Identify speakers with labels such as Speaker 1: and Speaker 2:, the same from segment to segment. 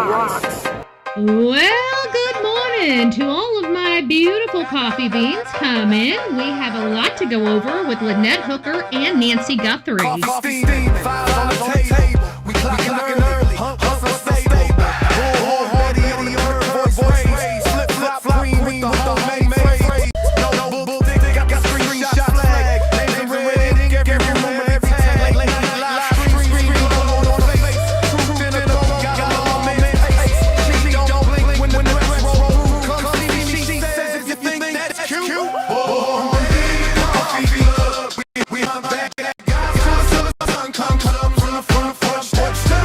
Speaker 1: Well, good morning to all of my beautiful coffee beans. Come in. We have a lot to go over with Lynette Hooker and Nancy Guthrie.
Speaker 2: Coffee steam, files on the table. We clocking early, hustle stable. Bullhorn, Betty on the voice raised. Flip, green with the homemade phrase. No bull, dick, got screenshot flag. Names in red ink, every room, every tag. Live screen, on the face. Truth in the throat, got a long man face. She don't blink when the rest roll through. Come see, she says if you think that's cute. Bullhorn, coffee club. We hunt back at guys till the sun come from the front porch to the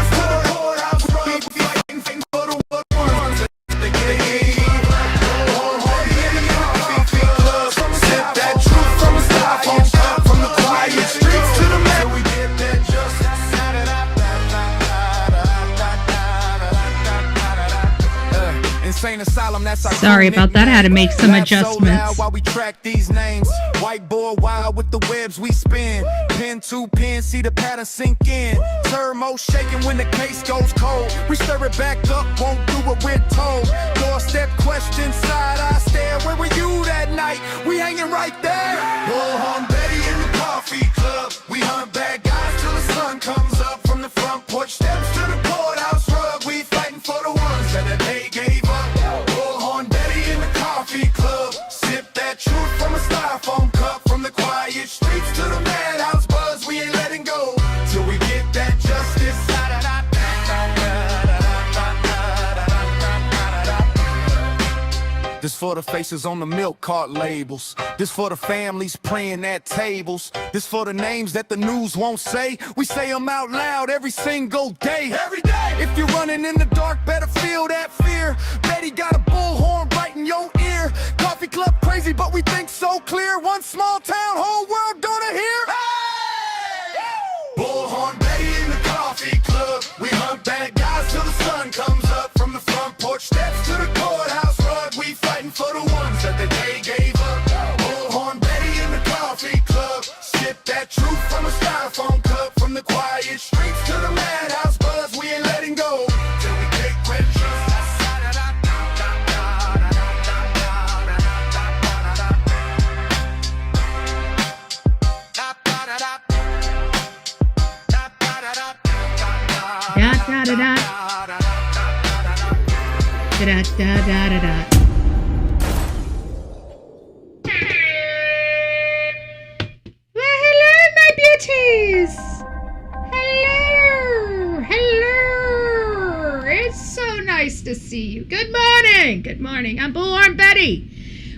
Speaker 2: courthouse road. We fighting for the ones that they gave. Bullhorn in the coffee club. Sip that truth from the styrofoam cup, from the quiet streets to the man. We get that justice. Insane asylum, that's our
Speaker 1: Sorry about that. I had to make some adjustments.
Speaker 2: While we track these names, whiteboard wild with the webs we spin. Pen to pen, see the pattern sink in. Turmo shaking when the case goes cold. We stir it back up, won't do what we're told. Doorstep question, side eye stare. Where were you that night? We hanging right there. Bullhorn, Betty in the coffee club. We hunt bad guys till the sun comes up from the front porch steps to the courthouse rug. We fighting for the ones that they gave up. Bullhorn, Betty in the coffee club. Sip that truth from a styrofoam cup, from the quiet streets to the madhouse buzz. We ain't letting go till we get that justice. This for the faces on the milk cart labels. This for the families praying at tables. This for the names that the news won't say. We say them out loud every single day. Every day. If you're running in the dark, better feel that fear. Betty got a bullhorn right in your ear. Coffee club crazy, but we think so clear. One small town, whole world gonna hear. Hey! Bullhorn, Betty in the coffee club. We hunt bad guys till the sun comes up. From the front porch steps to the courthouse rug. We fighting for the ones that the day gave up. Bullhorn, Betty in the coffee club. Sip that truth from a styrofoam cup, from the quiet streets to the madhouse buzz. We ain't letting go till we take red
Speaker 1: Da-da-da-da. Well, hello, my beauties. Hello. It's so nice to see you. Good morning. I'm Bullhorn Betty.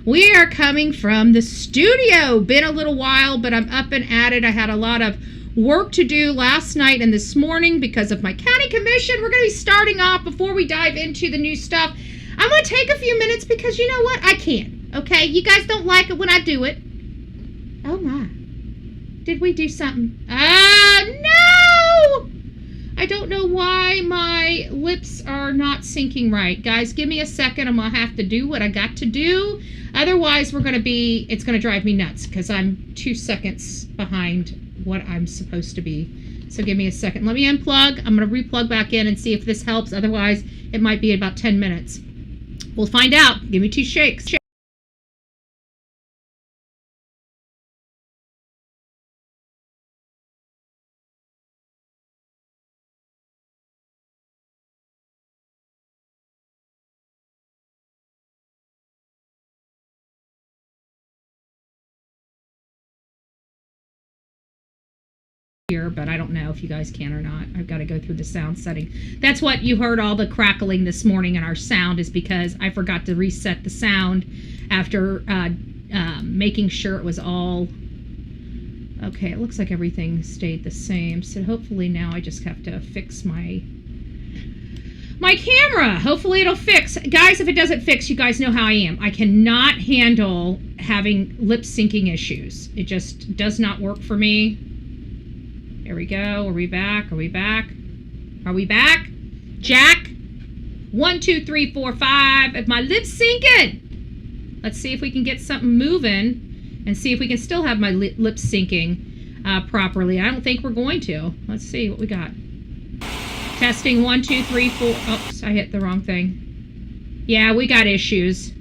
Speaker 1: We are coming from the studio. Been a little while, but I'm up and at it. I had a lot of work to do last night and this morning because of my county commission. We're going to be starting off before we dive into the new stuff. I'm going to take a few minutes because you know what? I can. Okay? You guys don't like it when I do it. Oh my. Did we do something? No! I don't know why my lips are not syncing right. Guys, give me a second. I'm going to have to do what I got to do. Otherwise, it's going to drive me nuts because I'm 2 seconds behind what I'm supposed to be. So give me a second. Let me unplug. I'm going to replug back in and see if this helps. Otherwise, it might be about 10 minutes. We'll find out. Give me 2 shakes. Here, but I don't know if you guys can or not. I've got to go through the sound setting. That's what you heard, all the crackling this morning in our sound, is because I forgot to reset the sound after making sure it was all okay. It looks like everything stayed the same, so hopefully now I just have to fix my camera. Hopefully it'll fix. Guys, if it doesn't fix, you guys know how I am. I cannot handle having lip syncing issues. It just does not work for me. There we go. Are we back? Jack? 1, 2, 3, 4, 5. If my lip's syncing. Let's see if we can get something moving and see if we can still have my lips syncing properly. I don't think we're going to. Let's see what we got. Testing 1, 2, 3, 4. Oops, I hit the wrong thing. Yeah, we got issues.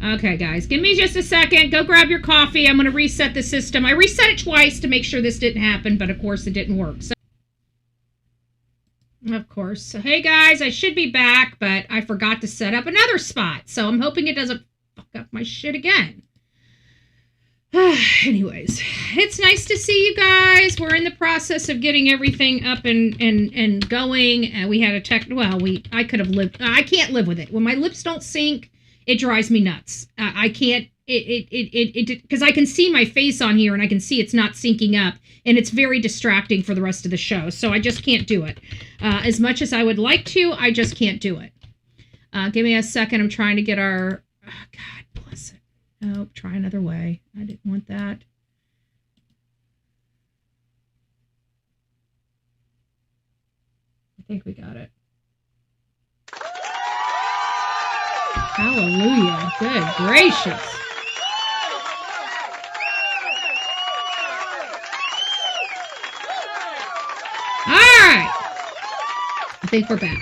Speaker 1: Okay, guys, give me just a second. Go grab your coffee. I'm going to reset the system. I reset it twice to make sure this didn't happen, but of course it didn't work. So, of course. So, hey, guys, I should be back, but I forgot to set up another spot. So I'm hoping it doesn't fuck up my shit again. Anyways, it's nice to see you guys. We're in the process of getting everything up and going. We had a I can't live with it. When my lips don't sync, it drives me nuts. I can't, because I can see my face on here and I can see it's not syncing up and it's very distracting for the rest of the show. So I just can't do it. As much as I would like to, I just can't do it. Give me a second. I'm trying to get our, God bless it. Oh, try another way. I didn't want that. I think we got it. Hallelujah. Good gracious. All right. I think we're back.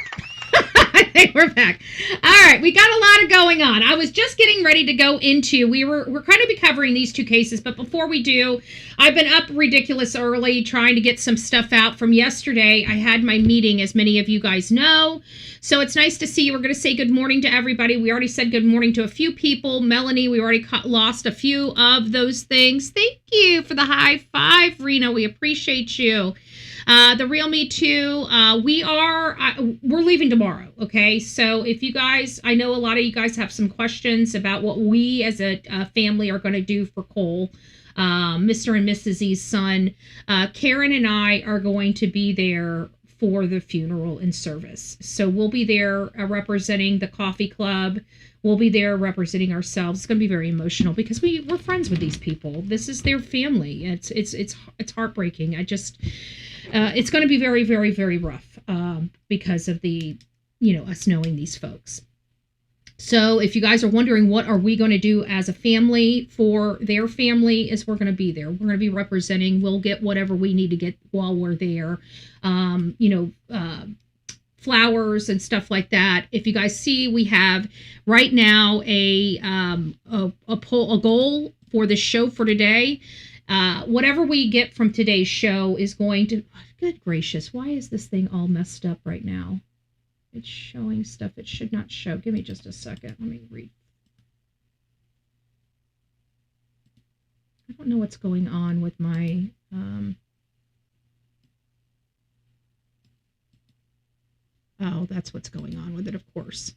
Speaker 1: We're back. All right, we got a lot of going on. I was just getting ready to go into, we're kind of be covering these two cases, but before we do, I've been up ridiculous early trying to get some stuff out from yesterday. I had my meeting, as many of you guys know, so it's nice to see you. We're going to say good morning to everybody. We already said good morning to a few people. Melanie, we already lost a few of those things. Thank you for the high five, Rena. We appreciate you. The Real Me Too, we're leaving tomorrow, okay? So if you guys, I know a lot of you guys have some questions about what we as a family are going to do for Cole, Mr. and Mrs. Z's son. Karen and I are going to be there for the funeral and service. So we'll be there representing the coffee club. We'll be there representing ourselves. It's going to be very emotional because we're friends with these people. This is their family. It's heartbreaking. It's going to be very, very, very rough because of the, us knowing these folks. So if you guys are wondering what are we going to do as a family for their family, is we're going to be there. We're going to be representing. We'll get whatever we need to get while we're there. Flowers and stuff like that. If you guys see, we have right now a goal for the show for today. Whatever we get from today's show is going to, good gracious, why is this thing all messed up right now? It's showing stuff it should not show. Give me just a second. Let me read. I don't know what's going on with my, oh, that's what's going on with it, of course.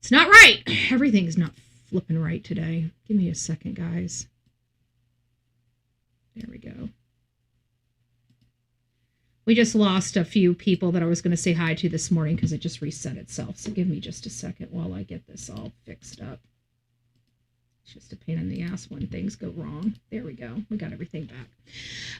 Speaker 1: It's not right. Everything's not flipping right today. Give me a second, guys. There we go. We just lost a few people that I was going to say hi to this morning because it just reset itself. So give me just a second while I get this all fixed up. It's just a pain in the ass when things go wrong. There we go. We got everything back.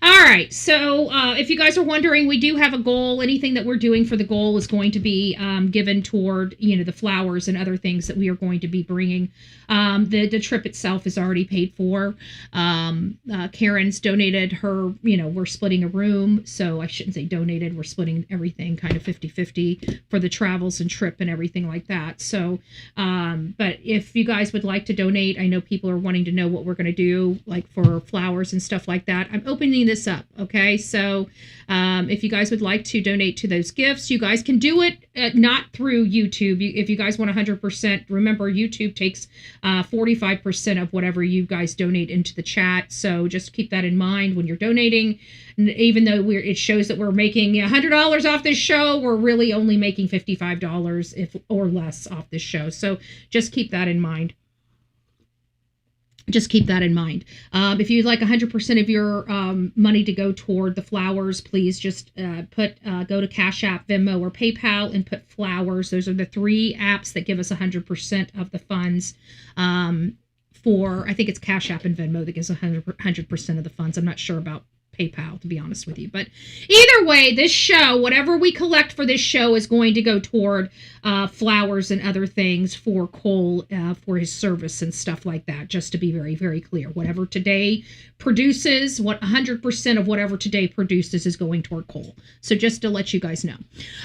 Speaker 1: All right. So if you guys are wondering, we do have a goal. Anything that we're doing for the goal is going to be given toward, the flowers and other things that we are going to be bringing. The trip itself is already paid for. Karen's donated her, we're splitting a room. So I shouldn't say donated. We're splitting everything kind of 50-50 for the travels and trip and everything like that. So, but if you guys would like to donate, I know people are wanting to know what we're going to do, like for flowers and stuff like that. I'm opening this up. Okay. So, if you guys would like to donate to those gifts, you guys can do it not through YouTube. If you guys want 100%, remember YouTube takes 45% of whatever you guys donate into the chat. So just keep that in mind when you're donating. Even though it shows that we're making $100 off this show, we're really only making $55 or less off this show. So just keep that in mind. Just keep that in mind. If you'd like 100% of your money to go toward the flowers, please just go to Cash App, Venmo, or PayPal and put flowers. Those are the three apps that give us 100% of the funds. I think it's Cash App and Venmo that gives 100% of the funds. I'm not sure about PayPal, to be honest with you. But either way, this show, whatever we collect for this show, is going to go toward flowers and other things for Cole, for his service and stuff like that, just to be very, very clear. Whatever today produces, 100% of whatever today produces is going toward Cole. So just to let you guys know.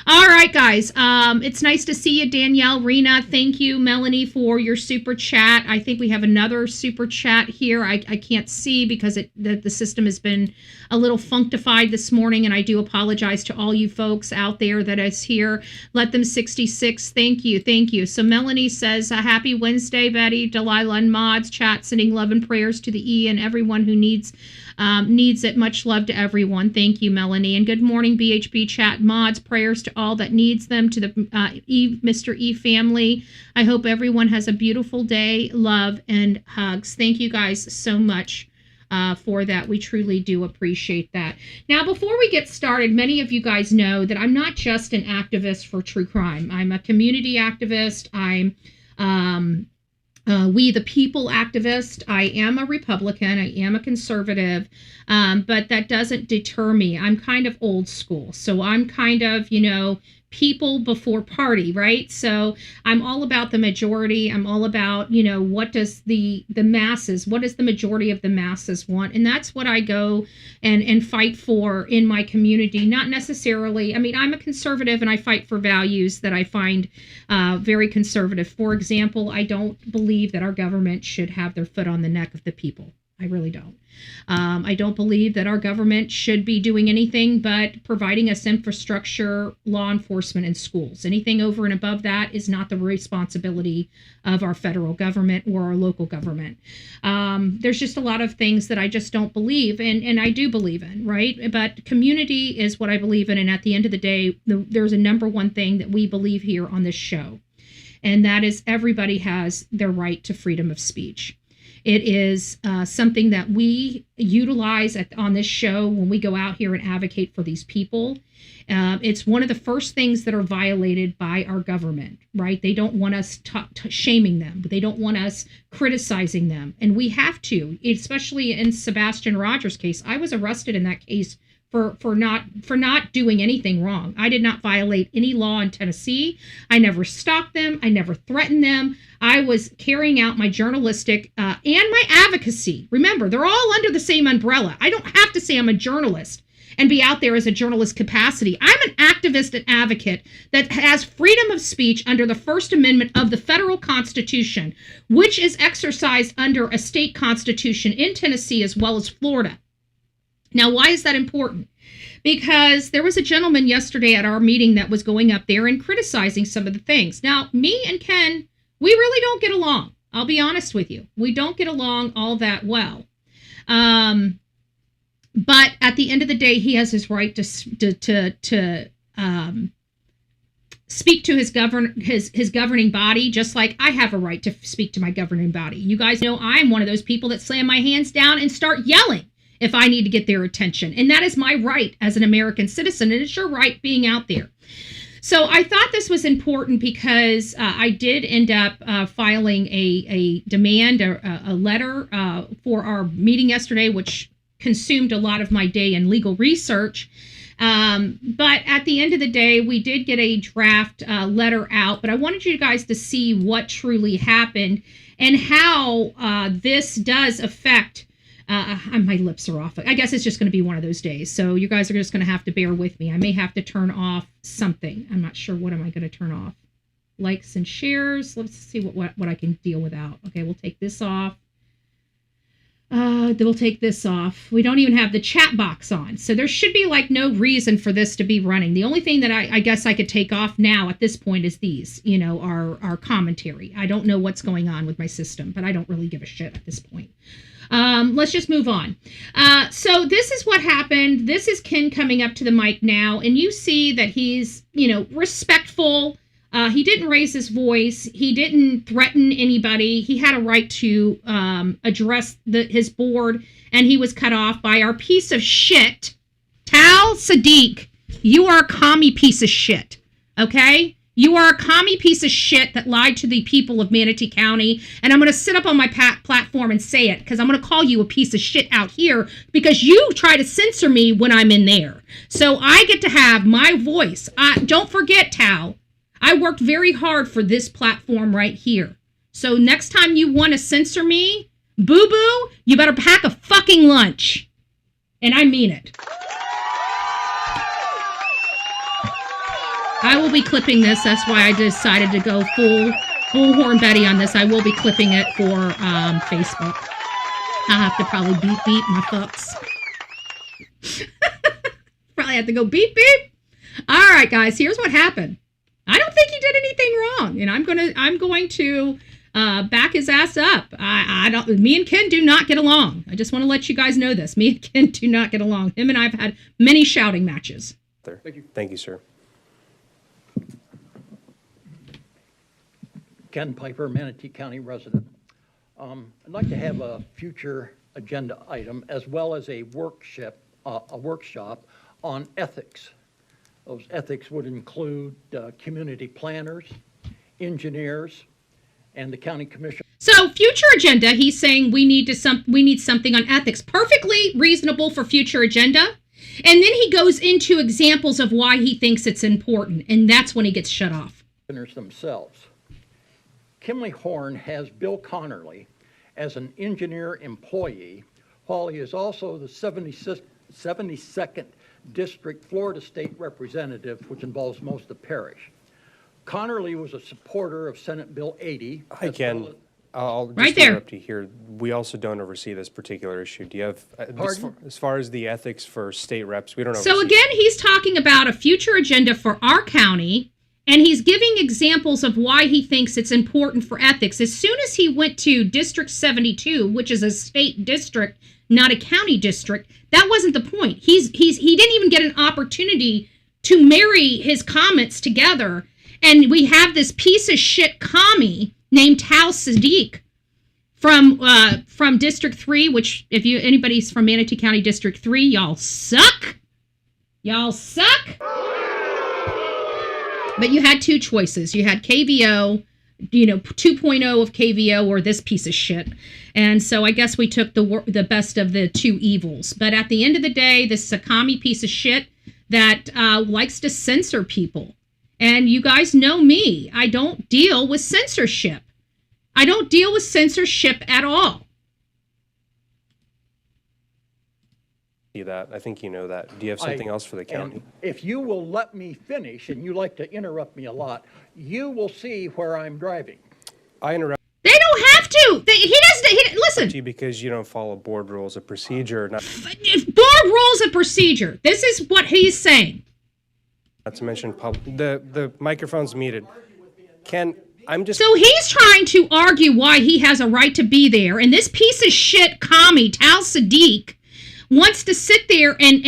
Speaker 1: All right, guys. It's nice to see you, Danielle, Rena. Thank you, Melanie, for your super chat. I think we have another super chat here. I can't see because the system has been a little functified this morning, and I do apologize to all you folks out there that is here. Let them 66. Thank you. So Melanie says, happy Wednesday, Betty, Delilah, and Mods. Chat, sending love and prayers to the E and everyone who needs it. Much love to everyone. Thank you, Melanie. And good morning, BHB chat mods. Prayers to all that needs them, to the Mr. E family. I hope everyone has a beautiful day. Love and hugs. Thank you guys so much for that. We truly do appreciate that. Now, before we get started, many of you guys know that I'm not just an activist for true crime. I'm a community activist. I'm We the People activist. I am a Republican. I am a conservative, but that doesn't deter me. I'm kind of old school. So I'm kind of, people before party, right? So I'm all about the majority. I'm all about, what does the masses, what does the majority of the masses want? And that's what I go and fight for in my community. Not necessarily, I'm a conservative and I fight for values that I find very conservative. For example, I don't believe that our government should have their foot on the neck of the people. I really don't. I don't believe that our government should be doing anything but providing us infrastructure, law enforcement, and schools. Anything over and above that is not the responsibility of our federal government or our local government. There's just a lot of things that I just don't believe in, and I do believe in, right? But community is what I believe in, and at the end of the day, there's a number one thing that we believe here on this show, and that is everybody has their right to freedom of speech. It is something that we utilize on this show when we go out here and advocate for these people. It's one of the first things that are violated by our government, right? They don't want us shaming them. They don't want us criticizing them. And we have to, especially in Sebastian Rogers' case. I was arrested in that case for not doing anything wrong. I did not violate any law in Tennessee. I never stalked them. I never threatened them. I was carrying out my journalistic and my advocacy. Remember, they're all under the same umbrella. I don't have to say I'm a journalist and be out there as a journalist capacity. I'm an activist and advocate that has freedom of speech under the First Amendment of the federal Constitution, which is exercised under a state constitution in Tennessee as well as Florida. Now, why is that important? Because there was a gentleman yesterday at our meeting that was going up there and criticizing some of the things. Now, me and Ken, we really don't get along. I'll be honest with you. We don't get along all that well. But at the end of the day, he has his right to speak to his governing body, just like I have a right to speak to my governing body. You guys know I'm one of those people that slam my hands down and start yelling if I need to get their attention. And that is my right as an American citizen, and it's your right being out there. So I thought this was important because I did end up filing a demand, a letter for our meeting yesterday, which consumed a lot of my day in legal research. But at the end of the day, we did get a draft letter out, but I wanted you guys to see what truly happened and how this does affect my lips are off. I guess it's just going to be one of those days. So you guys are just going to have to bear with me. I may have to turn off something. I'm not sure. What am I going to turn off? Likes and shares. Let's see what I can deal without. Okay, we'll take this off. We'll take this off. We don't even have the chat box on. So there should be no reason for this to be running. The only thing that I guess I could take off now at this point is these, our commentary. I don't know what's going on with my system, but I don't really give a shit at this point. Let's just move on. So this is what happened. This is Ken coming up to the mic now, and you see that he's, respectful. He didn't raise his voice. He didn't threaten anybody. He had a right to address his board, and he was cut off by our piece of shit, Tal Sadiq. You are a commie piece of shit, okay? You are a commie piece of shit that lied to the people of Manatee County. And I'm going to sit up on my platform and say it, because I'm going to call you a piece of shit out here because you try to censor me when I'm in there. So I get to have my voice. Don't forget, Tao, I worked very hard for this platform right here. So next time you want to censor me, boo-boo, you better pack a fucking lunch. And I mean it. I will be clipping this. That's why I decided to go full Bullhorn Betty on this. I will be clipping it for Facebook. I'll have to probably beep my fucks. Probably have to go beep. All right, guys, here's what happened. I don't think he did anything wrong, and I'm going to back his ass up. Me and Ken do not get along. I just want to let you guys know this. Me and Ken do not get along. Him and I have had many shouting matches.
Speaker 3: Thank you, sir.
Speaker 4: Ken Piper, Manatee County resident. I'd like to have a future agenda item as well as a workshop on ethics. Those ethics would include community planners, engineers, and the county commission.
Speaker 1: So future agenda, he's saying we need something on ethics. Perfectly reasonable for future agenda. And then he goes into examples of why he thinks it's important, and that's when he gets shut off.
Speaker 4: Themselves. Kimley Horn has Bill Connerly as an engineer employee, while he is also the 72nd District Florida State Representative, which involves most of the parish. Connerly was a supporter of Senate Bill 80.
Speaker 3: Hi, Ken. I'll just
Speaker 1: Right there.
Speaker 3: interrupt you here. We also don't oversee this particular issue. Do you have, as far as the ethics for state reps, we don't oversee.
Speaker 1: So again, he's talking about a future agenda for our county, and he's giving examples of why he thinks it's important for ethics. As soon as he went to District 72, which is a state district, not a county district, that wasn't the point. He didn't even get an opportunity to marry his comments together. And we have this piece of shit commie named Tal Sadiq from District 3, which if anybody's from Manatee County District 3, y'all suck. Y'all suck. But you had two choices. You had KVO, 2.0 of KVO, or this piece of shit. And so I guess we took the best of the two evils. But at the end of the day, this is a commie piece of shit that likes to censor people. And you guys know me. I don't deal with censorship. I don't deal with censorship at all.
Speaker 3: that. I think you know that. Do you have something else for the county?
Speaker 4: If you will let me finish, and you like to interrupt me a lot, you will see where I'm driving.
Speaker 3: I interrupt.
Speaker 1: They don't have to. He doesn't. Listen.
Speaker 3: Because you don't follow board rules of procedure.
Speaker 1: Board rules of procedure. This is what he's saying.
Speaker 3: Not to mention the microphone's muted. Ken, I'm just...
Speaker 1: So he's trying to argue why he has a right to be there, and this piece of shit commie, Tal Sadiq, wants to sit there and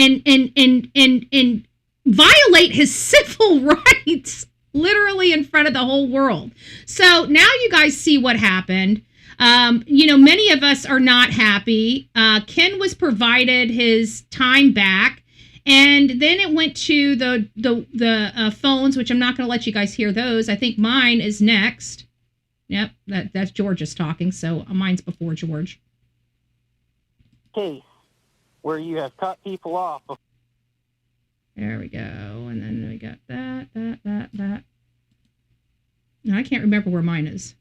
Speaker 1: violate his civil rights, literally in front of the whole world. So now you guys see what happened. Many of us are not happy. Ken was provided his time back. And then it went to the phones, which I'm not going to let you guys hear those. I think mine is next. Yep, that's George's talking, so mine's before George.
Speaker 5: Case where you have cut people off.
Speaker 1: There we go, and then we got that. No, I can't remember where mine is.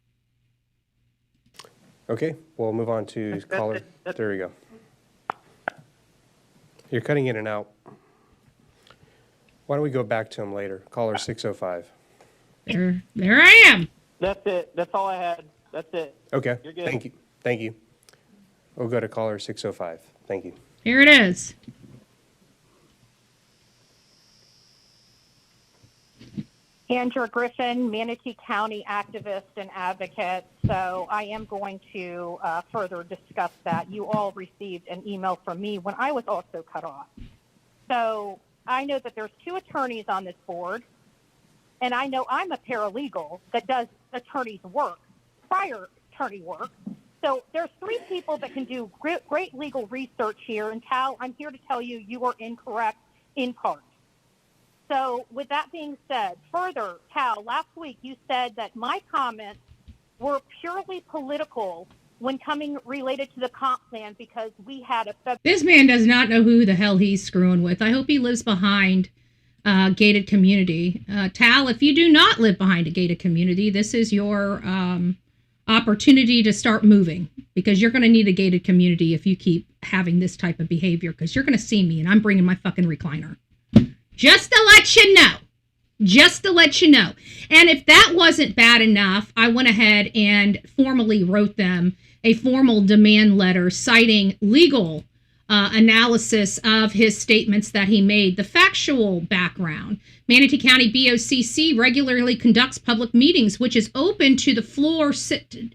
Speaker 3: Okay, we'll move on to caller. There we go. You're cutting in and out. Why don't we go back to him later? Caller 605.
Speaker 1: There I am.
Speaker 5: That's it. That's all I had. That's it.
Speaker 3: Okay.
Speaker 5: You're good.
Speaker 3: Thank you. We'll go to caller 605. Thank you.
Speaker 1: Here it is.
Speaker 6: Andrew Griffin, Manatee County activist and advocate. So I am going to further discuss that. You all received an email from me when I was also cut off. So I know that there's 2 attorneys on this board, and I know I'm a paralegal that does attorney's work, prior attorney work. So there's 3 people that can do great legal research here. And Tal, I'm here to tell you, you are incorrect in part. So with that being said, further, Cal, last week you said that my comments were purely political when coming related to the comp plan because we had a...
Speaker 1: This man does not know who the hell he's screwing with. I hope he lives behind gated community. Tal, if you do not live behind a gated community, this is your opportunity to start moving, because you're going to need a gated community if you keep having this type of behavior, because you're going to see me and I'm bringing my fucking recliner. Just to let you know. Just to let you know. And if that wasn't bad enough, I went ahead and formally wrote them a formal demand letter citing legal analysis of his statements that he made. The factual background: Manatee County BOCC regularly conducts public meetings, which is open to the floor,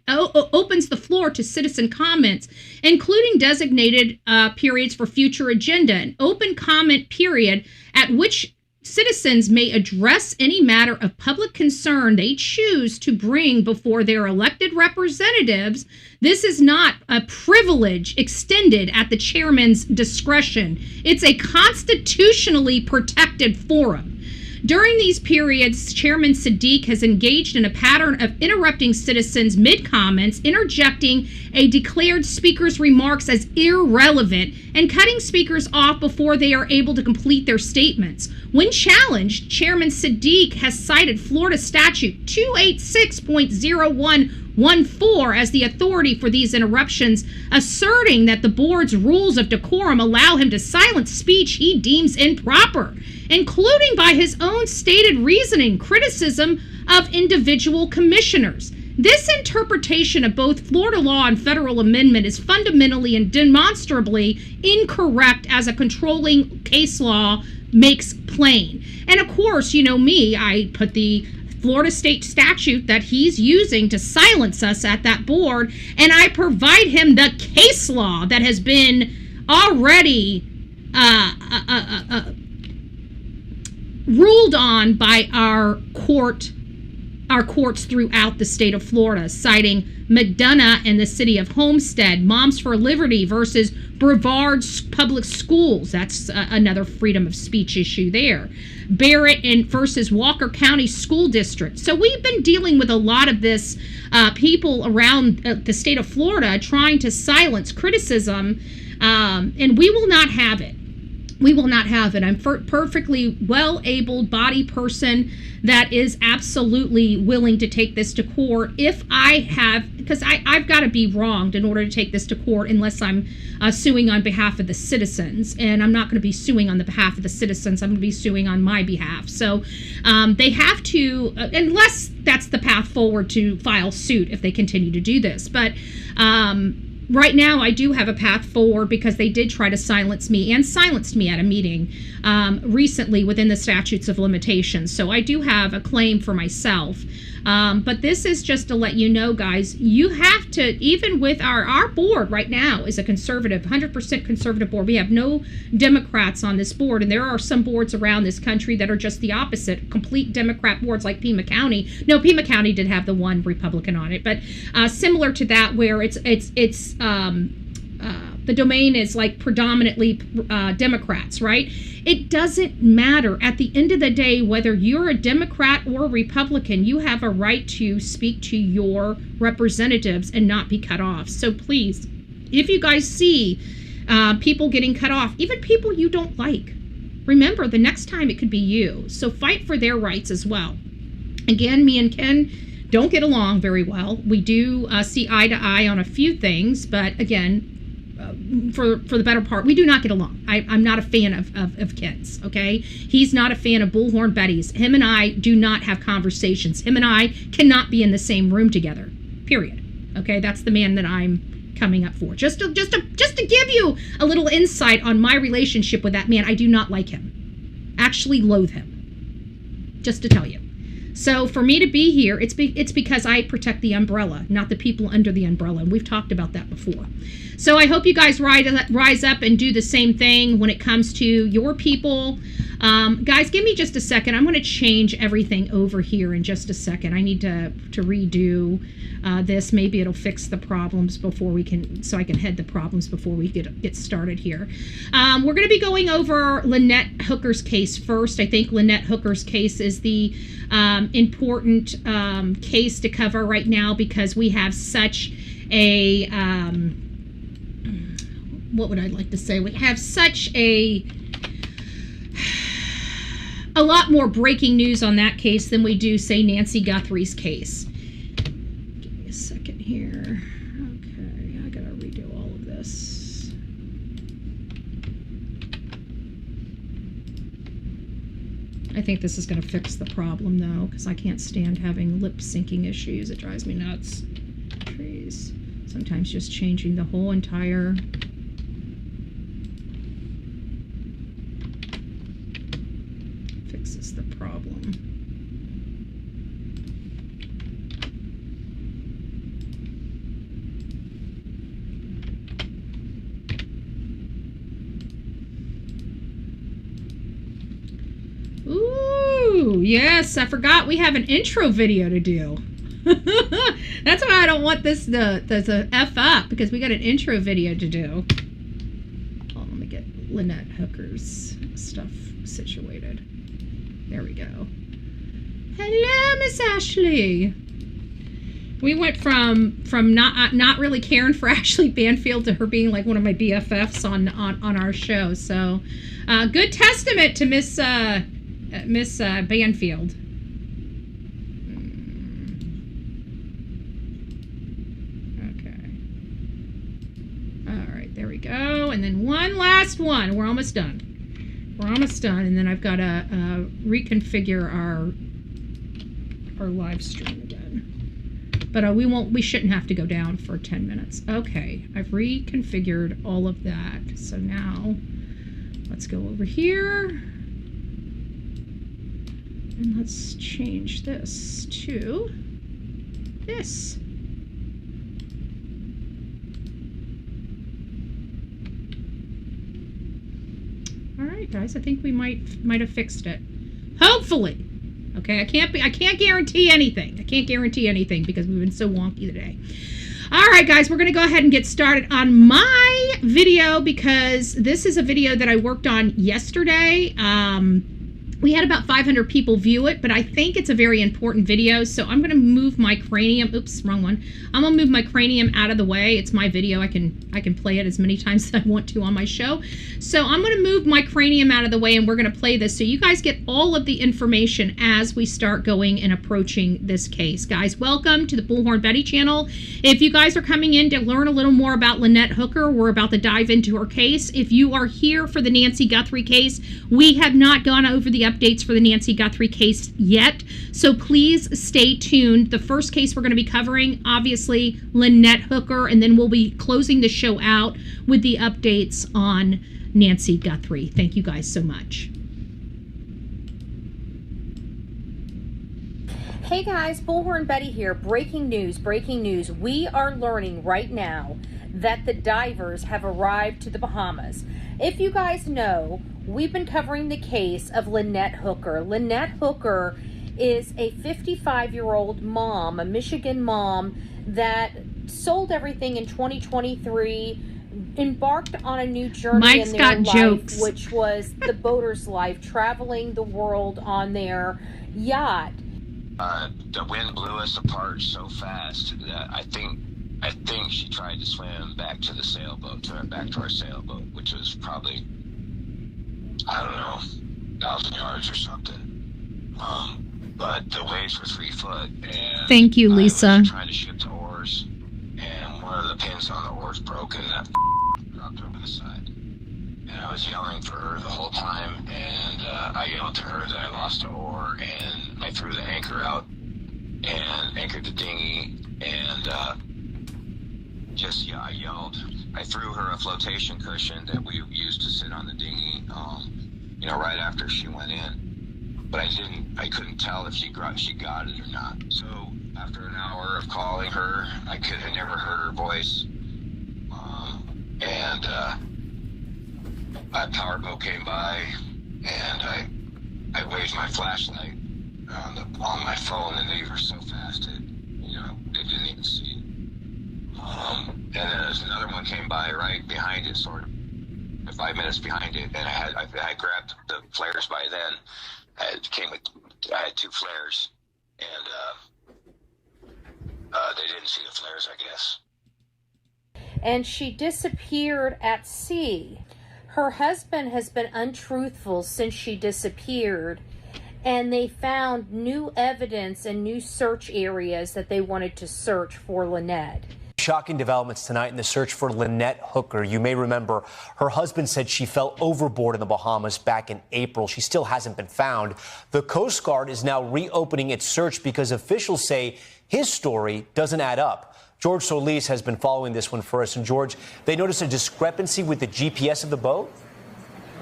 Speaker 1: opens the floor to citizen comments, including designated periods for future agenda. An open comment period at which citizens may address any matter of public concern they choose to bring before their elected representatives. This is not a privilege extended at the chairman's discretion. It's a constitutionally protected forum. During these periods, Chairman Sadiq has engaged in a pattern of interrupting citizens mid-comments, interjecting a declared speaker's remarks as irrelevant, and cutting speakers off before they are able to complete their statements. When challenged, Chairman Sadiq has cited Florida Statute 286.0114 as the authority for these interruptions, asserting that the board's rules of decorum allow him to silence speech he deems improper, including by his own stated reasoning, criticism of individual commissioners. This interpretation of both Florida law and federal amendment is fundamentally and demonstrably incorrect, as a controlling case law makes plain. And of course, you know me, I put the Florida state statute that he's using to silence us at that board, and I provide him the case law that has been already ruled on by our courts throughout the state of Florida, citing McDonough and the city of Homestead, Moms for Liberty versus Brevard Public Schools. That's another freedom of speech issue there. Barrett versus Walker County School District. So we've been dealing with a lot of this people around the state of Florida trying to silence criticism, and we will not have it. We will not have it. I'm a perfectly well-abled body person that is absolutely willing to take this to court if I have, because I've got to be wronged in order to take this to court, unless I'm suing on behalf of the citizens. And I'm not going to be suing on the behalf of the citizens. I'm going to be suing on my behalf. So they have to, unless that's the path forward, to file suit if they continue to do this. But right now, I do have a path forward because they did try to silence me and silenced me at a meeting recently within the statutes of limitations. So I do have a claim for myself. But this is just to let you know, guys, you have to, even with our board right now is a conservative, 100% conservative board. We have no Democrats on this board. And there are some boards around this country that are just the opposite, complete Democrat boards like Pima County. No, Pima County did have the one Republican on it, but similar to that, where the domain is like predominantly Democrats, right? It doesn't matter. At the end of the day, whether you're a Democrat or a Republican, you have a right to speak to your representatives and not be cut off. So please, if you guys see people getting cut off, even people you don't like, remember the next time it could be you. So fight for their rights as well. Again, me and Ken don't get along very well. We do see eye to eye on a few things, but again, for the better part, we do not get along. I'm not a fan of Ken's, okay? He's not a fan of Bullhorn Betty's. Him and I do not have conversations. Him and I cannot be in the same room together, period. Okay, that's the man that I'm coming up for. Just to give you a little insight on my relationship with that man, I do not like him. Actually loathe him. Just to tell you. So for me to be here, it's because I protect the umbrella, not the people under the umbrella. And we've talked about that before. So I hope you guys rise up and do the same thing when it comes to your people. Guys, give me just a second. I'm going to change everything over here in just a second. I need to redo this. Maybe it'll fix the problems before we can, so I can head the problems before we get started here. We're going to be going over Lynette Hooker's case first. I think Lynette Hooker's case is the important case to cover right now because we have such a, what would I like to say? We have such a lot more breaking news on that case than we do, say, Nancy Guthrie's case. Give me a second here. Okay, I gotta redo all of this. I think this is gonna fix the problem, though, because I can't stand having lip syncing issues. It drives me nuts. Trees. Sometimes just changing the whole entire... fixes the problem. Ooh, yes, I forgot we have an intro video to do. That's why I don't want this to F up, because we got an intro video to do. Oh, let me get Lynette Hooker's stuff situated. There we go. Hello, Miss Ashley. We went from not really caring for Ashley Banfield to her being like one of my BFFs on our show. So, good testament to Miss Banfield. Okay. All right, there we go. And then one last one. We're almost done. We're almost done, and then I've got to reconfigure our live stream again. But we shouldn't have to go down for 10 minutes. Okay, I've reconfigured all of that. So now let's go over here and let's change this to this. All right, guys, I think we might have fixed it. Hopefully. Okay, I can't guarantee anything. I can't guarantee anything because we've been so wonky today. All right, guys, we're going to go ahead and get started on my video because this is a video that I worked on yesterday. We had about 500 people view it, but I think it's a very important video, so I'm going to move my cranium. Oops, wrong one. I'm going to move my cranium out of the way. It's my video. I can play it as many times as I want to on my show. So I'm going to move my cranium out of the way, and we're going to play this so you guys get all of the information as we start going and approaching this case. Guys, welcome to the Bullhorn Betty channel. If you guys are coming in to learn a little more about Lynette Hooker, we're about to dive into her case. If you are here for the Nancy Guthrie case, we have not gone over the updates for the Nancy Guthrie case yet, so please stay tuned. The first case we're going to be covering, obviously, Lynette Hooker, and then we'll be closing the show out with the updates on Nancy Guthrie. Thank you guys so much.
Speaker 7: Hey guys, Bullhorn Betty here. Breaking news, breaking news. We are learning right now that the divers have arrived to the Bahamas. If you guys know, we've been covering the case of Lynette Hooker. Lynette Hooker is a 55-year-old mom, a Michigan mom that sold everything in 2023, embarked on a new journey
Speaker 1: Mike's
Speaker 7: in their
Speaker 1: got
Speaker 7: life,
Speaker 1: jokes.
Speaker 7: which was the boater's life, traveling the world on their yacht.
Speaker 8: The wind blew us apart so fast that I think she tried to swim back to the sailboat, back to our sailboat, which was probably, I don't know, 1,000 yards or something. But the waves were 3 foot, and
Speaker 1: Thank you, Lisa.
Speaker 8: I was trying to ship to oars, and one of the pins on the oars broke, and that dropped over the side. And I was yelling for her the whole time, and I yelled to her that I lost an oar, and I threw the anchor out and anchored the dinghy, and I yelled. I threw her a flotation cushion that we used to sit on the dinghy, right after she went in. But I couldn't tell if she got it or not. So after an hour of calling her, I had never heard her voice. And a powerboat came by, and I waved my flashlight on my phone, and they were so fast that, they didn't even see it. And then there's another one came by right behind it, sort of 5 minutes behind it, and I grabbed the flares by then. I had 2 flares, and they didn't see the flares, I guess.
Speaker 7: And she disappeared at sea. Her husband has been untruthful since she disappeared, and they found new evidence and new search areas that they wanted to search for Lynette.
Speaker 9: Shocking developments tonight in the search for Lynette Hooker. You may remember her husband said she fell overboard in the Bahamas back in April. She still hasn't been found. The Coast Guard is now reopening its search because officials say his story doesn't add up. George Solis has been following this one for us. And George, they noticed a discrepancy with the GPS of the boat?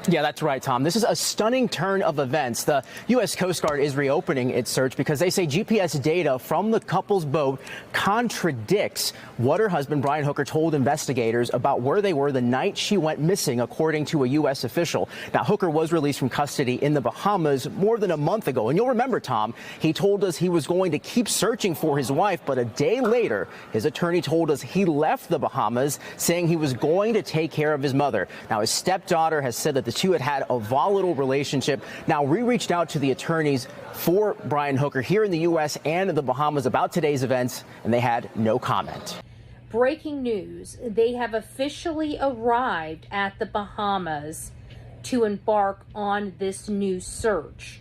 Speaker 10: Yeah, that's right, Tom. This is a stunning turn of events. The U.S. Coast Guard is reopening its search because they say GPS data from the couple's boat contradicts what her husband, Brian Hooker, told investigators about where they were the night she went missing, according to a U.S. official. Now, Hooker was released from custody in the Bahamas more than a month ago. And you'll remember, Tom, he told us he was going to keep searching for his wife. But a day later, his attorney told us he left the Bahamas, saying he was going to take care of his mother. Now, his stepdaughter has said that the two had a volatile relationship. Now, we reached out to the attorneys for Brian Hooker here in the U.S. and in the Bahamas about today's events, and they had no comment.
Speaker 7: Breaking news, they have officially arrived at the Bahamas to embark on this new search.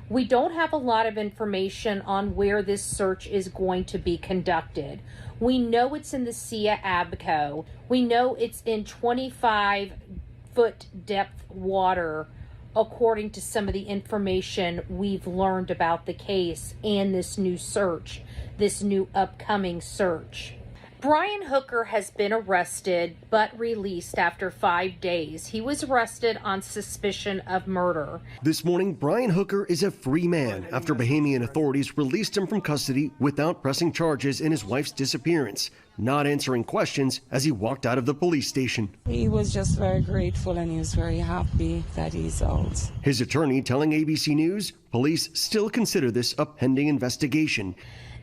Speaker 7: We don't have a lot of information on where this search is going to be conducted. We know it's in the Sea of Abaco. We know it's in 25-foot depth water, according to some of the information we've learned about the case and this new search, this new upcoming search. Brian Hooker has been arrested but released after 5 days. He was arrested on suspicion of murder.
Speaker 11: This morning, Brian Hooker is a free man after Bahamian authorities released him from custody without pressing charges in his wife's disappearance, not answering questions as he walked out of the police station.
Speaker 12: He was just very grateful and he was very happy that he's out.
Speaker 11: His attorney telling ABC News police still consider this a pending investigation.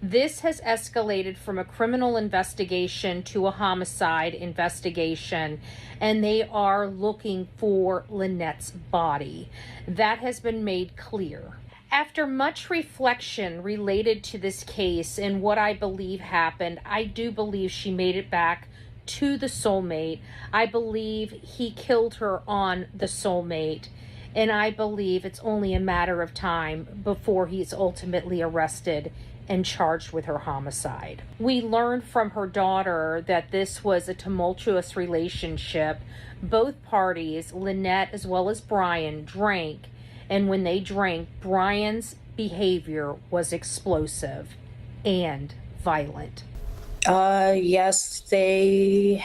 Speaker 7: This has escalated from a criminal investigation to a homicide investigation, and they are looking for Lynette's body. That has been made clear. After much reflection related to this case and what I believe happened, I do believe she made it back to the soulmate. I believe he killed her on the soulmate, and I believe it's only a matter of time before he's ultimately arrested and charged with her homicide. We learned from her daughter that this was a tumultuous relationship. Both parties, Lynette as well as Brian, drank, and when they drank, Brian's behavior was explosive and violent.
Speaker 13: Yes, there's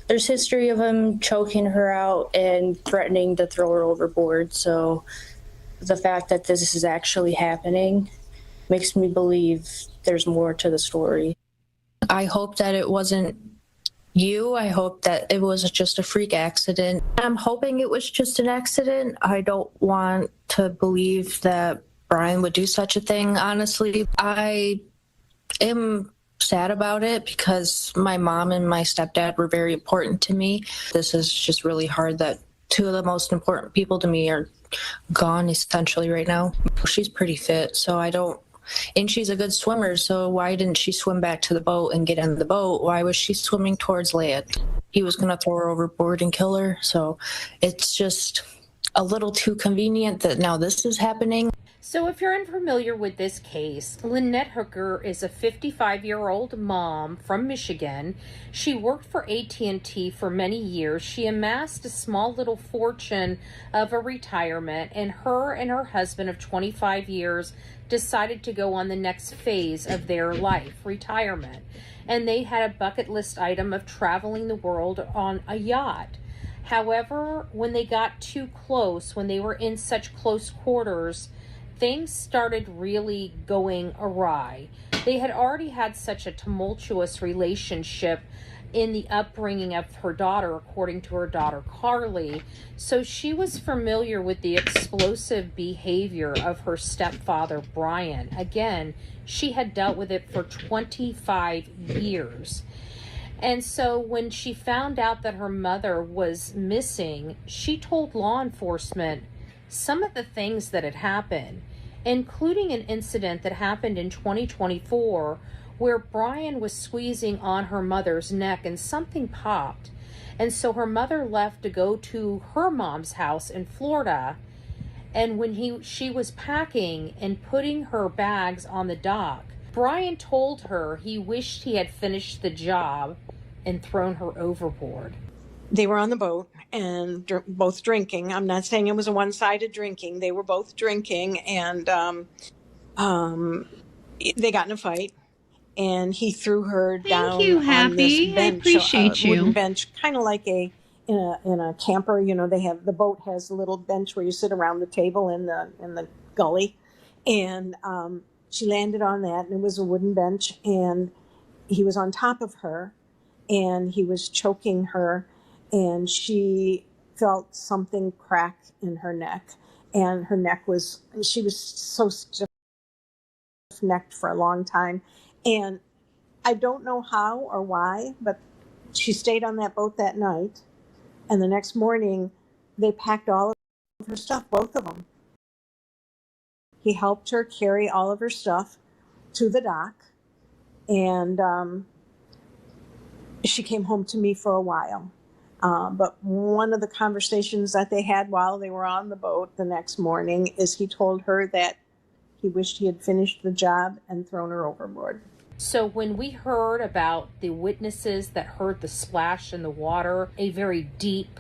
Speaker 13: history of him choking her out and threatening to throw her overboard. So the fact that this is actually happening makes me believe there's more to the story. I hope that it wasn't you. I hope that it was just a freak accident. I'm hoping it was just an accident. I don't want to believe that Brian would do such a thing, honestly. I am sad about it because my mom and my stepdad were very important to me. This is just really hard that two of the most important people to me are gone essentially right now. She's pretty fit, so and she's a good swimmer, so why didn't she swim back to the boat and get in the boat? Why was she swimming towards land? He was going to throw her overboard and kill her, so it's just a little too convenient that now this is happening.
Speaker 7: So if you're unfamiliar with this case, Lynette Hooker is a 55-year-old mom from Michigan. She worked for AT&T for many years. She amassed a small little fortune of a retirement, and her husband of 25 years decided to go on the next phase of their life, retirement. And they had a bucket list item of traveling the world on a yacht. However, when they got too close, when they were in such close quarters, things started really going awry. They had already had such a tumultuous relationship in the upbringing of her daughter, according to her daughter Carly. So she was familiar with the explosive behavior of her stepfather, Brian. Again, she had dealt with it for 25 years. And so when she found out that her mother was missing, she told law enforcement some of the things that had happened, including an incident that happened in 2024 where Brian was squeezing on her mother's neck and something popped. And so her mother left to go to her mom's house in Florida. And when she was packing and putting her bags on the dock, Brian told her he wished he had finished the job and thrown her overboard.
Speaker 14: They were on the boat and both drinking. I'm not saying it was a one-sided drinking. They were both drinking, and they got in a fight. And he threw her down on this bench,
Speaker 1: I appreciate
Speaker 14: wooden
Speaker 1: you.
Speaker 14: bench, kind of like in a camper. You know, the boat has a little bench where you sit around the table in the gully, and she landed on that, and it was a wooden bench, and he was on top of her, and he was choking her, and she felt something crack in her neck, and she was so stiff-necked for a long time. And I don't know how or why, but she stayed on that boat that night. And the next morning, they packed all of her stuff, both of them. He helped her carry all of her stuff to the dock. And she came home to me for a while. But one of the conversations that they had while they were on the boat the next morning is he told her that he wished he had finished the job and thrown her overboard.
Speaker 7: So when we heard about the witnesses that heard the splash in the water, a very deep,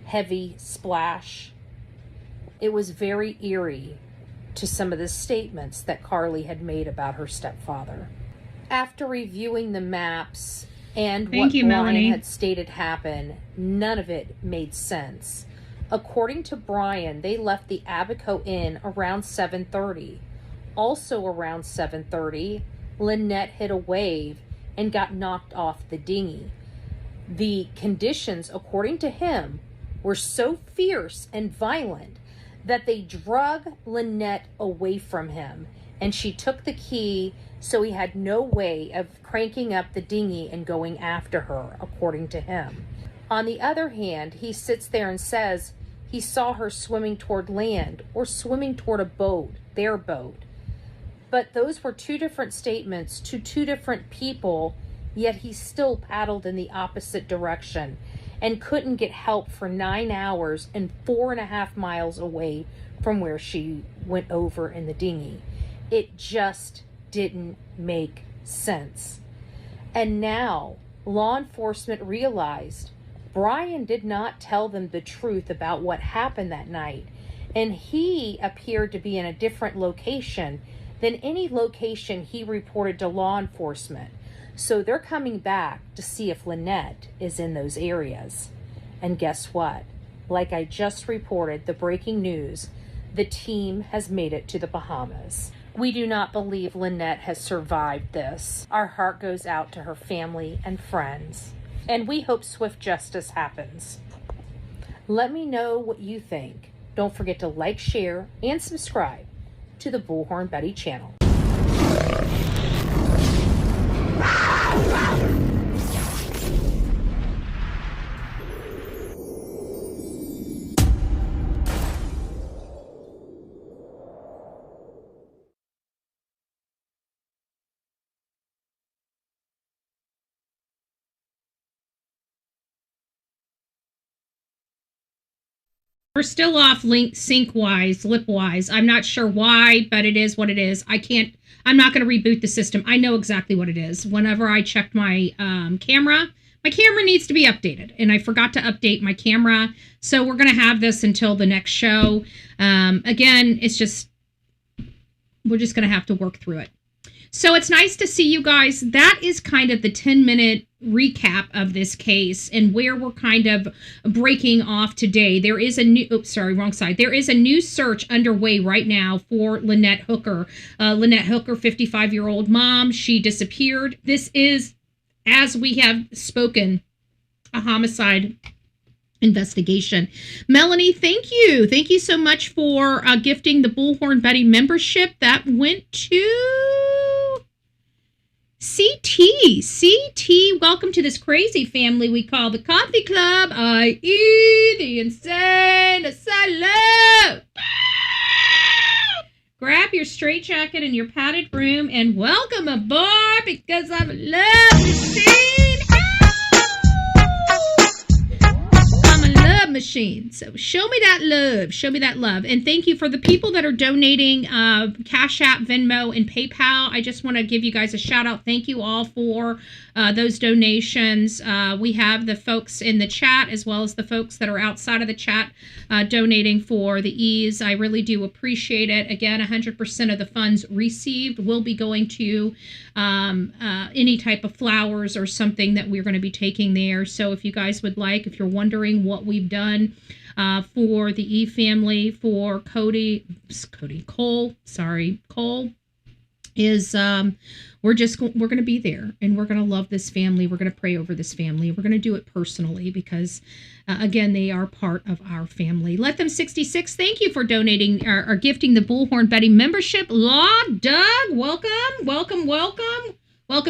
Speaker 7: heavy splash, it was very eerie to some of the statements that Carly had made about her stepfather. After reviewing the maps and what Brian had stated happened, none of it made sense. According to Brian, they left the Abaco Inn around 7:30. Also around 7:30, Lynette hit a wave and got knocked off the dinghy. The conditions, according to him, were so fierce and violent that they drug Lynette away from him, and she took the key, so he had no way of cranking up the dinghy and going after her, according to him. On the other hand, he sits there and says he saw her swimming toward land or swimming toward a boat, their boat. But those were two different statements to two different people, yet he still paddled in the opposite direction and couldn't get help for 9 hours and 4.5 miles away from where she went over in the dinghy. It just didn't make sense. And now law enforcement realized Brian did not tell them the truth about what happened that night, and he appeared to be in a different location than any location he reported to law enforcement. So they're coming back to see if Lynette is in those areas. And guess what? Like I just reported, the breaking news, the team has made it to the Bahamas. We do not believe Lynette has survived this. Our heart goes out to her family and friends, and we hope swift justice happens. Let me know what you think. Don't forget to like, share, and subscribe to the Bullhorn Betty channel.
Speaker 1: We're still off sync-wise, lip-wise. I'm not sure why, but it is what it is. I'm not going to reboot the system. I know exactly what it is. Whenever I checked my camera needs to be updated, and I forgot to update my camera. So we're going to have this until the next show. Again, we're just going to have to work through it. So it's nice to see you guys. That is kind of the 10-minute recap of this case and where we're kind of breaking off today. There is a new, There is a new search underway right now for Lynette Hooker. Lynette Hooker, 55-year-old mom. She disappeared. This is, as we have spoken a homicide investigation. Melanie, thank you. Thank you so much for gifting the Bullhorn Betty membership. That went to CT. Welcome to this crazy family we call the Coffee Club, i.e. the insane asylum. Grab your straitjacket in your padded room and welcome aboard because I'm a love machine. I'm a love machine. So show me that love. Show me that love. And thank you for the people that are donating Cash App, Venmo, and PayPal. I just want to give you guys a shout out. Thank you all for those donations. We have the folks in the chat as well as the folks that are outside of the chat donating for the ease. I really do appreciate it. Again, 100% of the funds received will be going to any type of flowers or something that we're going to be taking there. So if you guys would like, if you're wondering what we've done for the E family, for Cole is we're going to be there and we're going to love this family. We're going to pray over this family. We're going to do it personally because again, they are part of our family. Let Them 66, thank you for donating or gifting the Bullhorn Betty membership. Law Doug, welcome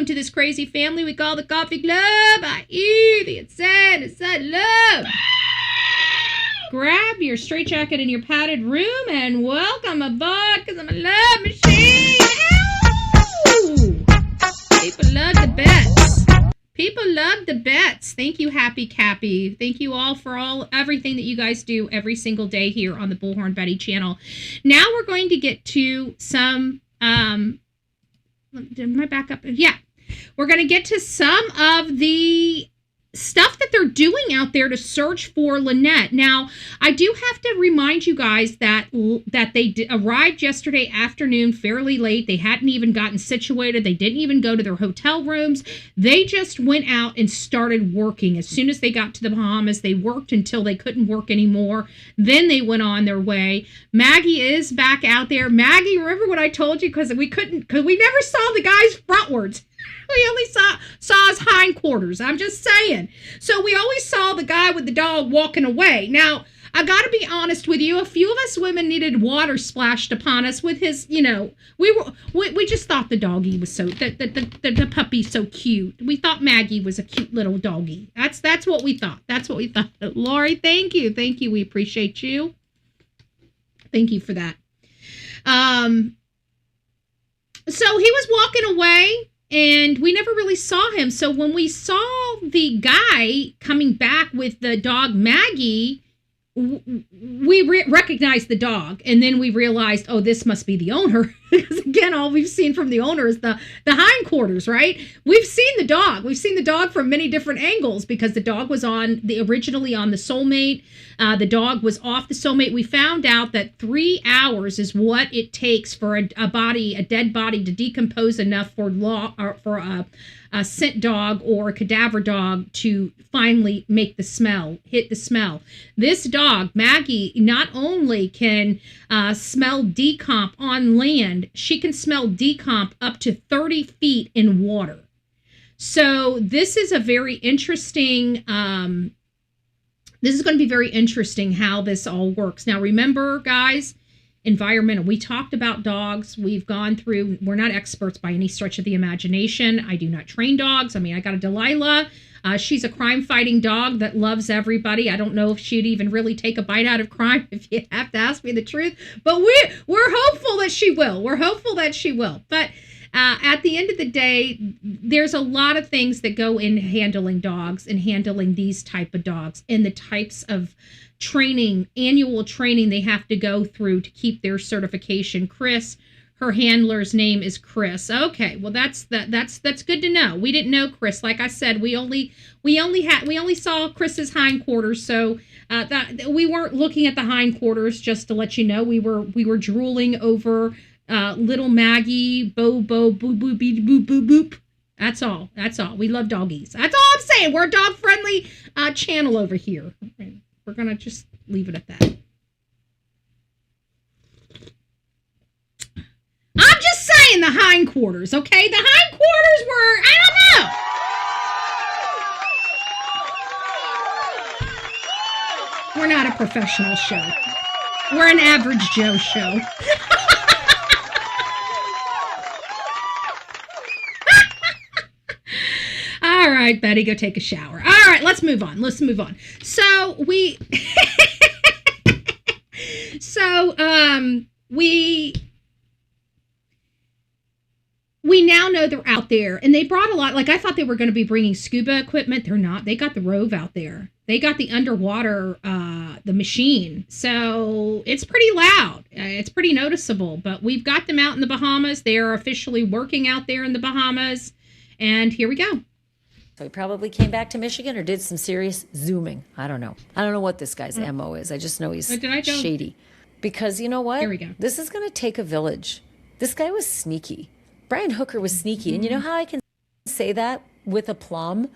Speaker 1: to this crazy family we call the Coffee Club. I.e. the inside love. Grab your straitjacket in your padded room and welcome aboard because I'm a love machine. Ow! People love the bets. People love the bets. Thank you, Happy Cappy. Thank you all for everything that you guys do every single day here on the Bullhorn Betty channel. Now we're going to get to some, did my back up? Yeah. We're going to get to some of the stuff that they're doing out there to search for Lynette. Now, I do have to remind you guys that they arrived yesterday afternoon fairly late. They hadn't even gotten situated. They didn't even go to their hotel rooms. They just went out and started working. As soon as they got to the Bahamas, they worked until they couldn't work anymore. Then they went on their way. Maggie is back out there. Maggie, remember what I told you? Because we never saw the guys frontwards. We only saw his hindquarters. I'm just saying. So we always saw the guy with the dog walking away. Now, I got to be honest with you. A few of us women needed water splashed upon us with his, we just thought the doggy was so, the puppy so cute. We thought Maggie was a cute little doggy. That's what we thought. That's what we thought. Lori, thank you. Thank you. We appreciate you. Thank you for that. So he was walking away. And we never really saw him. So when we saw the guy coming back with the dog Maggie, we recognized the dog. And then we realized, oh, this must be the owner. Because again, all we've seen from the owner is the hindquarters, right? We've seen the dog. We've seen the dog from many different angles because the dog was originally on the Soulmate. The dog was off the Soulmate. We found out that 3 hours is what it takes for a dead body to decompose enough for a scent dog or a cadaver dog to finally hit the smell. This dog, Maggie, not only can smell decomp on land, she can smell decomp up to 30 feet in water. So this is a very interesting, this is going to be very interesting how this all works. Now, remember, guys, environmental. We talked about dogs. We've gone through, we're not experts by any stretch of the imagination. I do not train dogs. I mean, I got a Delilah. She's a crime-fighting dog that loves everybody. I don't know if she'd even really take a bite out of crime, if you have to ask me the truth. But we're hopeful that she will. We're hopeful that she will. But at the end of the day, there's a lot of things that go in handling dogs and handling these type of dogs and the types of annual training they have to go through to keep their certification. Chris, her handler's name is Chris. Okay, well that's good to know. We didn't know Chris. Like I said, we only saw Chris's hindquarters, so that we weren't looking at the hindquarters. Just to let you know, we were drooling over little Maggie, bo boop boop boop boop boop. That's all. We love doggies. That's all I'm saying. We're a dog friendly channel over here. We're gonna just leave it at that. I'm just saying the hindquarters, okay? The hindquarters were, I don't know. We're not a professional show. We're an average Joe show. All right, Betty, go take a shower. All right, let's move on. So we now know they're out there, and they brought a lot. Like, I thought they were going to be bringing scuba equipment. They're not. They got the Rove out there. They got the underwater, the machine. So it's pretty loud. It's pretty noticeable. But we've got them out in the Bahamas. They are officially working out there in the Bahamas. And here we go.
Speaker 15: So he probably came back to Michigan or did some serious zooming. I don't know. I don't know what this guy's MO is. I just know he's shady. Because you know what?
Speaker 1: Here we go.
Speaker 15: This is going to take a village. This guy was sneaky. Brian Hooker was sneaky. And you know how I can say that with aplomb?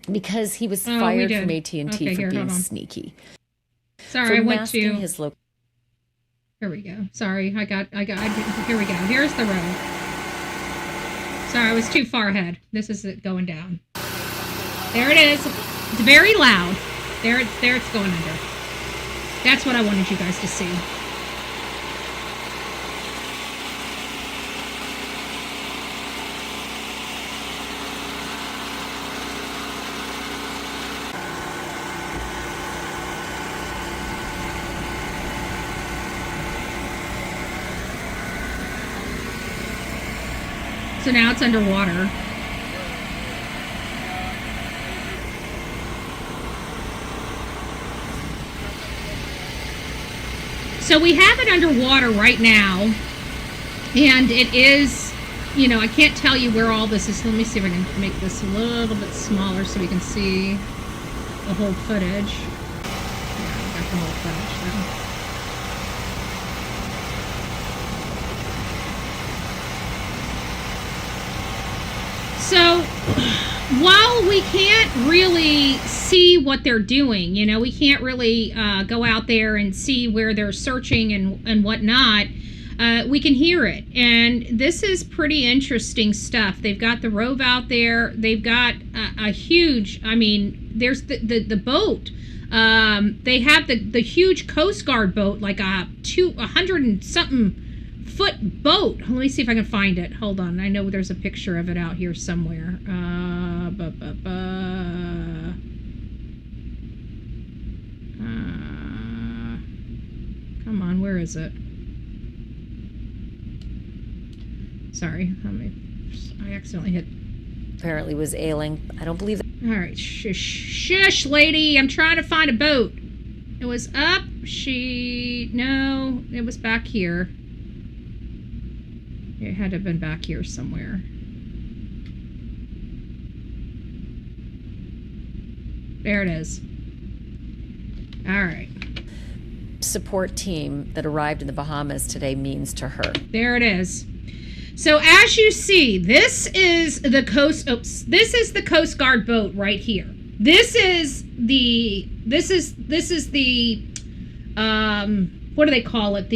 Speaker 15: Because he was fired from AT&T for being sneaky.
Speaker 1: Sorry, I went to his local. Here we go. Sorry, I got. Here we go. Here's the road. Sorry, I was too far ahead. This is it going down. There it is. It's very loud. There it's going under. That's what I wanted you guys to see. So now it's underwater. So we have it underwater right now, and it is, you know, I can't tell you where all this is. Let me see if I can make this a little bit smaller so we can see the whole footage. Yeah, I got the whole footage now. So while we can't really see what they're doing, you know, we can't really go out there and see where they're searching and whatnot, we can hear it. And this is pretty interesting stuff. They've got the Rove out there. They've got a huge, I mean, there's the boat. They have the huge Coast Guard boat, like a 100 and something foot boat. Let me see if I can find it. Hold on. I know there's a picture of it out here somewhere. Come on, where is it? Sorry, I accidentally hit.
Speaker 15: Apparently was ailing. I don't believe that.
Speaker 1: All right, shush, lady. I'm trying to find a boat. It was up. No, it was back here. It had to have been back here somewhere. There it is. All right.
Speaker 15: Support team that arrived in the Bahamas today means to her.
Speaker 1: There it is. So as you see, this is the Coast Guard boat right here. This is the what do they call it?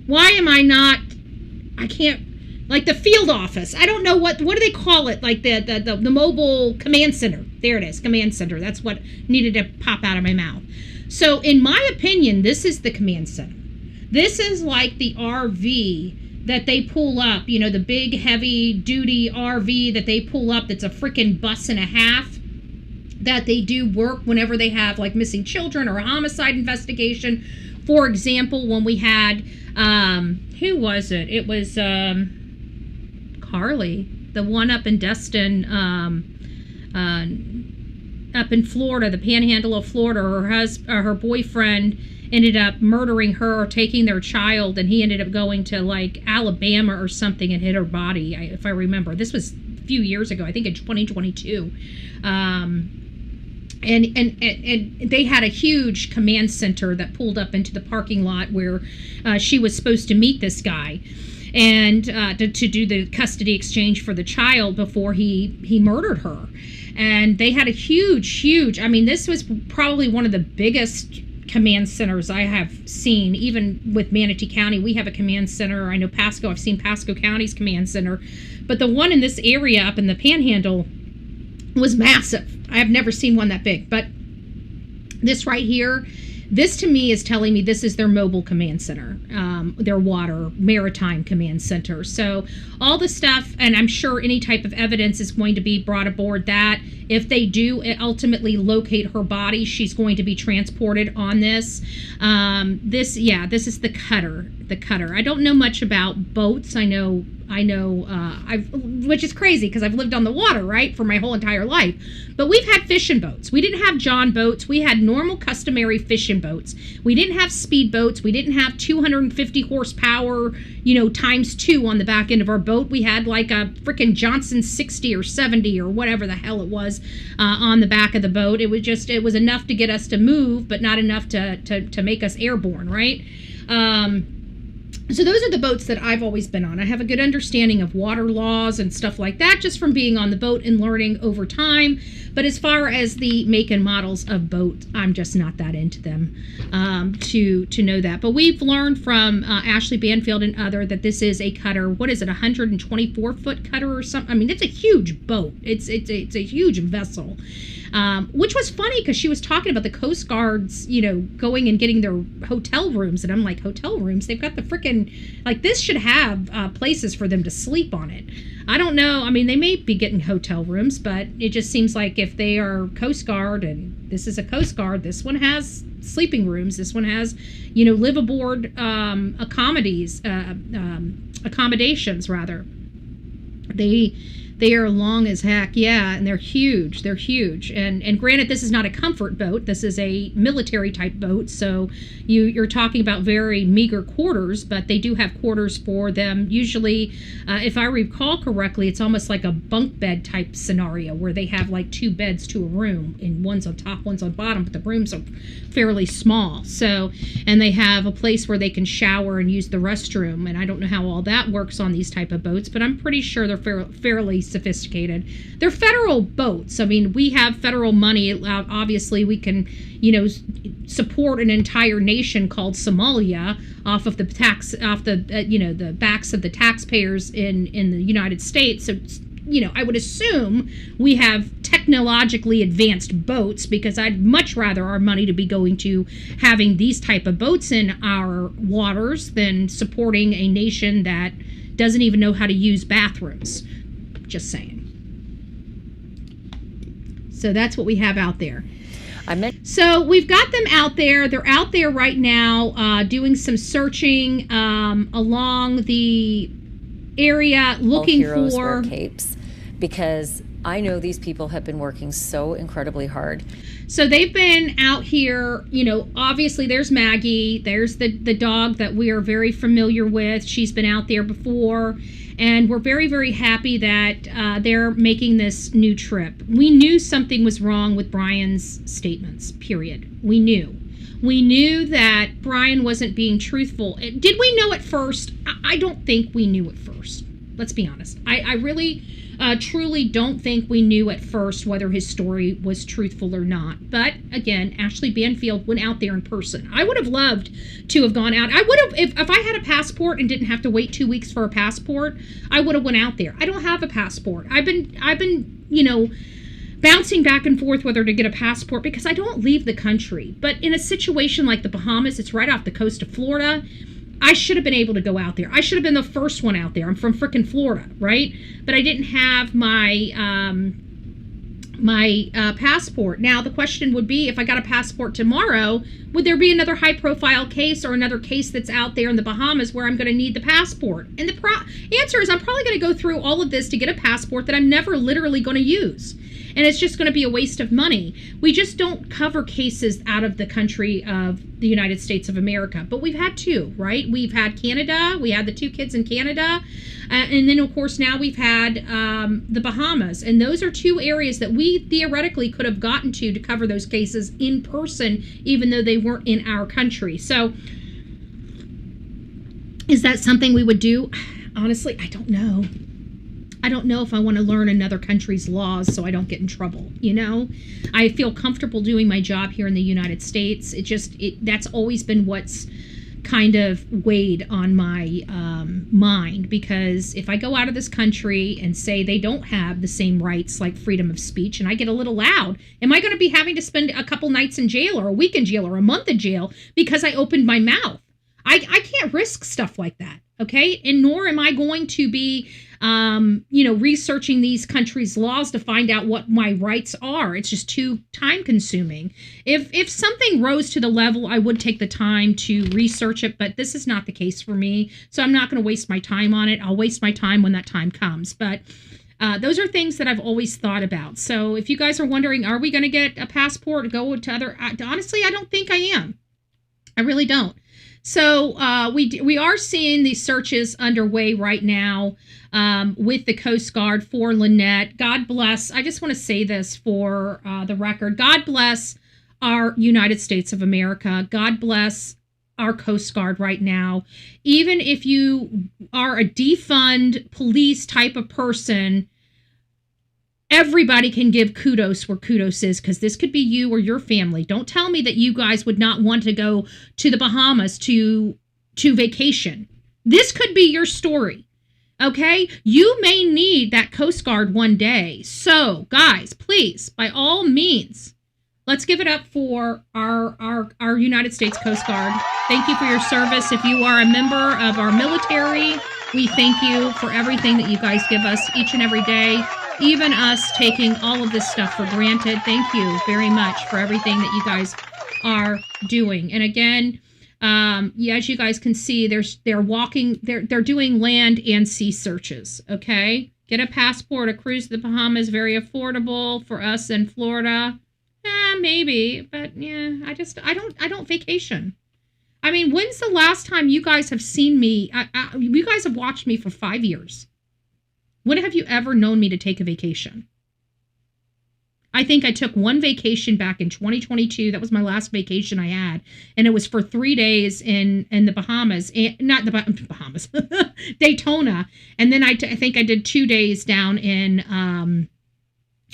Speaker 1: Why am I not, I can't, like the field office. I don't know what do they call it? Like the mobile command center. There it is, command center. That's what needed to pop out of my mouth. So in my opinion, this is the command center. This is like the RV that they pull up, you know, the big heavy duty RV that they pull up that's a freaking bus and a half, that they do work whenever they have like missing children or a homicide investigation. For example, when we had, who was it? It was Carly, the one up in Destin, up in Florida, the panhandle of Florida. Her boyfriend ended up murdering her, taking their child, and he ended up going to like Alabama or something and hit her body, if I remember. This was a few years ago, I think in 2022. And they had a huge command center that pulled up into the parking lot where she was supposed to meet this guy and to do the custody exchange for the child before he murdered her. And they had a huge, I mean, this was probably one of the biggest command centers I have seen. Even with Manatee County, we have a command center. I know Pasco, I've seen Pasco County's command center. But the one in this area up in the Panhandle, was massive. I have never seen one that big, but this right here, this to me is telling me this is their mobile command center, their water maritime command center. So all the stuff, and I'm sure any type of evidence is going to be brought aboard that. If they do ultimately locate her body, she's going to be transported on this. This is the cutter. The cutter. I don't know much about boats. I know, which is crazy because I've lived on the water, right, for my whole entire life. But we've had fishing boats. We didn't have John boats. We had normal, customary fishing boats. We didn't have speed boats. We didn't have 250 horsepower, times 2 on the back end of our boat. We had like a freaking Johnson 60 or 70 or whatever the hell it was on the back of the boat. It was enough to get us to move, but not enough to make us airborne, right? So those are the boats that I've always been on. I have a good understanding of water laws and stuff like that just from being on the boat and learning over time. But as far as the make and models of boat, I'm just not that into them to know that. But we've learned from Ashley Banfield and other that this is a cutter. What is it, 124-foot cutter or something? I mean, it's a huge boat. It's a huge vessel. Which was funny because she was talking about the Coast Guards, going and getting their hotel rooms. And I'm like, hotel rooms? They've got the freaking, this should have places for them to sleep on it. I don't know. I mean, they may be getting hotel rooms, but it just seems like if they are Coast Guard and this is a Coast Guard, this one has sleeping rooms. This one has, live aboard accommodations, rather. They are long as heck, yeah, and they're huge. They're huge. And granted, this is not a comfort boat. This is a military type boat, so you're talking about very meager quarters, but they do have quarters for them. Usually, if I recall correctly, it's almost like a bunk bed type scenario where they have like 2 beds to a room, and one's on top, one's on bottom, but the rooms are fairly small. So, and they have a place where they can shower and use the restroom, and I don't know how all that works on these type of boats, but I'm pretty sure they're fairly sophisticated. They're federal boats. I mean, we have federal money. Obviously, we can, support an entire nation called Somalia off of the the backs of the taxpayers in the United States. So, I would assume we have technologically advanced boats because I'd much rather our money to be going to having these type of boats in our waters than supporting a nation that doesn't even know how to use bathrooms. Just saying. So that's what we have out there. So we've got them out there. They're out there right now doing some searching along the area, looking
Speaker 15: heroes
Speaker 1: for
Speaker 15: wear capes, because I know these people have been working so incredibly hard.
Speaker 1: So they've been out here, obviously there's Maggie, there's the dog that we are very familiar with. She's been out there before, and we're very, very happy that they're making this new trip. We knew something was wrong with Brian's statements, period. We knew that Brian wasn't being truthful. Did we know at first? I don't think we knew at first. Let's be honest. I really, truly don't think we knew at first whether his story was truthful or not. But again, Ashley Banfield went out there in person. I would have loved to have gone out. I would have, if I had a passport and didn't have to wait 2 weeks for a passport, I would have went out there. I don't have a passport. I've been, bouncing back and forth whether to get a passport because I don't leave the country. But in a situation like the Bahamas, it's right off the coast of Florida. I should have been able to go out there. I should have been the first one out there. I'm from frickin' Florida, right? But I didn't have my passport. Now, the question would be, if I got a passport tomorrow, would there be another high-profile case or another case that's out there in the Bahamas where I'm going to need the passport? And the answer is I'm probably going to go through all of this to get a passport that I'm never literally going to use. And it's just going to be a waste of money. We just don't cover cases out of the country of the United States of America. But we've had 2, right? We've had Canada. We had the 2 kids in Canada. And then, of course, now we've had the Bahamas. And those are 2 areas that we theoretically could have gotten to cover those cases in person, even though they weren't in our country. So is that something we would do? Honestly, I don't know. I don't know if I want to learn another country's laws so I don't get in trouble, I feel comfortable doing my job here in the United States. That's always been what's kind of weighed on my mind, because if I go out of this country and say they don't have the same rights like freedom of speech, and I get a little loud, am I going to be having to spend a couple nights in jail or a week in jail or a month in jail because I opened my mouth? I can't risk stuff like that, okay? And nor am I going to be, researching these countries' laws to find out what my rights are. It's just too time consuming. If something rose to the level, I would take the time to research it, but this is not the case for me. So I'm not going to waste my time on it. I'll waste my time when that time comes. But those are things that I've always thought about. So if you guys are wondering, are we going to get a passport to go to other, honestly, I don't think I am. I really don't. So we are seeing these searches underway right now with the Coast Guard for Lynette. God bless. I just want to say this for the record. God bless our United States of America. God bless our Coast Guard right now. Even if you are a defund police type of person, everybody can give kudos where kudos is, because this could be you or your family. Don't tell me that you guys would not want to go to the Bahamas to vacation. This could be your story, okay? You may need that Coast Guard one day. So, guys, please, by all means, let's give it up for our United States Coast Guard. Thank you for your service. If you are a member of our military, we thank you for everything that you guys give us each and every day. Even us taking all of this stuff for granted. Thank you very much for everything that you guys are doing. And again, as you guys can see, they're doing land and sea searches. Okay, get a passport, a cruise to the Bahamas, very affordable for us in Florida. Maybe, but yeah, I don't vacation. I mean, when's the last time you guys have seen me? You guys have watched me for 5 years. When have you ever known me to take a vacation? I think I took one vacation back in 2022. That was my last vacation I had. And it was for 3 days in the Bahamas. Not the Bahamas. Daytona. And then I think I did 2 days down in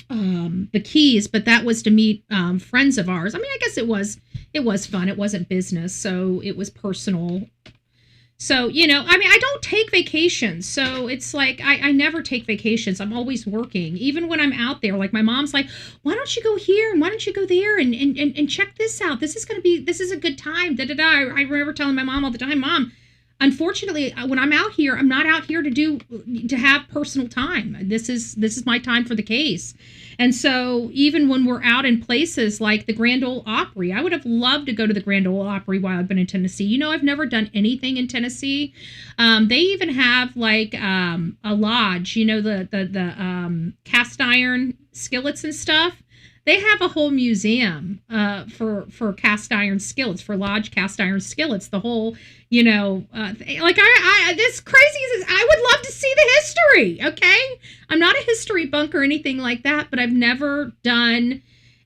Speaker 1: the Keys. But that was to meet friends of ours. I mean, I guess it was fun. It wasn't business. So it was personal. So, I don't take vacations. So it's like, I never take vacations. I'm always working. Even when I'm out there, like my mom's like, why don't you go here? And why don't you go there? And check this out. This is a good time. I remember telling my mom all the time, Mom, unfortunately, when I'm out here, I'm not out here to have personal time. This is my time for the case. And so even when we're out in places like the Grand Ole Opry, I would have loved to go to the Grand Ole Opry while I've been in Tennessee. I've never done anything in Tennessee. They even have like a lodge, the cast iron skillets and stuff. They have a whole museum for cast iron skillets, for lodge cast iron skillets. The whole, this crazy is, I would love to see the history, okay? I'm not a history bunk or anything like that, but I've never done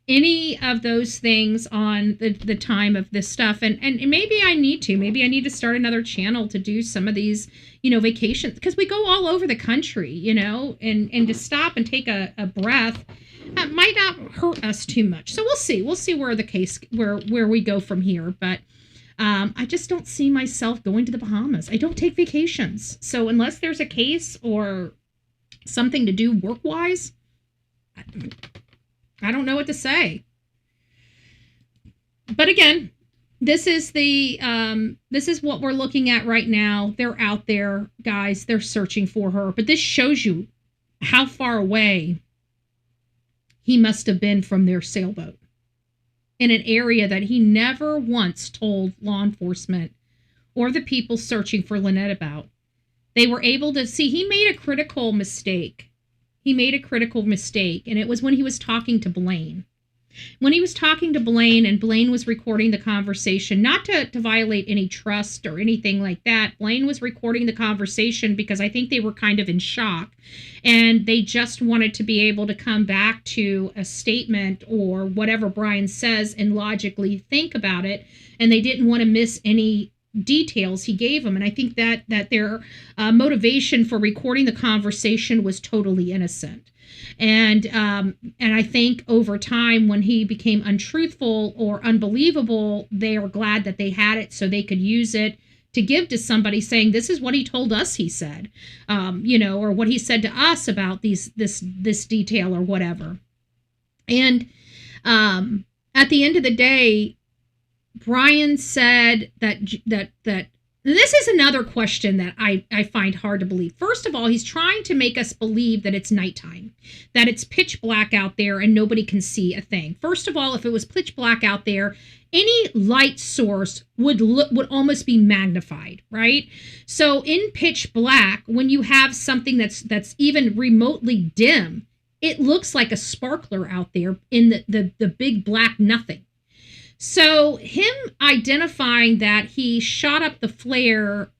Speaker 1: any of those things on the time of this stuff. And maybe I need to. Maybe I need to start another channel to do some of these, vacations. Because we go all over the country, and to stop and take a breath might not hurt us too much. So we'll see. We'll see where we go from here. But I just don't see myself going to the Bahamas. I don't take vacations. So unless there's a case or something to do work-wise, I don't know what to say. But again, this is what we're looking at right now. They're out there, guys. They're searching for her. But this shows you how far away he must have been from their sailboat, in an area that he never once told law enforcement or the people searching for Lynette about. They were able to see he made a critical mistake. And it was when he was talking to Blaine. When he was talking to Blaine, and Blaine was recording the conversation, not to violate any trust or anything like that. Blaine was recording the conversation because I think they were kind of in shock, and they just wanted to be able to come back to a statement or whatever Brian says and logically think about it, and they didn't want to miss any details he gave them. And I think that their motivation for recording the conversation was totally innocent. And I think over time, when he became untruthful or unbelievable, they are glad that they had it so they could use it to give to somebody, saying, this is what he told us he said, or what he said to us about this detail or whatever. And at the end of the day, Brian said that this is another question that I find hard to believe. First of all, he's trying to make us believe that it's nighttime, that it's pitch black out there and nobody can see a thing. First of all, if it was pitch black out there, any light source would almost be magnified, right? So in pitch black, when you have something that's even remotely dim, it looks like a sparkler out there in the big black nothing. So him identifying that he shot up the flare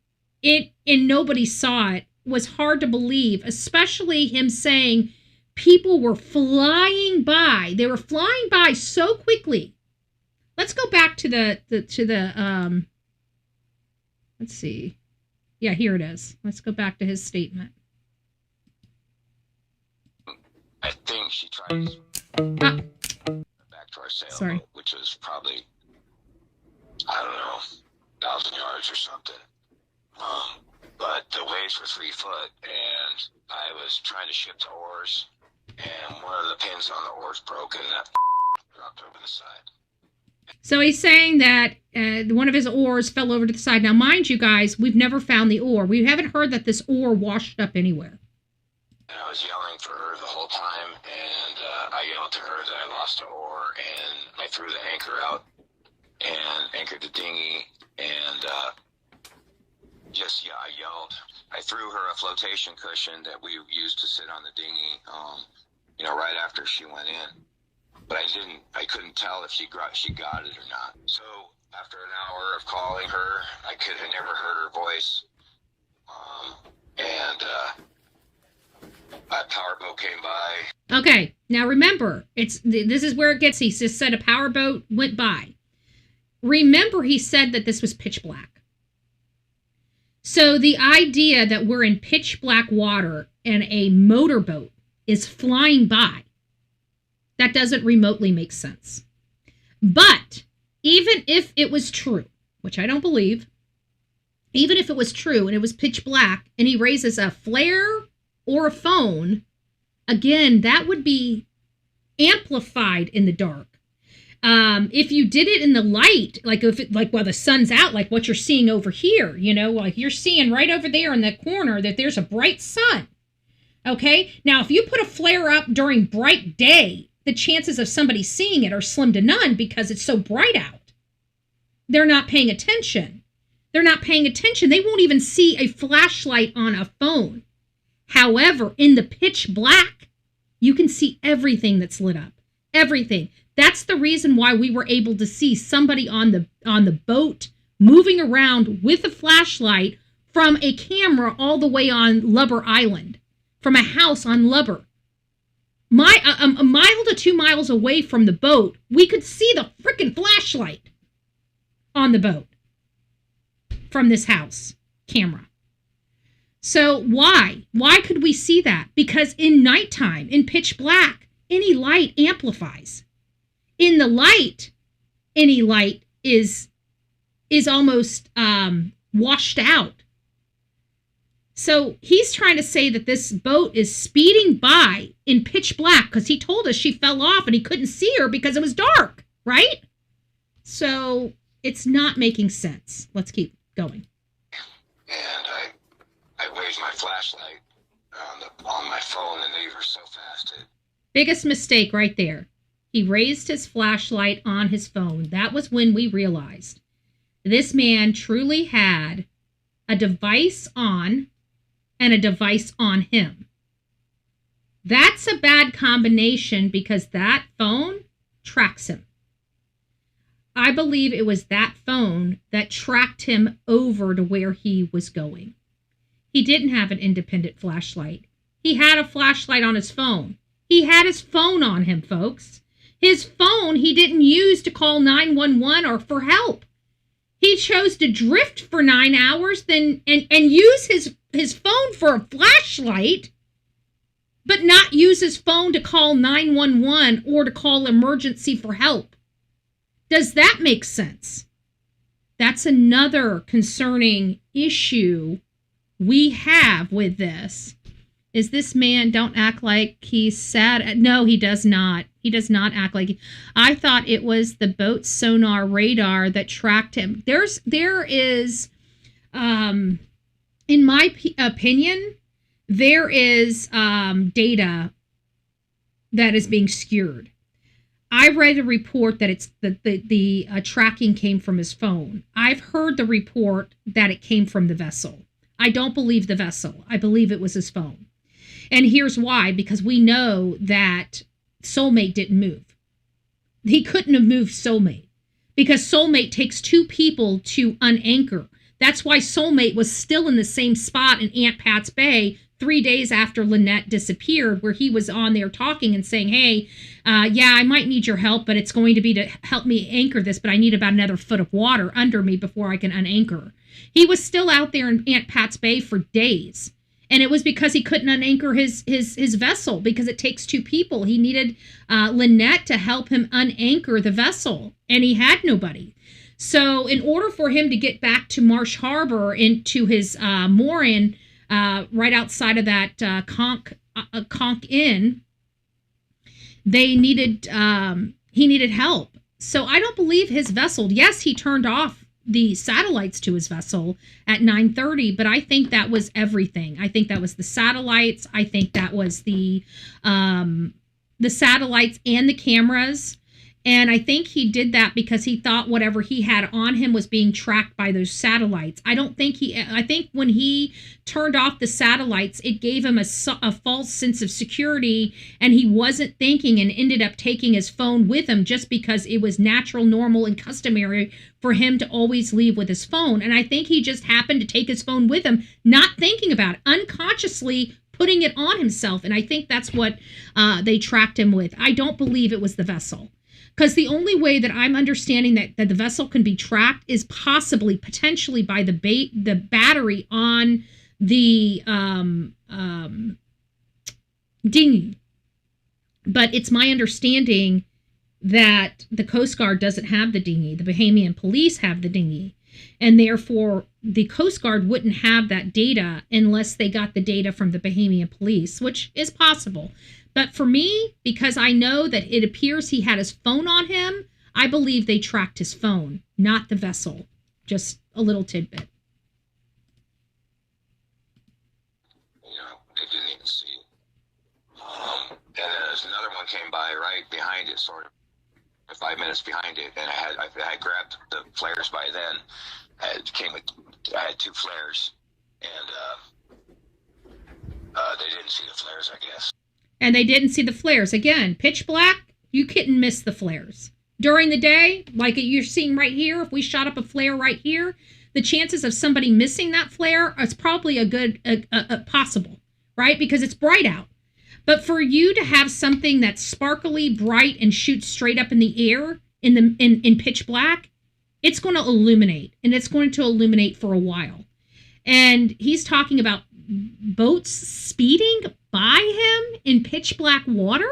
Speaker 1: and nobody saw it was hard to believe, especially him saying people were flying by. They were flying by so quickly. Let's go back to the let's see. Yeah, here it is. Let's go back to his statement.
Speaker 8: I think she tried to back to our sailboat, which was probably, I don't know, 1,000 yards or something. But the waves were 3 foot, and I was trying to ship to oars, and one of the pins on the oars broke, and that dropped over the side.
Speaker 1: So he's saying that one of his oars fell over to the side. Now, mind you guys, we've never found the oar. We haven't heard that this oar washed up anywhere.
Speaker 8: And I was yelling for her the whole time, and I yelled to her that I lost the oar, and I threw the anchor out and anchored the dinghy, and I yelled. I threw her a flotation cushion that we used to sit on the dinghy, right after she went in. But I couldn't tell if she got it or not. So after an hour of calling her, I never heard her voice. A powerboat came by.
Speaker 1: Okay, now remember, this is where it gets. He just said a powerboat went by. Remember, he said that this was pitch black. So the idea that we're in pitch black water and a motorboat is flying by, that doesn't remotely make sense. But even if it was true, which I don't believe, even if it was true and it was pitch black and he raises a flare or a phone, again, that would be amplified in the dark. If you did it in the light, while the sun's out, like what you're seeing over here, like you're seeing right over there in the corner that there's a bright sun. Okay, now if you put a flare up during bright day, the chances of somebody seeing it are slim to none because it's so bright out. They're not paying attention. They won't even see a flashlight on a phone. However, in the pitch black, you can see everything that's lit up. Everything. That's the reason why we were able to see somebody on the boat moving around with a flashlight from a camera all the way on Lubber Island, from a house on Lubber. A mile to 2 miles away from the boat, we could see the frickin' flashlight on the boat from this house camera. So why? Why could we see that? Because in nighttime, in pitch black, any light amplifies. In the light, any light is almost washed out. So he's trying to say that this boat is speeding by in pitch black because he told us she fell off and he couldn't see her because it was dark, right? So it's not making sense. Let's keep going.
Speaker 8: And I waved my flashlight on my phone, and they were so fast.
Speaker 1: Biggest mistake right there. He raised his flashlight on his phone. That was when we realized this man truly had a device on and a device on him. That's a bad combination because that phone tracks him. I believe it was that phone that tracked him over to where he was going. He didn't have an independent flashlight. He had a flashlight on his phone. He had his phone on him, folks. His phone he didn't use to call 911 or for help. He chose to drift for 9 hours and use his phone for a flashlight, but not use his phone to call 911 or to call emergency for help. Does that make sense? That's another concerning issue we have with this. Is this man don't act like he's sad? No, he does not. He does not act like I thought it was the boat sonar radar that tracked him. There is, in my opinion, there is data that is being skewed. I read a report that it's the tracking came from his phone. I've heard the report that it came from the vessel. I don't believe the vessel. I believe it was his phone. And here's why, because we know that Soulmate didn't move. He couldn't have moved Soulmate because Soulmate takes two people to unanchor. That's why Soulmate was still in the same spot in Aunt Pat's Bay 3 days after Lynette disappeared, where he was on there talking and saying, hey, yeah, I might need your help, but it's going to be to help me anchor this, but I need about another foot of water under me before I can unanchor. He was still out there in Aunt Pat's Bay for days. And it was because he couldn't unanchor his vessel because it takes two people. He needed Lynette to help him unanchor the vessel, and he had nobody. So in order for him to get back to Marsh Harbor into his mooring right outside of that Conch Inn, he needed help. So I don't believe his vessel. Yes, he turned off the satellites to his vessel at 9:30, but I think that was everything. I think that was the satellites. I think that was the satellites and the cameras. And I think he did that because he thought whatever he had on him was being tracked by those satellites. I think when he turned off the satellites, it gave him a false sense of security, and he wasn't thinking and ended up taking his phone with him just because it was natural, normal, and customary for him to always leave with his phone. And I think he just happened to take his phone with him, not thinking about it, unconsciously putting it on himself. And I think that's what they tracked him with. I don't believe it was the vessel. Because the only way that I'm understanding that the vessel can be tracked is potentially by the battery on the dinghy. But it's my understanding that the Coast Guard doesn't have the dinghy. The Bahamian police have the dinghy. And therefore, the Coast Guard wouldn't have that data unless they got the data from the Bahamian police, which is possible. But for me, because I know that it appears he had his phone on him, I believe they tracked his phone, not the vessel. Just a little tidbit.
Speaker 8: They didn't even see. And then there's another one came by right behind it, sort of 5 minutes behind it, and I had grabbed the flares by then. I had two flares, and they didn't see the flares, I guess.
Speaker 1: And they didn't see the flares. Again, pitch black, you couldn't miss the flares. During the day, like you're seeing right here, if we shot up a flare right here, the chances of somebody missing that flare is probably a possible, right? Because it's bright out. But for you to have something that's sparkly, bright, and shoots straight up in the air in pitch black, it's going to illuminate, and it's going to illuminate for a while. And he's talking about boats speeding by him in pitch black water.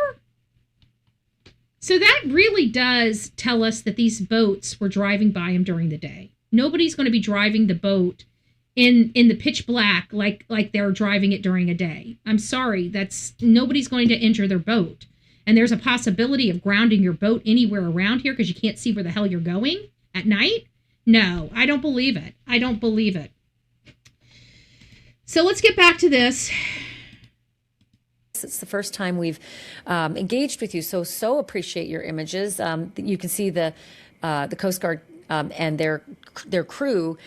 Speaker 1: So that really does tell us that these boats were driving by him during the day. Nobody's going to be driving the boat in the pitch black like they're driving it during a day. I'm sorry, nobody's going to injure their boat. And there's a possibility of grounding your boat anywhere around here because you can't see where the hell you're going at night. No, I don't believe it. I don't believe it. So let's get back to this.
Speaker 15: It's the first time we've engaged with you, so appreciate your images. You can see the Coast Guard and their crew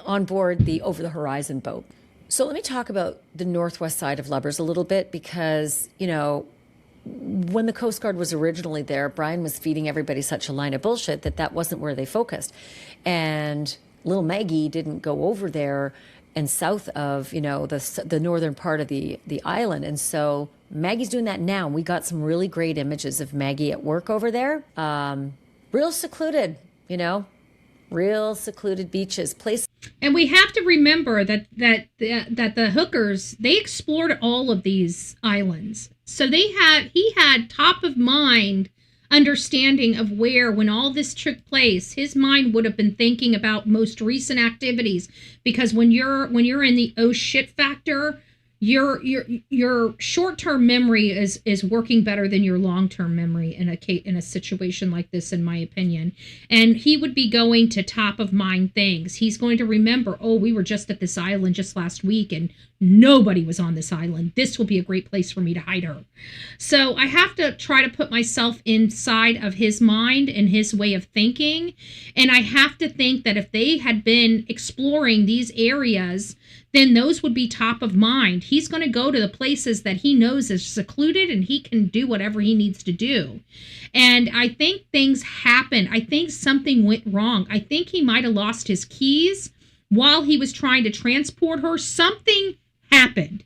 Speaker 15: on board the Over the Horizon boat. So let me talk about the northwest side of Lubbers a little bit because, when the Coast Guard was originally there, Brian was feeding everybody such a line of bullshit that wasn't where they focused. And little Maggie didn't go over there and south of, the northern part of the island. And so Maggie's doing that now. We got some really great images of Maggie at work over there. Real secluded, real secluded beaches, places.
Speaker 1: And we have to remember that the hookers, they explored all of these islands. So he had top of mind understanding of where, when all this took place, his mind would have been thinking about most recent activities, because when you're in the oh shit factor, your short-term memory is working better than your long-term memory in a situation like this, in my opinion. And he would be going to top of mind things. He's going to remember, oh, we were just at this island just last week and nobody was on this island. This will be a great place for me to hide her. So I have to try to put myself inside of his mind and his way of thinking. And I have to think that if they had been exploring these areas, then those would be top of mind. He's going to go to the places that he knows is secluded and he can do whatever he needs to do. And I think things happened. I think something went wrong. I think he might have lost his keys while he was trying to transport her. Something happened.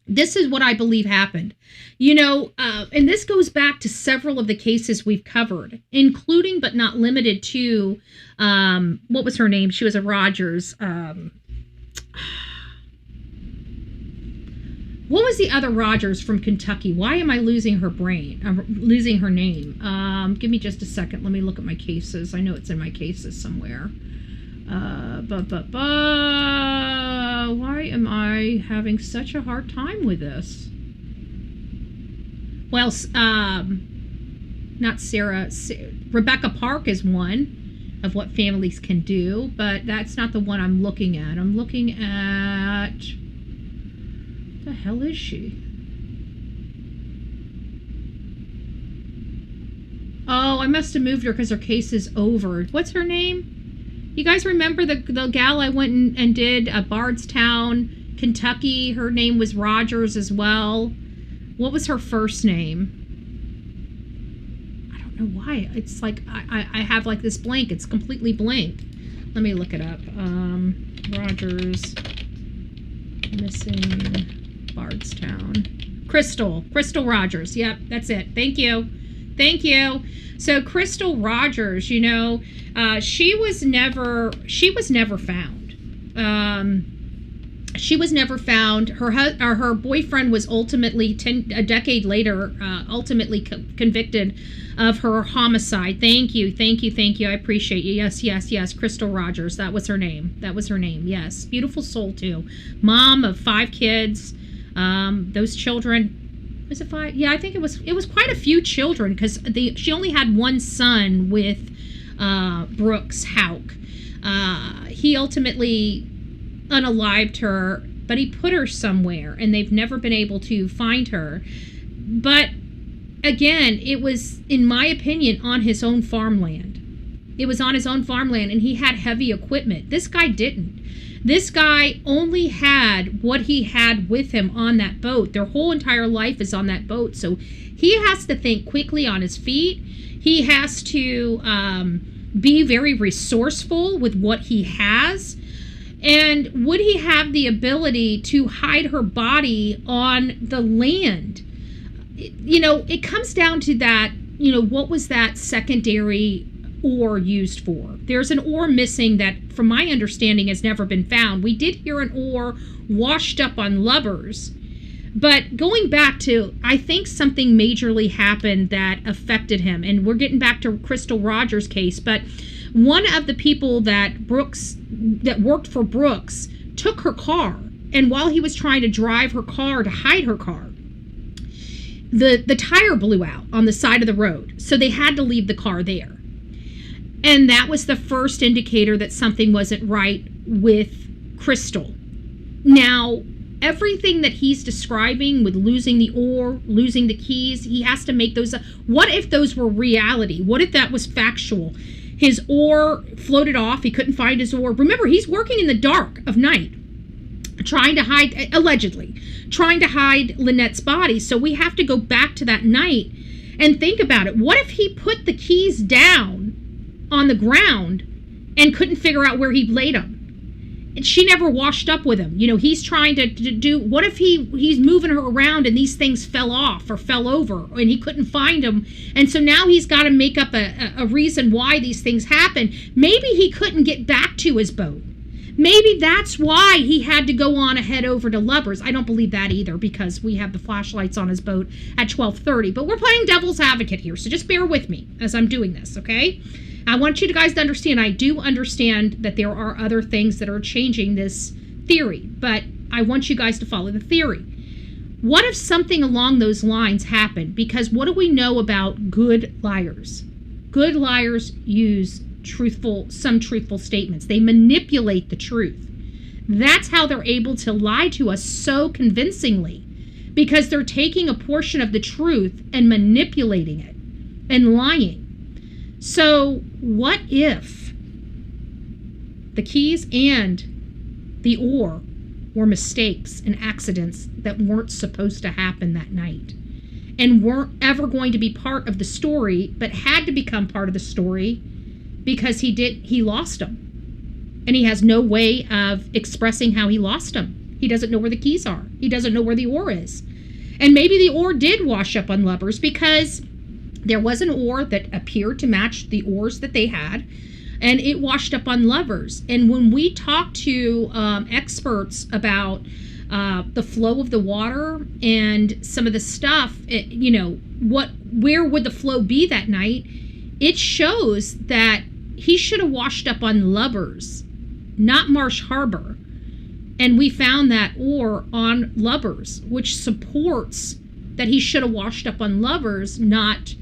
Speaker 1: This is what I believe happened. And this goes back to several of the cases we've covered, including but not limited to, what was her name? She was a Rogers. What was the other Rogers from Kentucky? Why am I losing her brain? I'm losing her name. Give me just a second. Let me look at my cases. I know it's in my cases somewhere. Why am I having such a hard time with this? Well, not Sarah. Rebecca Park is one of what families can do, but that's not the one I'm looking at. I'm looking at... What the hell is she? Oh, I must have moved her because her case is over. What's her name? You guys remember the gal I went and did Bardstown, Kentucky? Her name was Rogers as well. What was her first name? I don't know why. It's like I have like this blank. It's completely blank. Let me look it up. Rogers missing Bardstown. Crystal Rogers. Yep, that's it. Thank you. So Crystal Rogers, she was never found. She was never found. Her boyfriend was ultimately a decade later convicted of her homicide. Thank you. I appreciate you. Yes. Crystal Rogers. That was her name. Yes. Beautiful soul too. Mom of 5 kids. Those children. Was it 5? Yeah, I think it was quite a few children, because she only had one son with Brooks Houck. He ultimately unalived her, but he put her somewhere, and they've never been able to find her. But again, it was, in my opinion, on his own farmland. It was on his own farmland, and he had heavy equipment. This guy didn't. This guy only had what he had with him on that boat. Their whole entire life is on that boat. So he has to think quickly on his feet. He has to be very resourceful with what he has. And would he have the ability to hide her body on the land? It comes down to that, what was that secondary ore used for? There's an ore missing that, from my understanding, has never been found. We did hear an ore washed up on Lubbers, but going back to, I think something majorly happened that affected him, and we're getting back to Crystal Rogers' case, but one of the people that worked for Brooks took her car, and while he was trying to drive her car to hide her car, the tire blew out on the side of the road, so they had to leave the car there. And that was the first indicator that something wasn't right with Crystal. Now, everything that he's describing with losing the ore, losing the keys, he has to make those. What if those were reality? What if that was factual? His ore floated off. He couldn't find his ore. Remember, he's working in the dark of night, allegedly trying to hide Lynette's body. So we have to go back to that night and think about it. What if he put the keys down on the ground and couldn't figure out where he laid them? she never washed up with him. You know, he's trying to do, what if he's moving her around and these things fell off or fell over and he couldn't find them, and so now he's got to make up a reason why these things happen. Maybe he couldn't get back to his boat. Maybe that's why he had to go on ahead over to Lubbers. I don't believe that either, because we have the flashlights on his boat at 12:30. But we're playing devil's advocate here, so just bear with me as I'm doing this, okay? I want you guys to understand, I do understand that there are other things that are changing this theory, but I want you guys to follow the theory. What if something along those lines happened? Because what do we know about good liars? Good liars use some truthful statements. They manipulate the truth. That's how they're able to lie to us so convincingly, because they're taking a portion of the truth and manipulating it and lying. So what if the keys and the oar were mistakes and accidents that weren't supposed to happen that night and weren't ever going to be part of the story, but had to become part of the story because he lost them, and he has no way of expressing how he lost them. He doesn't know where the keys are. He doesn't know where the oar is. And maybe the oar did wash up on Lubbers, because there was an oar that appeared to match the oars that they had, and it washed up on Lubbers. And when we talk to experts about the flow of the water and some of the stuff, where would the flow be that night? It shows that he should have washed up on Lubbers, not Marsh Harbor. And we found that oar on Lubbers, which supports that he should have washed up on Lubbers, not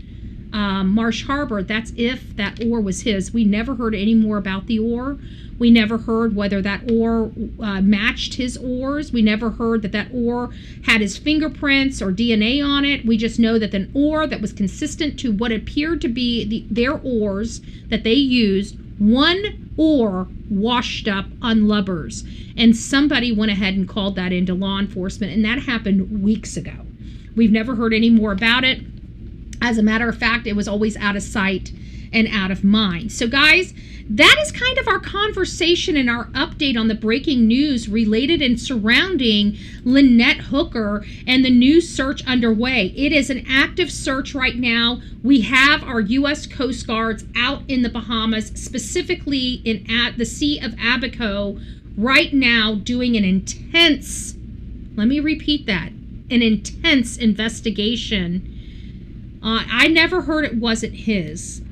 Speaker 1: Marsh Harbor. That's if that oar was his. We never heard any more about the oar. We never heard whether that oar matched his oars. We never heard that oar had his fingerprints or DNA on it. We just know that an oar that was consistent to what appeared to be their oars that they used, one oar washed up on Lubbers. And somebody went ahead and called that into law enforcement, and that happened weeks ago. We've never heard any more about it. As a matter of fact, it was always out of sight and out of mind. So guys, that is kind of our conversation and our update on the breaking news related and surrounding Lynette Hooker and the new search underway. It is an active search right now. We have our U.S. Coast Guards out in the Bahamas, specifically at the Sea of Abaco right now, doing an intense, let me repeat that, an intense investigation. I never heard it wasn't his.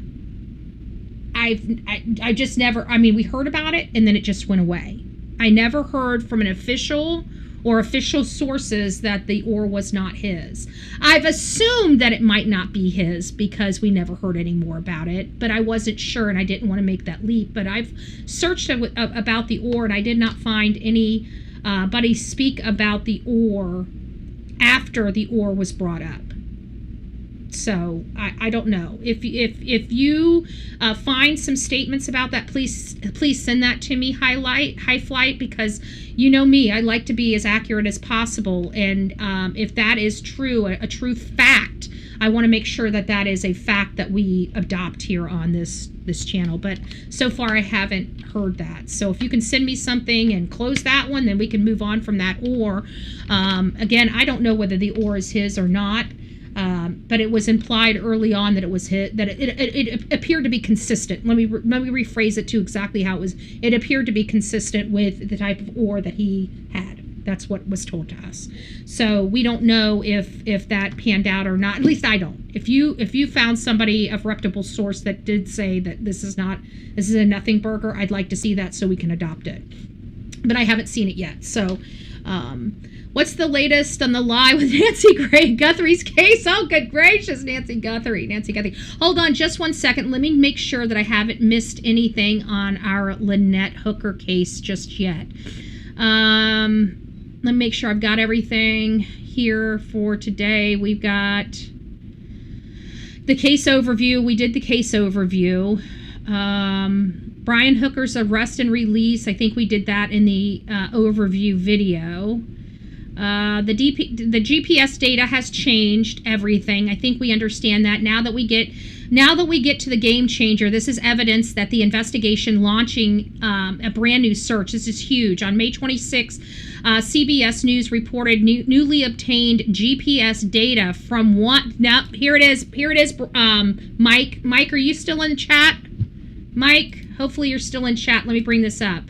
Speaker 1: I just never, we heard about it and then it just went away. I never heard from an official or official sources that the oar was not his. I've assumed that it might not be his because we never heard any more about it, but I wasn't sure and I didn't want to make that leap. But I've searched about the oar and I did not find anybody speak about the oar after the oar was brought up. So I don't know. If you find some statements about that, please send that to me, High Flight, because you know me, I like to be as accurate as possible. And if that is true, a true fact, I want to make sure that that is a fact that we adopt here on this channel. But so far I haven't heard that. So if you can send me something and close that one, then we can move on from that oar. Again, I don't know whether the oar is his or not. But it was implied early on that it was hit, that it appeared to be consistent. Let me rephrase it to exactly how it was. It appeared to be consistent with the type of oar that he had. That's what was told to us. So we don't know if that panned out or not. At least I don't. If you found somebody, a reputable source, that did say that this is a nothing burger, I'd like to see that so we can adopt it. But I haven't seen it yet. So what's the latest on the lie with Nancy Guthrie's case? Oh, good gracious, Nancy Guthrie. Hold on just one second. Let me make sure that I haven't missed anything on our Lynette Hooker case just yet. Let me make sure I've got everything here for today. We've got the case overview. We did the case overview. Brian Hooker's arrest and release. I think we did that in the overview video. The GPS data has changed everything. I think we understand that now that we get Now that we get to the game changer, this is evidence that the investigation launching a brand new search. This is huge. On May 26, CBS News reported newly obtained GPS data from one. Now, here it is. Mike. Mike, are you still in chat? Mike, hopefully you're still in chat. Let me bring this up.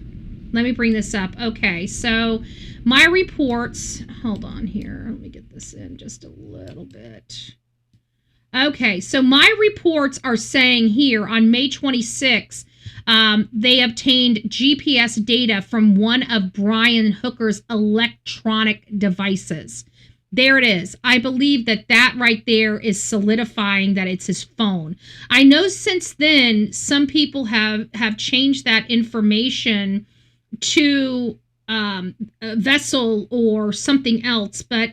Speaker 1: Okay, so my reports. Hold on here. Let me get this in just a little bit. Okay, so my reports are saying here on May 26, they obtained GPS data from one of Brian Hooker's electronic devices. There it is. I believe that right there is solidifying that it's his phone. I know since then some people have changed that information to a vessel or something else, but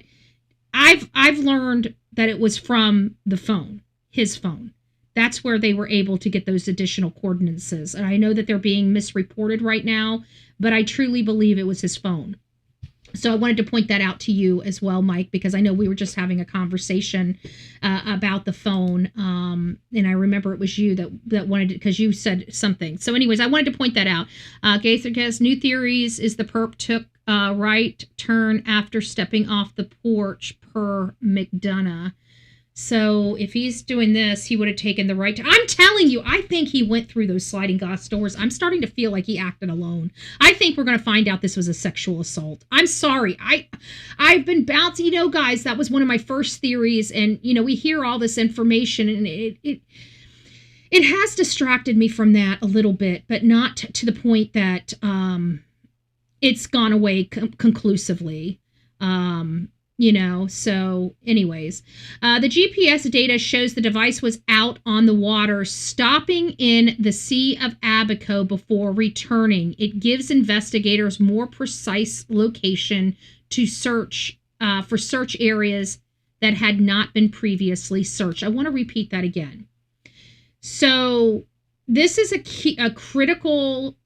Speaker 1: I've learned that it was from the phone, his phone. That's where they were able to get those additional coordinates. And I know that they're being misreported right now, but I truly believe it was his phone. So I wanted to point that out to you as well, Mike, because I know we were just having a conversation about the phone. And I remember it was you that wanted it because you said something. So anyways, I wanted to point that out. Gaither guess new theories is the perp took right turn after stepping off the porch per McDonough. So if he's doing this, he would have taken the right. I'm telling you, I think he went through those sliding glass doors. I'm starting to feel like he acted alone. I think we're going to find out this was a sexual assault. I'm sorry. I've been bouncing, guys, that was one of my first theories. And, we hear all this information and it has distracted me from that a little bit, but not to the point that it's gone away conclusively. So anyways, the GPS data shows the device was out on the water, stopping in the Sea of Abaco before returning. It gives investigators more precise location to search for search areas that had not been previously searched. I want to repeat that again. So this is a critical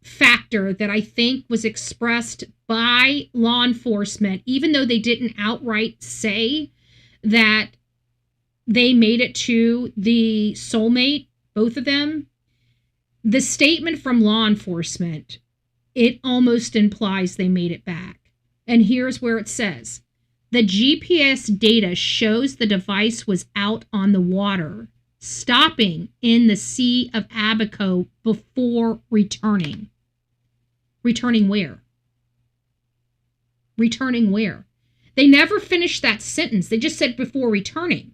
Speaker 1: factor that I think was expressed by law enforcement, even though they didn't outright say that they made it to the soulmate, both of them. The statement from law enforcement, it almost implies they made it back. And here's where it says, the GPS data shows the device was out on the water, stopping in the Sea of Abaco before returning. Returning where? Returning where? They never finished that sentence. They just said before returning.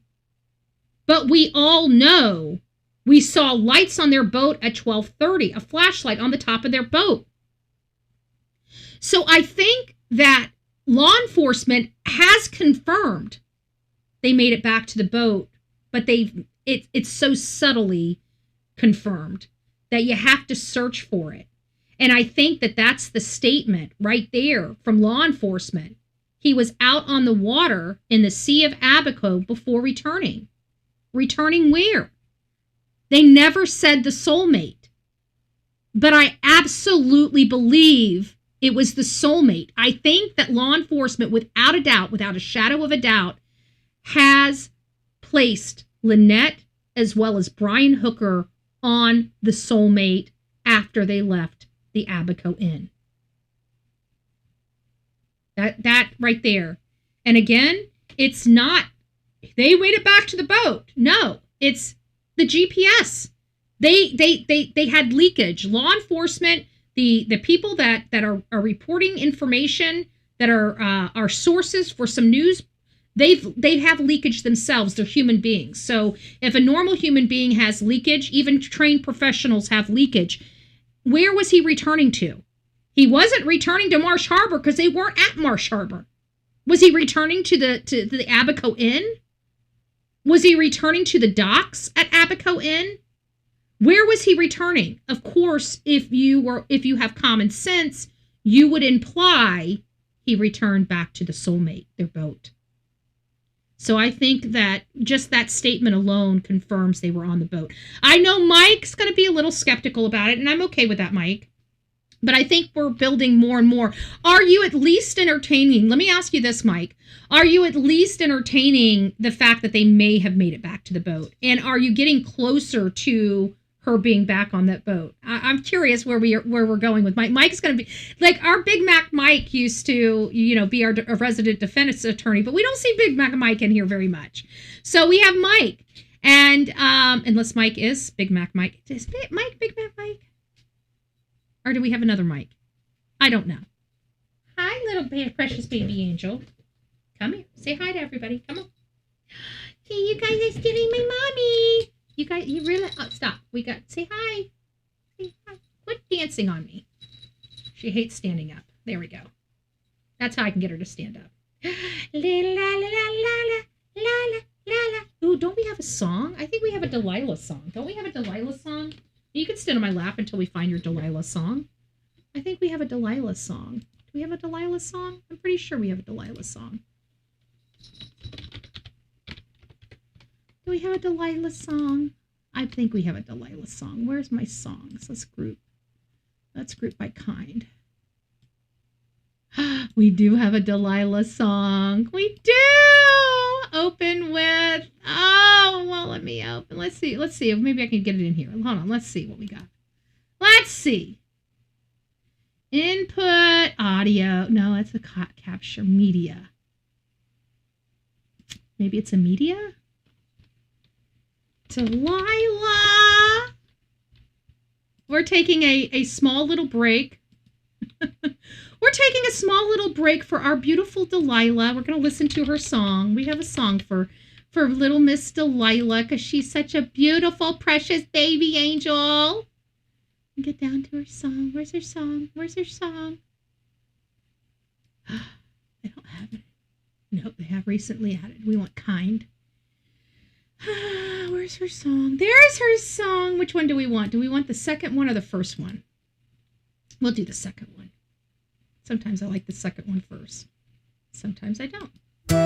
Speaker 1: But we all know we saw lights on their boat at 12:30, a flashlight on the top of their boat. So I think that law enforcement has confirmed they made it back to the boat, but it's so subtly confirmed that you have to search for it. And I think that that's the statement right there from law enforcement. He was out on the water in the Sea of Abaco before returning. Returning where? They never said the soulmate. But I absolutely believe it was the soulmate. I think that law enforcement, without a doubt, without a shadow of a doubt, has placed Lynette as well as Brian Hooker on the soulmate after they left the Abaco Inn. That right there. And again, it's not they made it back to the boat. No, it's the GPS. They had leakage. Law enforcement, the people that are reporting information, that are sources for some news, they have leakage themselves. They're human beings. So if a normal human being has leakage, even trained professionals have leakage. Where was he returning to? He wasn't returning to Marsh Harbor because they weren't at Marsh Harbor. Was he returning to the Abaco Inn? Was he returning to the docks at Abaco Inn? Where was he returning? Of course, if you have common sense, you would imply he returned back to the soulmate, their boat. So I think that just that statement alone confirms they were on the boat. I know Mike's going to be a little skeptical about it, and I'm okay with that, Mike. But I think we're building more and more. Are you at least entertaining? Let me ask you this, Mike. Are you at least entertaining the fact that they may have made it back to the boat? And are you getting closer to her being back on that boat? I'm curious where we're going with Mike. Mike's going to be like our Big Mac Mike used to, be our resident defense attorney, but we don't see Big Mac Mike in here very much. So we have Mike, and unless Mike is Big Mac Mike, is Mike Big Mac Mike? Or do we have another Mike? I don't know. Hi, little precious baby angel. Come here. Say hi to everybody. Come on. See, you guys are stealing my mommy. You guys, you really... Oh, stop. Say hi. Say hi. Quit dancing on me. She hates standing up. There we go. That's how I can get her to stand up. La la la la la la la la. Ooh, don't we have a song? I think we have a Delilah song. Don't we have a Delilah song? You can stand on my lap until we find your Delilah song. I think we have a Delilah song. Do we have a Delilah song? I'm pretty sure we have a Delilah song. Do we have a Delilah song? I think we have a Delilah song. Where's my songs? Let's group by kind. We do have a Delilah song. We do! Open with... Oh, well, let me open. Let's see. Maybe I can get it in here. Hold on. Let's see what we got. Let's see. Input audio. No, that's a capture media. Maybe it's a media? Delilah. We're taking a small little break. We're taking a small little break for our beautiful Delilah. We're going to listen to her song. We have a song for little Miss Delilah because she's such a beautiful, precious baby angel. Get down to her song. Where's her song? Where's her song? They don't have it. Nope, they have recently added. We want kind. Where's her song? There's her song. Which one do we want? Do we want the second one or the first one? We'll do the second one. Sometimes I like the second one first. Sometimes I don't. Let's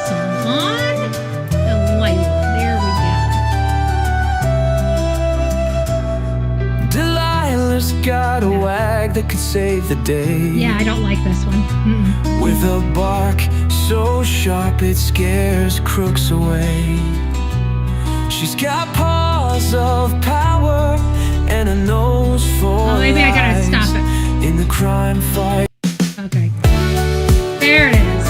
Speaker 1: turn the song on. Delilah. There we go.
Speaker 2: Delilah's got a wag that could save the day.
Speaker 1: Yeah, I don't like this one. Mm-mm.
Speaker 2: With a bark so sharp it scares crooks away. She's got paws of power and a nose for
Speaker 1: maybe I gotta stop it.
Speaker 2: In the crime fight.
Speaker 1: Okay. There it is.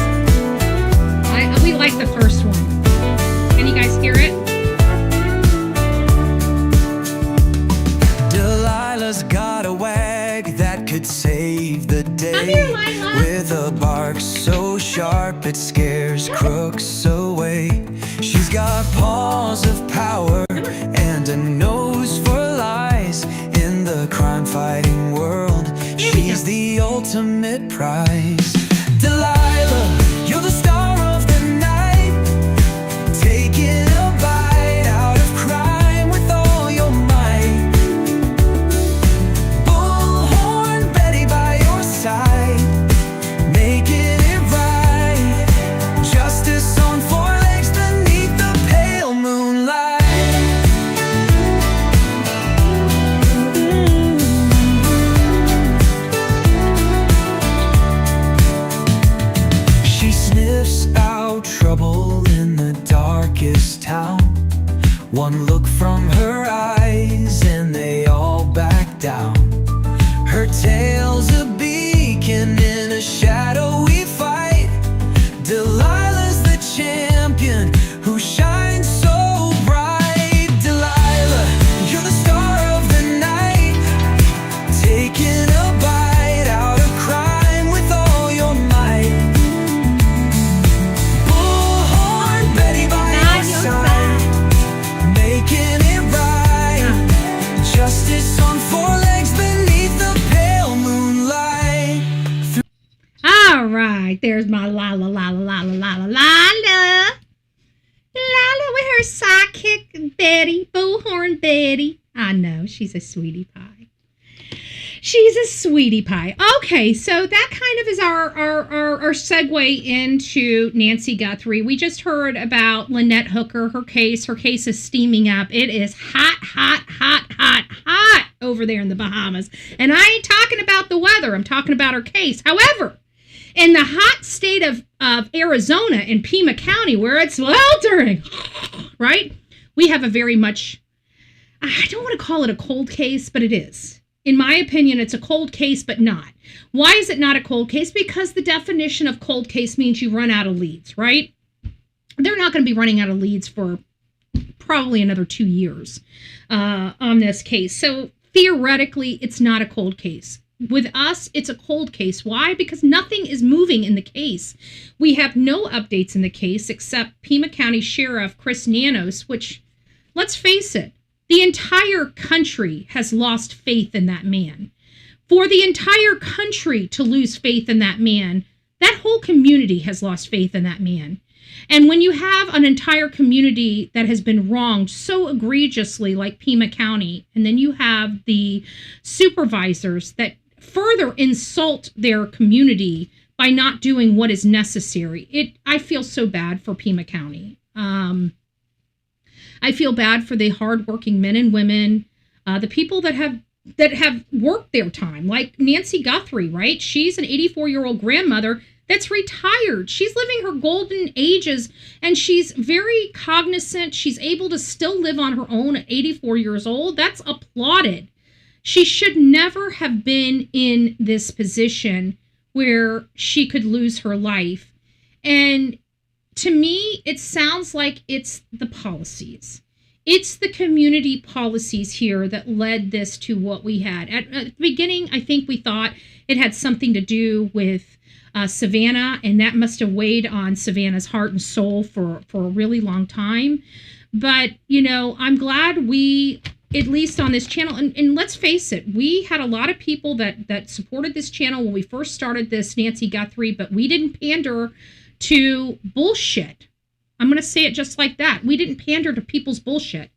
Speaker 1: We like the first one. Can you guys hear it?
Speaker 2: Delilah's got a wag that could save the day. With a bark so sharp it scares crooks away. She's got paws of power and a nose for lies. In the crime-fighting world, she's the ultimate prize. Delilah, you're the star of the night, taking a bite out of crime with all your might. Bullhorn Betty by your side, making it right. Justice on four legs beneath the pale moonlight. She sniffs out trouble in the darkest town. One look from her eyes and they all back down. Her tail's a beacon in a shadowy fight. Delilah's the champion who shines so bright. Delilah, you're the star of the night, taking a bite out of crime with all your might. Bullhorn Betty by your side, making it right. Justice on four legs beneath the pale moonlight.
Speaker 1: All right. There's my Lala, Lala, Lala, Lala, Lala. Lala with her sidekick, Betty, Bullhorn Betty. I know, she's a sweetie pie. She's a sweetie pie. Okay, so that kind of is our segue into Nancy Guthrie. We just heard about Lynette Hooker, her case. Her case is steaming up. It is hot over there in the Bahamas. And I ain't talking about the weather. I'm talking about her case. However, in the hot state of Arizona, in Pima County, where it's sweltering, right? We have a very much, I don't want to call it a cold case, but it is. In my opinion, it's a cold case, but not. Why is it not a cold case? Because the definition of cold case means you run out of leads, right? They're not going to be running out of leads for probably another 2 years on this case. So theoretically, it's not a cold case. With us, it's a cold case. Why? Because nothing is moving in the case. We have no updates in the case except Pima County Sheriff Chris Nanos, which, let's face it, the entire country has lost faith in that man. For the entire country to lose faith in that man, that whole community has lost faith in that man. And when you have an entire community that has been wronged so egregiously like Pima County, and then you have the supervisors that further insult their community by not doing what is necessary, I feel so bad for Pima County. I feel bad for the hardworking men and women, the people that have worked their time, like Nancy Guthrie, right? She's an 84-year-old grandmother that's retired. She's living her golden ages, and she's very cognizant. She's able to still live on her own at 84 years old. That's applauded. She should never have been in this position where she could lose her life. And to me, it sounds like it's the policies. It's the community policies here that led this to what we had. At the beginning, I think we thought it had something to do with Savannah, and that must have weighed on Savannah's heart and soul for a really long time. But, you know, I'm glad we, at least on this channel, and let's face it, we had a lot of people that supported this channel when we first started this Nancy Guthrie, but we didn't pander to bullshit. I'm going to say it just like that. We didn't pander to people's bullshit.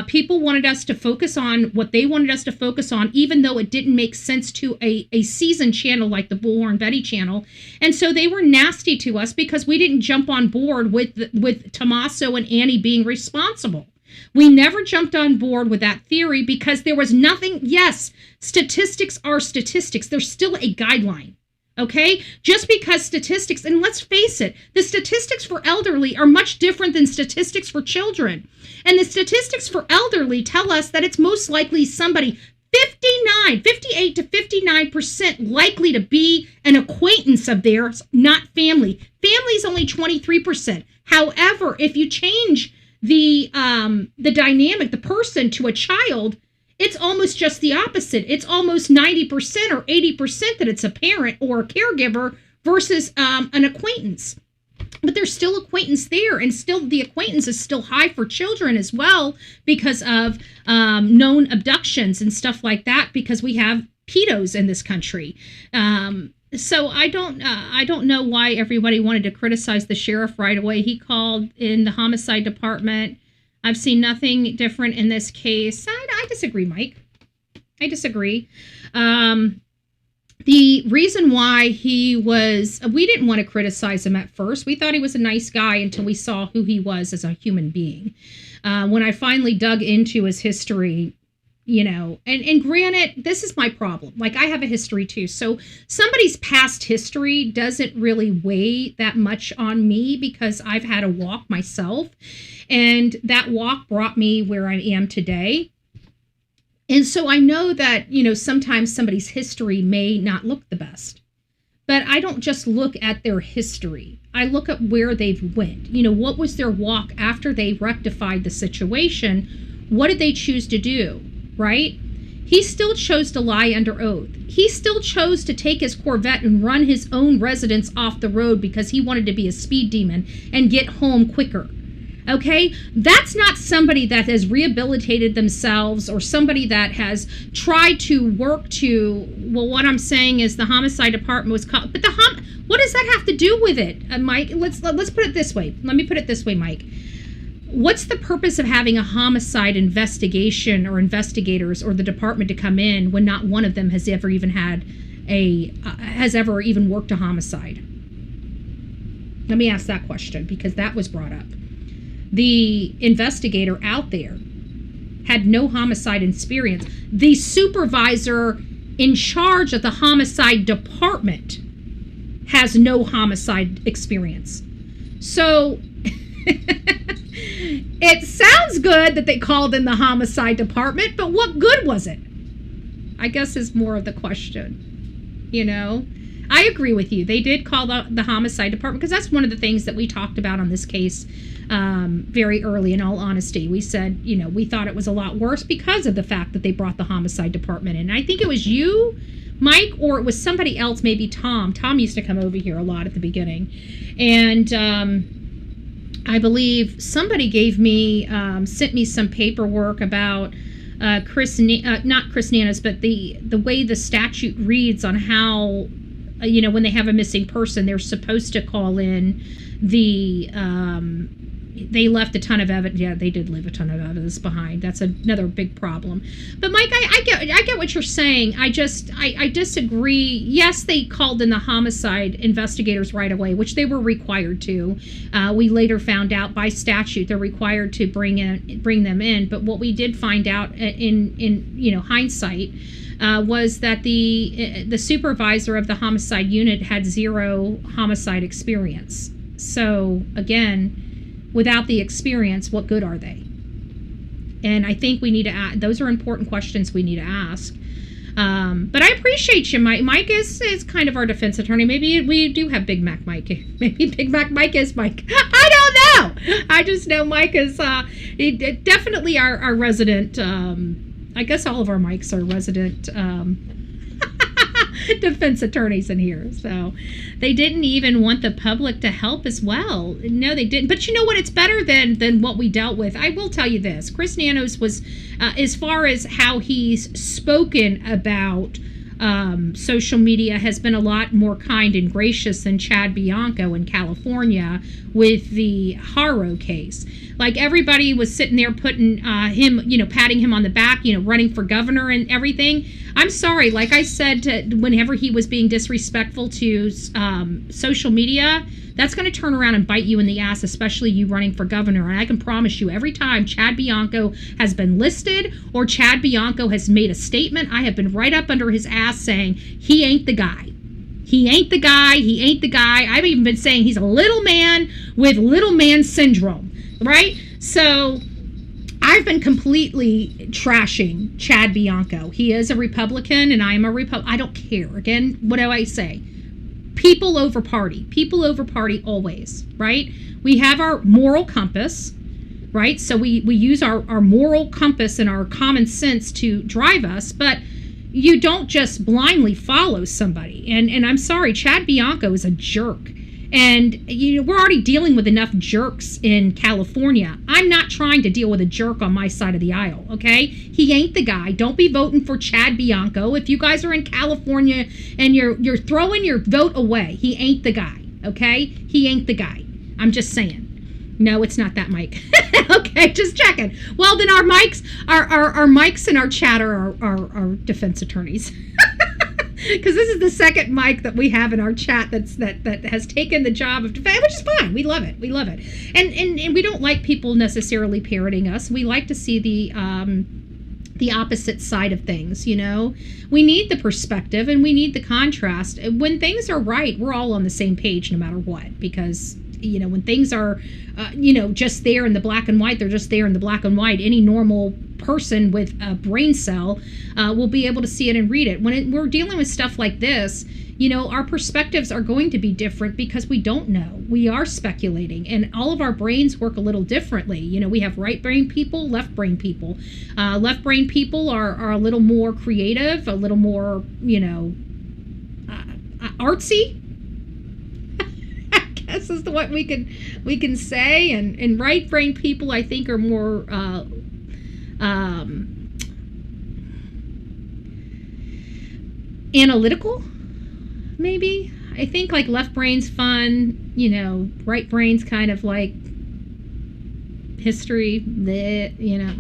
Speaker 1: People wanted us to focus on what they wanted us to focus on, even though it didn't make sense to a seasoned channel like the Bullhorn Betty channel. And so they were nasty to us because we didn't jump on board with Tommaso and Annie being responsible. We never jumped on board with that theory because there was nothing. Yes, statistics are statistics. There's still a guideline. Okay, just because statistics, and let's face it, the statistics for elderly are much different than statistics for children. And the statistics for elderly tell us that it's most likely somebody 58 to 59% likely to be an acquaintance of theirs, not family. Family is only 23%. However, if you change the dynamic, the person to a child, it's almost just the opposite. It's almost 90% or 80% that it's a parent or a caregiver versus an acquaintance. But there's still acquaintance there, and still the acquaintance is still high for children as well because of known abductions and stuff like that, because we have pedos in this country. So I don't know why everybody wanted to criticize the sheriff right away. He called in the homicide department. I've seen nothing different in this case. I disagree, Mike. I disagree. The reason why we didn't want to criticize him at first. We thought he was a nice guy until we saw who he was as a human being. When I finally dug into his history, you know, and granted, this is my problem. Like, I have a history too. So somebody's past history doesn't really weigh that much on me because I've had a walk myself. And that walk brought me where I am today. And so I know that, you know, sometimes somebody's history may not look the best. But I don't just look at their history. I look at where they've went. You know, what was their walk after they rectified the situation? What did they choose to do, right? He still chose to lie under oath. He still chose to take his Corvette and run his own residence off the road because he wanted to be a speed demon and get home quicker. Okay, that's not somebody that has rehabilitated themselves or somebody that has tried to work to, well, what I'm saying is the homicide department was called, but what does that have to do with it, Mike? Let's put it this way. Let me put it this way, Mike. what's the purpose of having a homicide investigation or investigators or the department to come in when not one of them has ever even had has ever even worked a homicide? Let me ask that question, because that was brought up. The investigator out there had no homicide experience. The supervisor in charge of the homicide department has no homicide experience. So it sounds good that they called in the homicide department, but what good was it? I guess is more of the question. You know, I agree with you. They did call the homicide department, because that's one of the things that we talked about on this case very early, in all honesty. We said, you know, we thought it was a lot worse because of the fact that they brought the homicide department in. I think it was you, Mike, or it was somebody else, maybe Tom. Tom used to come over here a lot at the beginning. And I believe somebody gave me, sent me some paperwork about not Chris Nanos, but the way the statute reads on how, you know, when they have a missing person, they're supposed to call in the, they left a ton of evidence. Yeah, they did leave a ton of evidence behind. That's another big problem. But Mike, I get what you're saying. I disagree. Yes, they called in the homicide investigators right away, which they were required to. We later found out by statute they're required to bring them in. But what we did find out in you know, hindsight was that the supervisor of the homicide unit had zero homicide experience. So again, without the experience, what good are they? And I think we need to those are important questions we need to ask. But I appreciate you, Mike. Mike is kind of our defense attorney. Maybe we do have Big Mac Mike. Maybe Big Mac Mike is Mike. I don't know. I just know Mike is definitely our resident. I guess all of our Mikes are resident defense attorneys in here. So they didn't even want the public to help as well. No, they didn't. But you know what? It's better than what we dealt with. I will tell you this. Chris Nanos was, as far as how he's spoken about social media, has been a lot more kind and gracious than Chad Bianco in California with the Haro case. Like, everybody was sitting there putting him, you know, patting him on the back, you know, running for governor and everything. I'm sorry, like I said, whenever he was being disrespectful to social media, that's going to turn around and bite you in the ass, especially you running for governor. And I can promise you, every time Chad Bianco has been listed or Chad Bianco has made a statement, I have been right up under his ass saying, he ain't the guy. He ain't the guy. He ain't the guy. I've even been saying he's a little man with little man syndrome, right? So I've been completely trashing Chad Bianco. He is a Republican and I am a Republican. I don't care. Again, what do I say? People over party. People over party always, right? We have our moral compass, right? So we use our moral compass and our common sense to drive us, but you don't just blindly follow somebody. And I'm sorry, Chad Bianco is a jerk. And you know, we're already dealing with enough jerks in California. I'm not trying to deal with a jerk on my side of the aisle, okay? He ain't the guy. Don't be voting for Chad Bianco. If you guys are in California and you're throwing your vote away, he ain't the guy, okay? He ain't the guy. I'm just saying. No, it's not that Mike. Okay, just checking. Well, then our mics, our mics in our chat are our defense attorneys. Because this is the second mic that we have in our chat that has taken the job of defense, which is fine. We love it. We love it. And we don't like people necessarily parroting us. We like to see the opposite side of things, you know. We need the perspective and we need the contrast. When things are right, we're all on the same page no matter what, because you know, when things are you know, just there in the black and white, they're just there in the black and white. Any normal person with a brain cell will be able to see it and read it. When we're dealing with stuff like this, you know, our perspectives are going to be different because we don't know. We are speculating, and all of our brains work a little differently. You know, we have right brain people, left brain people. Left brain people are a little more creative, a little more, you know, artsy. I guess is what we can say, and right brain people, I think, are more analytical, maybe. I think like left brain's fun, you know, right brain's kind of like history,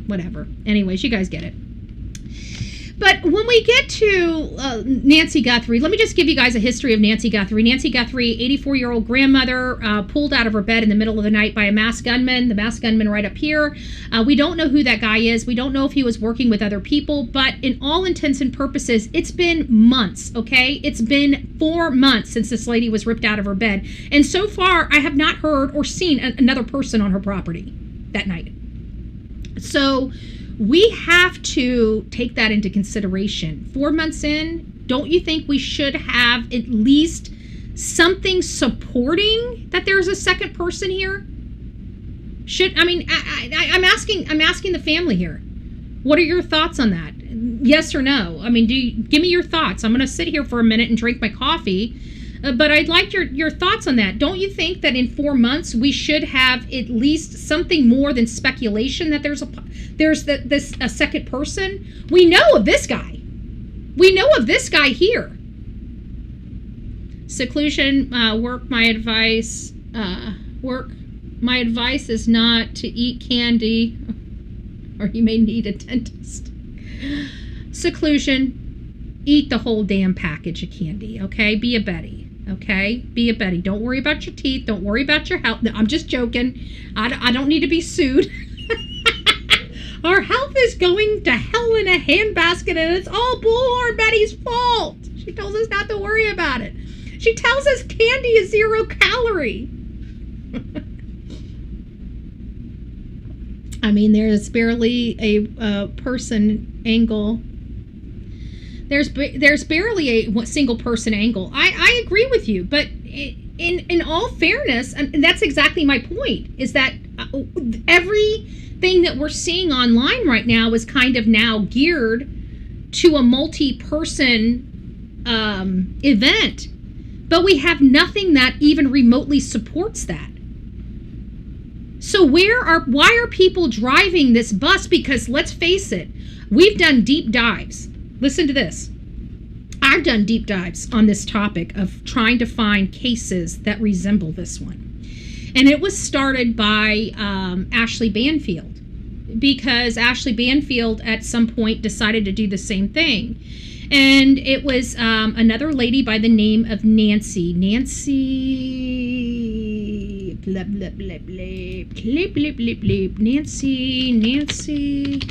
Speaker 1: whatever. Anyways, you guys get it. But when we get to Nancy Guthrie, let me just give you guys a history of Nancy Guthrie. Nancy Guthrie, 84-year-old grandmother, pulled out of her bed in the middle of the night by a masked gunman. The masked gunman right up here. We don't know who that guy is. We don't know if he was working with other people. But in all intents and purposes, it's been months, okay? It's been 4 months since this lady was ripped out of her bed. And so far, I have not heard or seen another person on her property that night. So we have to take that into consideration. 4 months in, don't you think we should have at least something supporting that there's a second person here? I'm asking the family here. What are your thoughts on that? Yes or no? Give me your thoughts. I'm going to sit here for a minute and drink my coffee. But I'd like your thoughts on that. Don't you think that in 4 months we should have at least something more than speculation that there's a second person? We know of this guy. We know of this guy here. Seclusion, work. My advice is not to eat candy, or you may need a dentist. Seclusion, eat the whole damn package of candy. Okay, be a Betty. Okay, be a Betty. Don't worry about your teeth. Don't worry about your health. No, I'm just joking. I don't need to be sued. Our health is going to hell in a handbasket, and it's all Bullhorn Betty's fault. She tells us not to worry about it. She tells us candy is 0 calorie. There's barely a person angle. There's barely a single person angle. I agree with you, but in all fairness, and that's exactly my point, is that everything that we're seeing online right now is kind of now geared to a multi-person event, but we have nothing that even remotely supports that. So why are people driving this bus? Because let's face it, we've done deep dives. Listen to this. I've done deep dives on this topic of trying to find cases that resemble this one. And it was started by Ashley Banfield, because Ashley Banfield at some point decided to do the same thing. And it was another lady by the name of Nancy. Blah, blah, blah, blah, blah, blah, blah, blah. Nancy.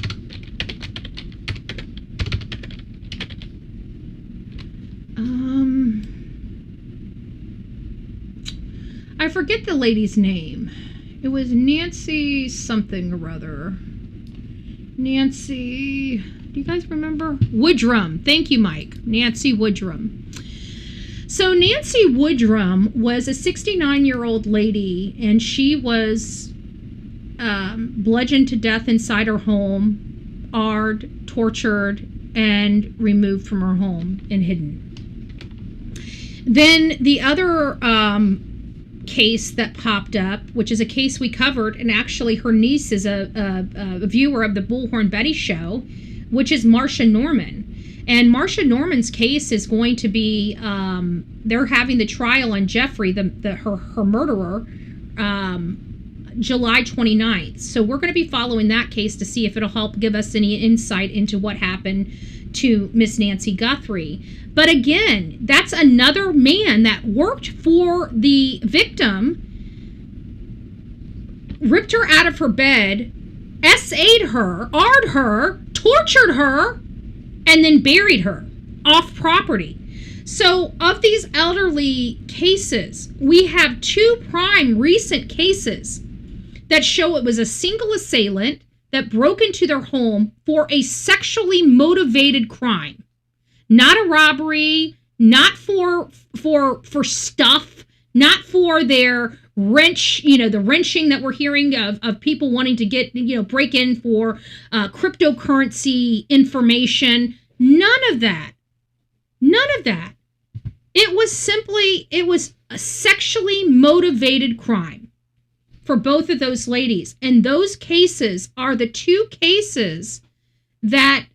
Speaker 1: I forget the lady's name. It was Nancy something or other. Nancy, do you guys remember? Woodrum. Thank you, Mike. Nancy Woodrum. So Nancy Woodrum was a 69-year-old lady, and she was bludgeoned to death inside her home, tortured, and removed from her home and hidden. Then the other case that popped up, which is a case we covered, and actually her niece is a viewer of the Bullhorn Betty show, which is Marcia Norman. And Marcia Norman's case is going to be, they're having the trial on Jeffrey, her murderer, July 29th. So we're going to be following that case to see if it'll help give us any insight into what happened to Miss Nancy Guthrie. But again, that's another man that worked for the victim, ripped her out of her bed, SA'd her, R'd her, tortured her, and then buried her off property. So of these elderly cases, we have 2 prime recent cases that show it was a single assailant that broke into their home for a sexually motivated crime. Not a robbery, not for stuff, not for their wrench, the wrenching that we're hearing of people wanting to get, break in for cryptocurrency information. None of that. It was a sexually motivated crime for both of those ladies. And those cases are the 2 cases that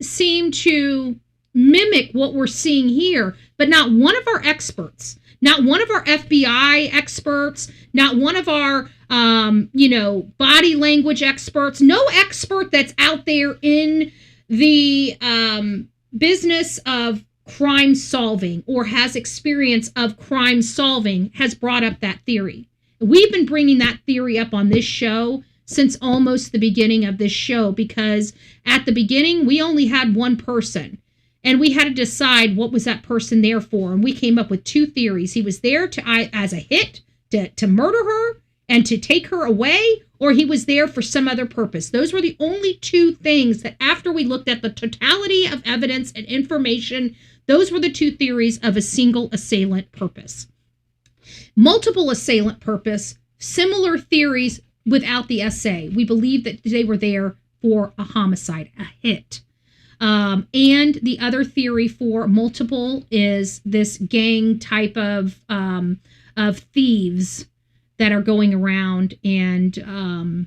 Speaker 1: seem to mimic what we're seeing here, but not one of our experts, Not one of our FBI experts, not one of our, body language experts, no expert that's out there in the business of crime solving or has experience of crime solving has brought up that theory. We've been bringing that theory up on this show since almost the beginning of this show, because at the beginning, we only had one person. And we had to decide what was that person there for. And we came up with two theories. He was there as a hit, to murder her and to take her away, or he was there for some other purpose. Those were the only two things that, after we looked at the totality of evidence and information, those were the two theories of a single assailant purpose. Multiple assailant purpose, similar theories without the SA. We believe that they were there for a homicide, a hit. And the other theory for multiple is this gang type of thieves that are going around and,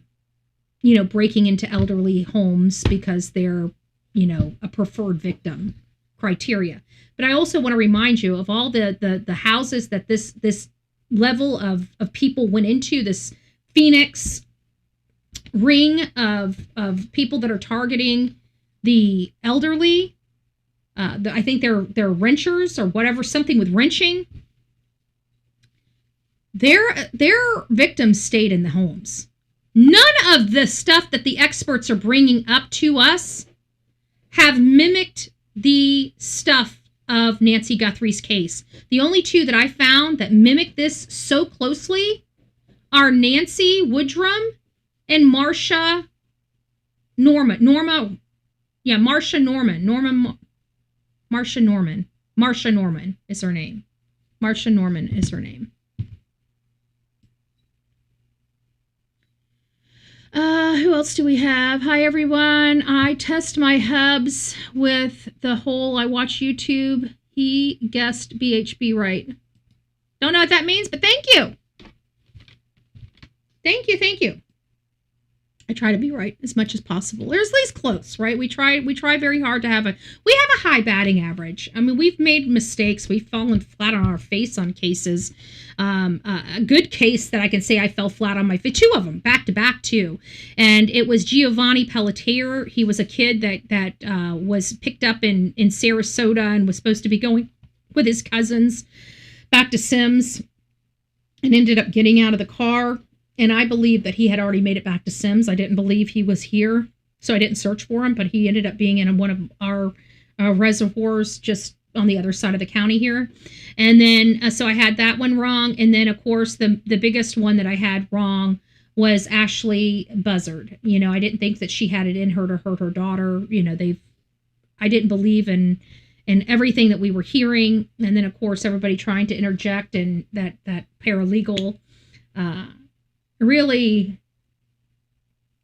Speaker 1: breaking into elderly homes because they're, a preferred victim criteria. But I also want to remind you of all the houses that this level of people went into, this Phoenix ring of people that are targeting the elderly. I think they're wrenchers or whatever, something with wrenching. Their victims stayed in the homes. None of the stuff that the experts are bringing up to us have mimicked the stuff of Nancy Guthrie's case. The only two that I found that mimic this so closely are Nancy Woodrum and Marsha Norman. Marsha Norman is her name. Marsha Norman is her name. Who else do we have? Hi, everyone. I test my hubs with the whole I watch YouTube. He guessed BHB right. Don't know what that means, but thank you. Thank you. I try to be right as much as possible, or at least close, right? We try very hard to have a high batting average. I mean, we've made mistakes. We've fallen flat on our face on cases. A good case that I can say I fell flat on my face, two of them, back to back too. And it was Giovanni Pelletier. He was a kid that was picked up in Sarasota and was supposed to be going with his cousins back to Sims and ended up getting out of the car. And I believe that he had already made it back to Sims. I didn't believe he was here, so I didn't search for him, but he ended up being in one of our reservoirs just on the other side of the county here. And then, so I had that one wrong. And then, of course, the biggest one that I had wrong was Ashley Buzzard. I didn't think that she had it in her to hurt her daughter. I didn't believe in everything that we were hearing. And then, of course, everybody trying to interject, and that paralegal really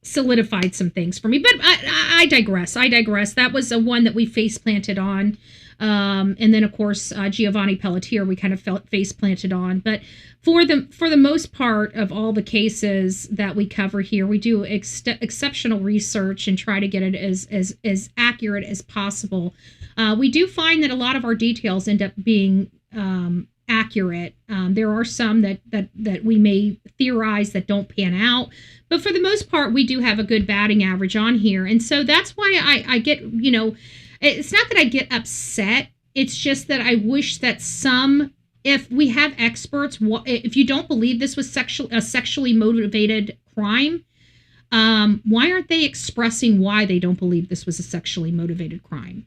Speaker 1: solidified some things for me. But I digress. That was a one that we face planted on. And then, of course, Giovanni Pelletier, we kind of face planted on. But for the most part of all the cases that we cover here, we do exceptional research and try to get it as accurate as possible. We do find that a lot of our details end up being accurate. There are some that we may theorize that don't pan out, but for the most part, we do have a good batting average on here. And so that's why I get, it's not that I get upset. It's just that I wish that if we have experts, if you don't believe this was a sexually motivated crime, why aren't they expressing why they don't believe this was a sexually motivated crime?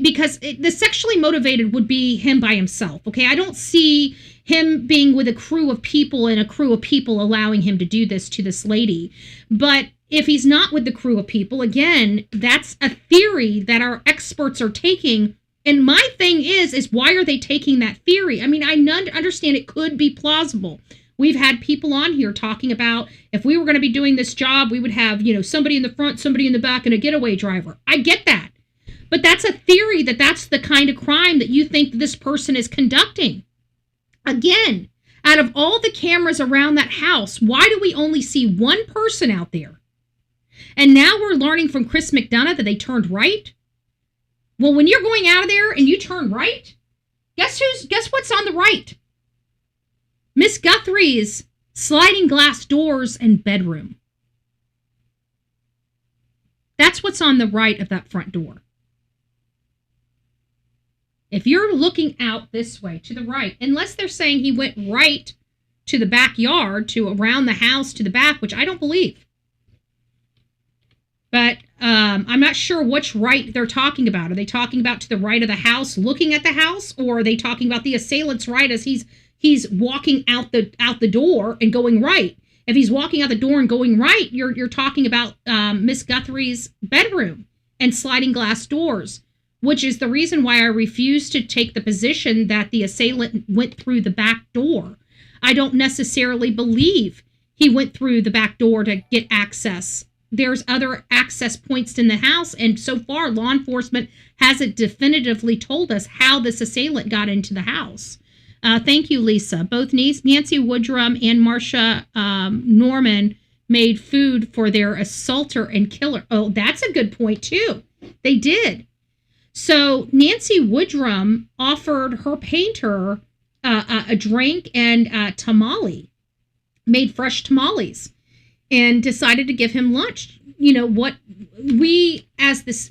Speaker 1: Because the sexually motivated would be him by himself, okay? I don't see him being with a crew of people and a crew of people allowing him to do this to this lady. But if he's not with the crew of people, again, that's a theory that our experts are taking. And my thing is why are they taking that theory? I mean, I understand it could be plausible. We've had people on here talking about if we were going to be doing this job, we would have, somebody in the front, somebody in the back, and a getaway driver. I get that. But that's a theory that's the kind of crime that you think this person is conducting. Again, out of all the cameras around that house, why do we only see one person out there? And now we're learning from Chris McDonough that they turned right. Well, when you're going out of there and you turn right, guess what's on the right? Miss Guthrie's sliding glass doors and bedroom. That's what's on the right of that front door. If you're looking out this way to the right, unless they're saying he went right to the backyard, to around the house to the back, which I don't believe. But I'm not sure which right they're talking about. Are they talking about to the right of the house, looking at the house, or are they talking about the assailant's right as he's walking out the door and going right? If he's walking out the door and going right, you're talking about Miss Guthrie's bedroom and sliding glass doors, which is the reason why I refuse to take the position that the assailant went through the back door. I don't necessarily believe he went through the back door to get access. There's other access points in the house, and so far, law enforcement hasn't definitively told us how this assailant got into the house. Thank you, Lisa. Both Nancy Woodrum and Marcia Norman made food for their assaulter and killer. Oh, that's a good point, too. They did. So Nancy Woodrum offered her painter a drink and tamale, made fresh tamales, and decided to give him lunch. You know, what we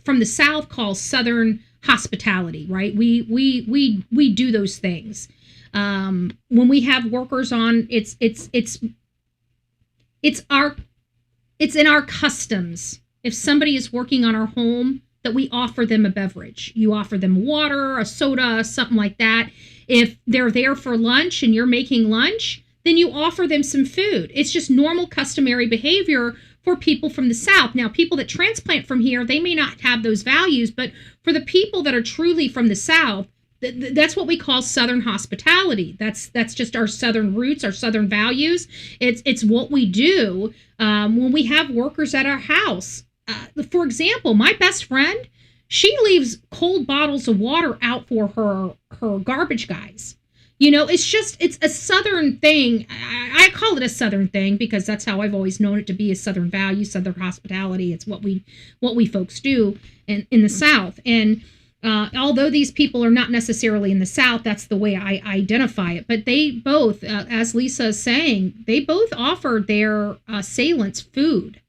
Speaker 1: from the South call Southern hospitality, right? We do those things. When we have workers on, it's in our customs. If somebody is working on our home, that we offer them a beverage. You offer them water, a soda, something like that. If they're there for lunch and you're making lunch, then you offer them some food. It's just normal, customary behavior for people from the South. Now, people that transplant from here, they may not have those values, but for the people that are truly from the South, that's what we call Southern hospitality. That's just our Southern roots, our Southern values. It's what we do when we have workers at our house. For example, my best friend, she leaves cold bottles of water out for her garbage guys. You know, it's a Southern thing. I call it a Southern thing because that's how I've always known it to be, a Southern value, Southern hospitality. It's what we folks do in the South. And although these people are not necessarily in the South, that's the way I identify it. But they both, as Lisa is saying, they both offered their assailants food.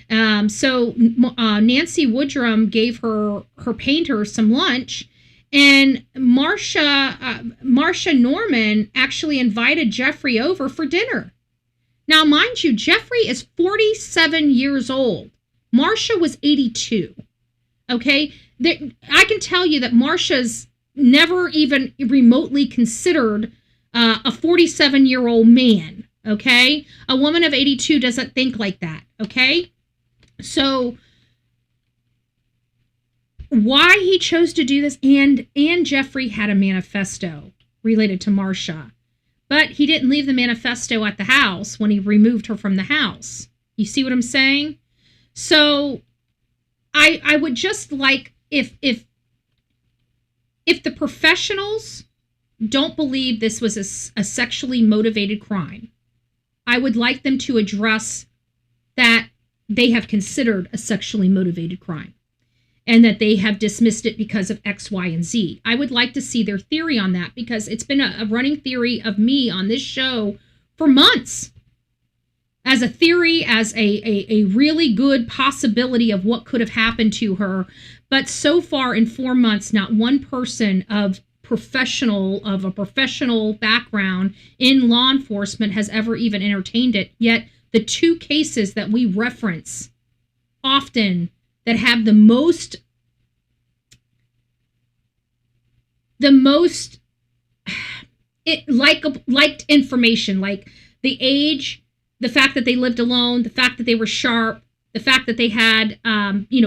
Speaker 1: So Nancy Woodrum gave her painter some lunch, and Marcia Norman actually invited Jeffrey over for dinner. Now, mind you, Jeffrey is 47 years old. Marcia was 82. Okay? I can tell you that Marcia's never even remotely considered a 47-year-old man. Okay? A woman of 82 doesn't think like that. Okay? So why he chose to do this, and Jeffrey had a manifesto related to Marcia, but he didn't leave the manifesto at the house when he removed her from the house. You see what I'm saying? So I would just like, if the professionals don't believe this was a sexually motivated crime, I would like them to address that they have considered a sexually motivated crime and that they have dismissed it because of X, Y, and Z. I would like to see their theory on that, because it's been a running theory of me on this show for months as a theory, as a really good possibility of what could have happened to her. But so far in 4 months, not one person of a professional background in law enforcement has ever even entertained it. Yet the two cases that we reference often that have the most liked information, like the age, the fact that they lived alone, the fact that they were sharp, the fact that they had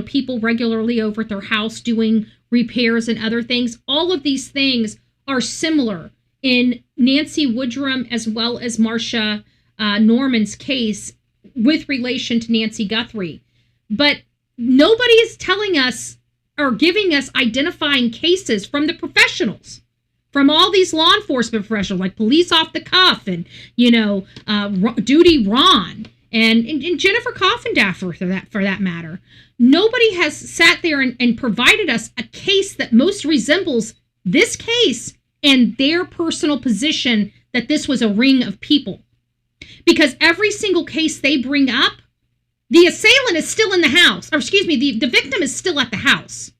Speaker 1: people regularly over at their house doing repairs and other things. All of these things are similar in Nancy Woodrum as well as Marcia Norman's case with relation to Nancy Guthrie. But nobody is telling us or giving us identifying cases from the professionals, from all these law enforcement professionals like Police Off the Cuff and, Duty Ron and Jennifer Coffindaffer for that matter. Nobody has sat there and provided us a case that most resembles this case and their personal position that this was a ring of people. Because every single case they bring up, the assailant is still in the house. Or excuse me, the victim is still at the house.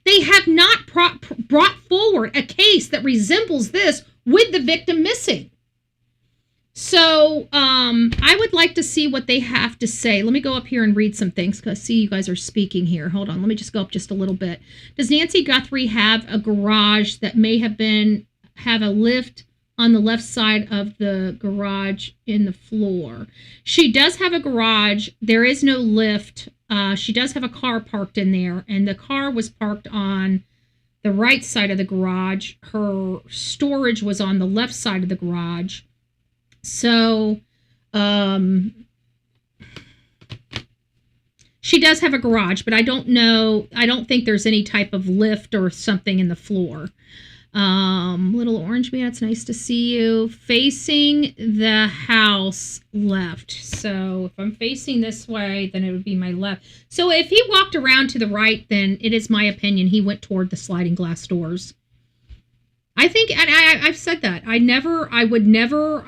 Speaker 1: They have not brought forward a case that resembles this with the victim missing. So I would like to see what they have to say. Let me go up here and read some things because I see you guys are speaking here. Hold on. Let me just go up just a little bit. Does Nancy Guthrie have a garage that may have a lift on the left side of the garage in the floor? She does have a garage. There is no lift. She does have a car parked in there, and the car was parked on the right side of the garage. Her storage was on the left side of the garage. So, she does have a garage, but I don't know. I don't think there's any type of lift or something in the floor. Little orange man, it's nice to see you. Facing the house left. So if I'm facing this way, then it would be my left. So if he walked around to the right, then it is my opinion he went toward the sliding glass doors. I think, and I've said that. I would never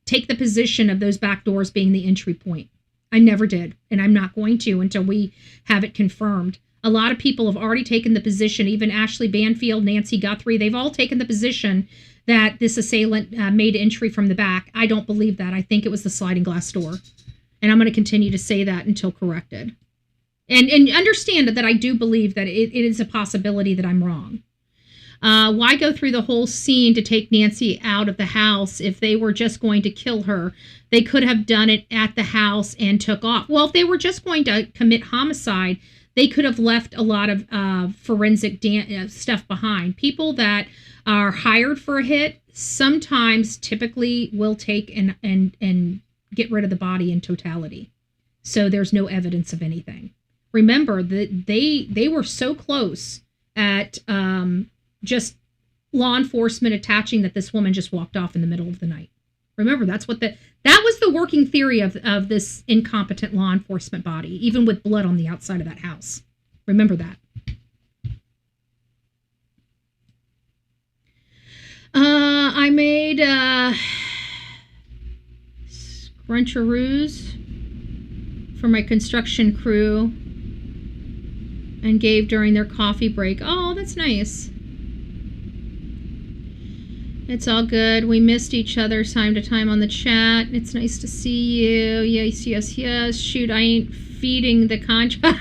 Speaker 1: take the position of those back doors being the entry point. I never did, and I'm not going to until we have it confirmed. A lot of people have already taken the position, even Ashley Banfield, Nancy Guthrie, they've all taken the position that this assailant made entry from the back. I don't believe that. I think it was the sliding glass door. And I'm going to continue to say that until corrected. And understand that I do believe that it is a possibility that I'm wrong. Why go through the whole scene to take Nancy out of the house if they were just going to kill her? They could have done it at the house and took off. Well, if they were just going to commit homicide, they could have left a lot of forensic stuff behind. People that are hired for a hit sometimes typically will take and get rid of the body in totality. So there's no evidence of anything. Remember that they were so close at just law enforcement attaching that this woman just walked off in the middle of the night. Remember, that was the working theory of this incompetent law enforcement body, even with blood on the outside of that house. Remember that. I made scruncharoos for my construction crew and gave during their coffee break. Oh, that's nice. It's all good. We missed each other time to time on the chat. It's nice to see you. Yes, yes, yes. Shoot, I ain't feeding the contract.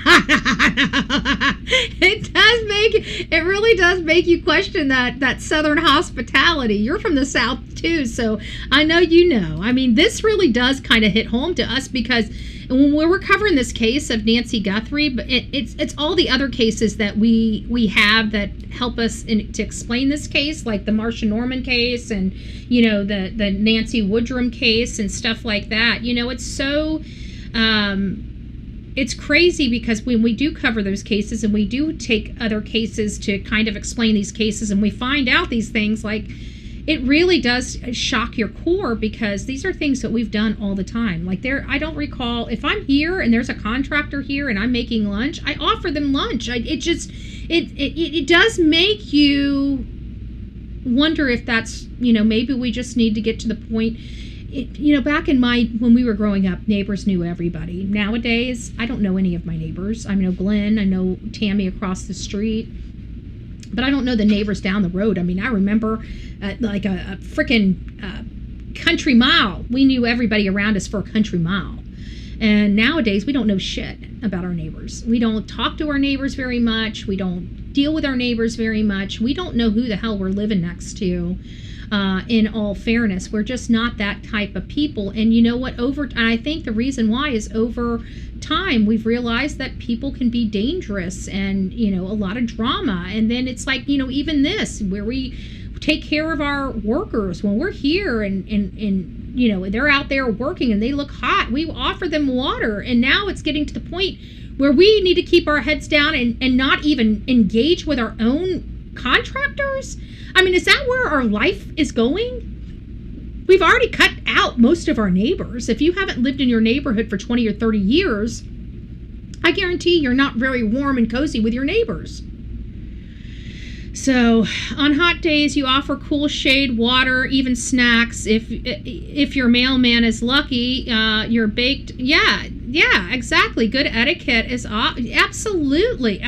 Speaker 1: It really does make you question that Southern hospitality. You're from the South too, so I know you know. I mean, this really does kind of hit home to us because when we're covering this case of Nancy Guthrie, but it's all the other cases that we have that help us to explain this case, like the Marsha Norman case and, the Nancy Woodrum case and stuff like that. It's so... it's crazy because when we do cover those cases and we do take other cases to kind of explain these cases and we find out these things, like, it really does shock your core because these are things that we've done all the time. Like I don't recall, if I'm here and there's a contractor here and I'm making lunch, I offer them lunch. It does make you wonder if that's, maybe we just need to get to the point. Back when we were growing up, neighbors knew everybody. Nowadays, I don't know any of my neighbors. I know Glenn, I know Tammy across the street, but I don't know the neighbors down the road. I mean, I remember like a freaking country mile. We knew everybody around us for a country mile. And nowadays, we don't know shit about our neighbors. We don't talk to our neighbors very much. We don't deal with our neighbors very much. We don't know who the hell we're living next to. In all fairness, we're just not that type of people. And you know what? I think the reason why is over time we've realized that people can be dangerous and a lot of drama. And then it's like even this where we take care of our workers when we're here and they're out there working and they look hot. We offer them water, and now it's getting to the point where we need to keep our heads down and not even engage with our own contractors. I mean, is that where our life is going? We've already cut out most of our neighbors. If you haven't lived in your neighborhood for 20 or 30 years, I guarantee you're not very warm and cozy with your neighbors. So on hot days, you offer cool shade, water, even snacks. If your mailman is lucky, you're baked. Yeah, exactly. Good etiquette is absolutely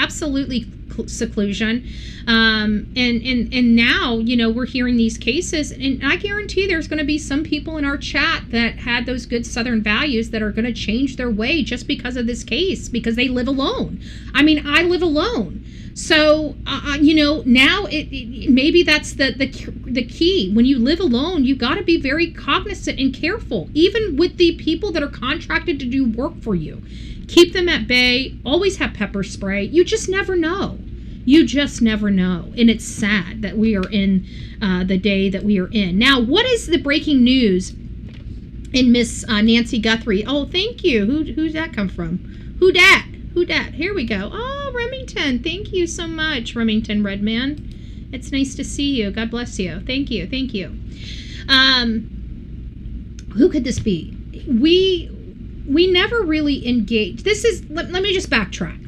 Speaker 1: seclusion. And now, we're hearing these cases, and I guarantee there's going to be some people in our chat that had those good Southern values that are going to change their way just because of this case, because they live alone. I mean, I live alone. So, now maybe that's the key. When you live alone, you got to be very cognizant and careful, even with the people that are contracted to do work for you. Keep them at bay. Always have pepper spray. You just never know. You just never know. And it's sad that we are in the day that we are in. Now, what is the breaking news in Miss Nancy Guthrie? Oh, thank you. Who's that come from? Who dat? Here we go. Oh, Remington. Thank you so much, Remington Redman. It's nice to see you. God bless you. Thank you. Who could this be? We never really engaged. Let me just backtrack.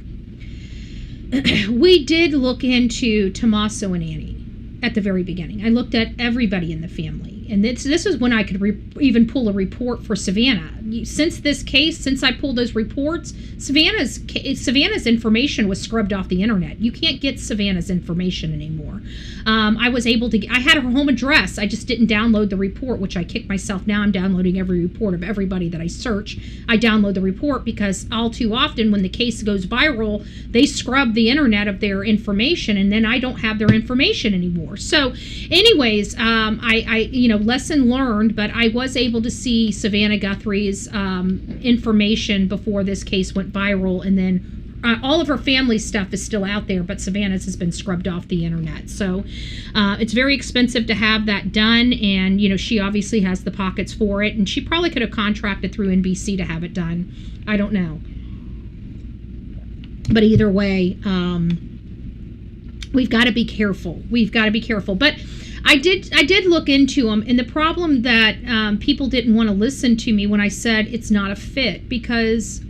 Speaker 1: We did look into Tommaso and Annie at the very beginning. I looked at everybody in the family. And this is when I could even pull a report for Savannah. Since I pulled those reports, Savannah's information was scrubbed off the internet. You can't get Savannah's information anymore. I had her home address. I just didn't download the report, which I kicked myself. Now I'm downloading every report of everybody that I search. I download the report because all too often when the case goes viral, they scrub the internet of their information, and then I don't have their information anymore. So anyways, lesson learned, but I was able to see Savannah Guthrie's information before this case went viral, and then all of her family stuff is still out there, but Savannah's has been scrubbed off the internet. So it's very expensive to have that done, and she obviously has the pockets for it, and she probably could have contracted through NBC to have it done. I don't know, but either way, we've got to be careful. But I did look into them, and the problem that people didn't want to listen to me when I said it's not a fit, because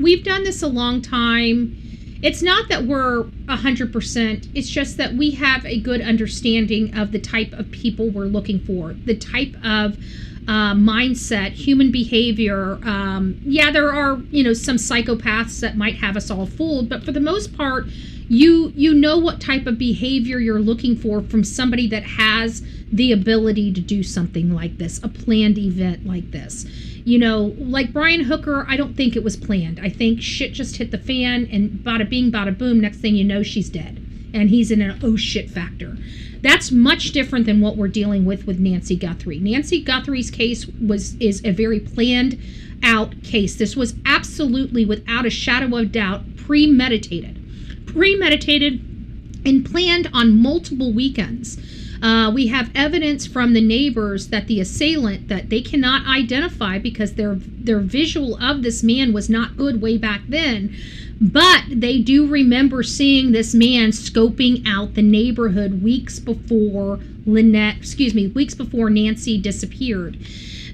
Speaker 1: we've done this a long time. It's not that we're 100%. It's just that we have a good understanding of the type of people we're looking for, the type of mindset, human behavior. There are some psychopaths that might have us all fooled, but for the most part, you know what type of behavior you're looking for from somebody that has the ability to do something like this, a planned event like this. Like Brian Hooker, I don't think it was planned. I think shit just hit the fan, and bada bing, bada boom, next thing you know, she's dead. And he's in an oh shit factor. That's much different than what we're dealing with Nancy Guthrie. Nancy Guthrie's case is a very planned out case. This was absolutely, without a shadow of doubt, premeditated and planned on multiple weekends. We have evidence from the neighbors that the assailant, that they cannot identify because their visual of this man was not good way back then, but they do remember seeing this man scoping out the neighborhood weeks before Nancy disappeared.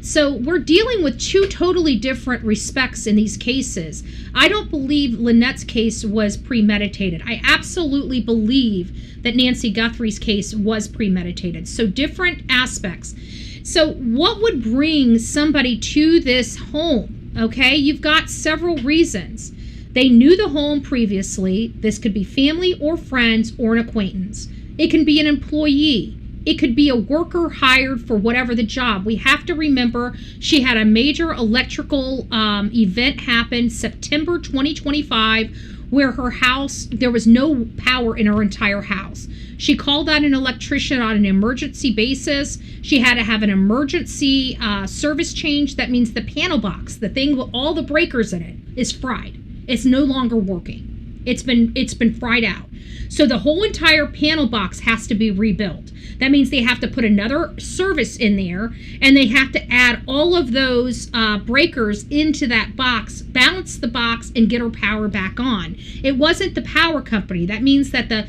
Speaker 1: So we're dealing with two totally different respects in these cases. I don't believe Lynette's case was premeditated. I absolutely believe that Nancy Guthrie's case was premeditated. So different aspects. So what would bring somebody to this home? Okay, you've got several reasons. They knew the home previously. This could be family or friends or an acquaintance. It can be an employee. It could be a worker hired for whatever the job. We have to remember she had a major electrical event happen September 2025 where her house, there was no power in her entire house. She called out an electrician on an emergency basis. She had to have an emergency service change. That means the panel box, the thing with all the breakers in it, is fried. It's no longer working. It's been fried out. So the whole entire panel box has to be rebuilt. That means they have to put another service in there, and they have to add all of those breakers into that box, balance the box, and get her power back on. It wasn't the power company. That means that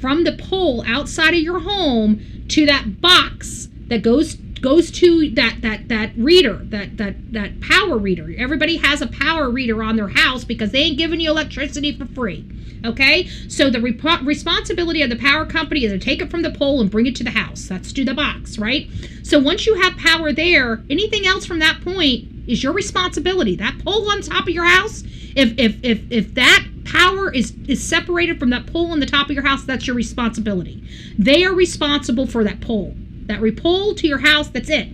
Speaker 1: from the pole outside of your home to that box that goes goes to that reader, that power reader. Everybody has a power reader on their house because they ain't giving you electricity for free. Okay, so the responsibility of the power company is to take it from the pole and bring it to the house. That's to the box, right? So once you have power there, anything else from that point is your responsibility. That pole on top of your house, if that power is separated from that pole on the top of your house, that's your responsibility. They are responsible for that pole. That pole to your house, that's it.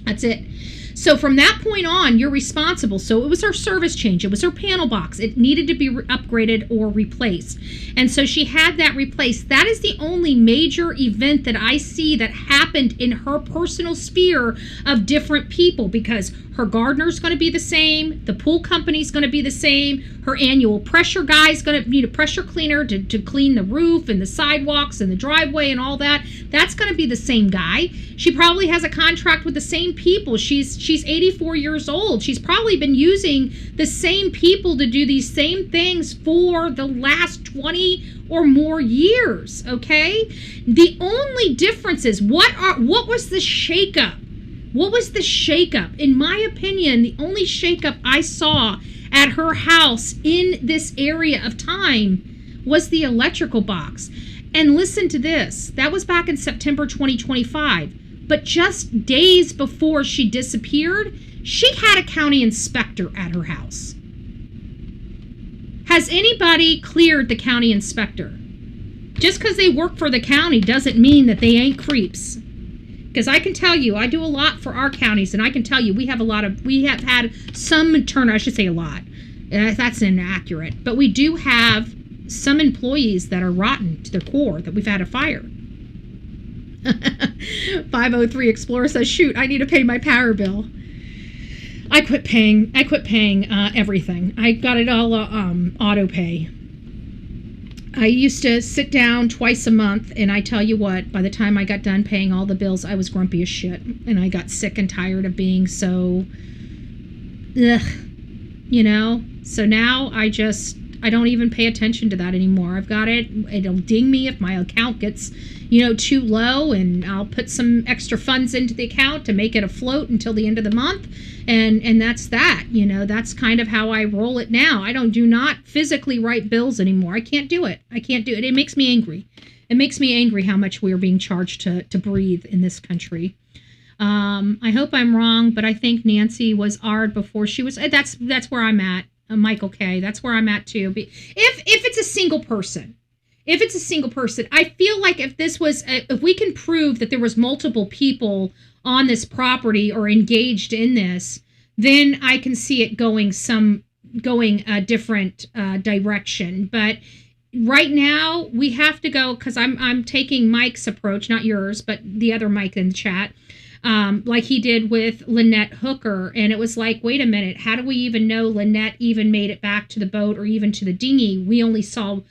Speaker 1: That's it. So from that point on, you're responsible. So it was her service change. It was her panel box. It needed to be upgraded or replaced. And so she had that replaced. That is the only major event that I see that happened in her personal sphere of different people, because her gardener's going to be the same. The pool company's going to be the same. Her annual pressure guy's going to need a pressure cleaner to clean the roof and the sidewalks and the driveway and all that. That's going to be the same guy. She probably has a contract with the same people. She's 84 years old. She's probably been using the same people to do these same things for the last 20 or more years, okay? The only difference is what was the shakeup? What was the shakeup? In my opinion, the only shakeup I saw at her house in this area of time was the electrical box. And listen to this. That was back in September 2025. But just days before she disappeared, she had a county inspector at her house. Has anybody cleared the county inspector? Just because they work for the county doesn't mean that they ain't creeps. Because I can tell you, I do a lot for our counties, and I can tell you we have had some turnover. I should say a lot. That's inaccurate. But we do have some employees that are rotten to their core that we've had to fire. 503 Explorer says, shoot, I need to pay my power bill. I quit paying everything. I got it all auto pay. I used to sit down twice a month, and I tell you what, by the time I got done paying all the bills, I was grumpy as shit, and I got sick and tired of being so, you know? So now I don't even pay attention to that anymore. I've got it. It'll ding me if my account gets, too low, and I'll put some extra funds into the account to make it afloat until the end of the month. And that's that. That's kind of how I roll it now. I do not physically write bills anymore. I can't do it. It makes me angry. It makes me angry how much we are being charged to breathe in this country. I hope I'm wrong, but I think Nancy was AR'd before she was. That's where I'm at. Michael K. That's where I'm at too. If it's a single person, I feel like if we can prove that there was multiple people on this property or engaged in this, then I can see it going a different direction. But right now we have to go, because I'm taking Mike's approach, not yours, but the other Mike in the chat. Like he did with Lynette Hooker. And it was like, wait a minute, how do we even know Lynette even made it back to the boat or even to the dinghy? We only saw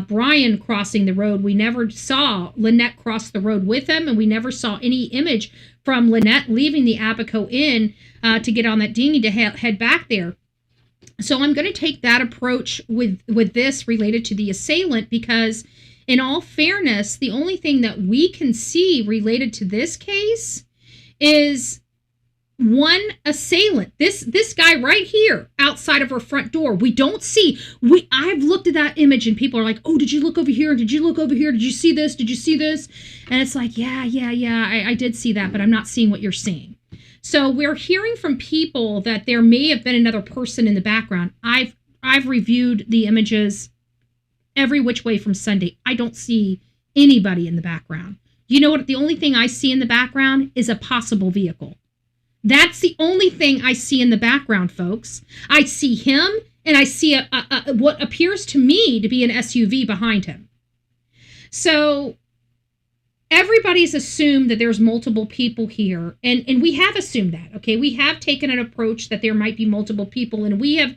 Speaker 1: Brian crossing the road. We never saw Lynette cross the road with him, and we never saw any image from Lynette leaving the Abaco Inn to get on that dinghy to head back there. So I'm going to take that approach with this related to the assailant, because in all fairness, the only thing that we can see related to this case is one assailant. This guy right here outside of her front door. We don't see. I've looked at that image and people are like, oh, did you look over here? Did you look over here? Did you see this? Did you see this? And it's like, yeah, I did see that, but I'm not seeing what you're seeing. So we're hearing from people that there may have been another person in the background. I've reviewed the images every which way from Sunday. I don't see anybody in the background. You know what? The only thing I see in the background is a possible vehicle. That's the only thing I see in the background, folks. I see him, and I see what appears to me to be an SUV behind him. So everybody's assumed that there's multiple people here, and we have assumed that, okay? We have taken an approach that there might be multiple people, and we have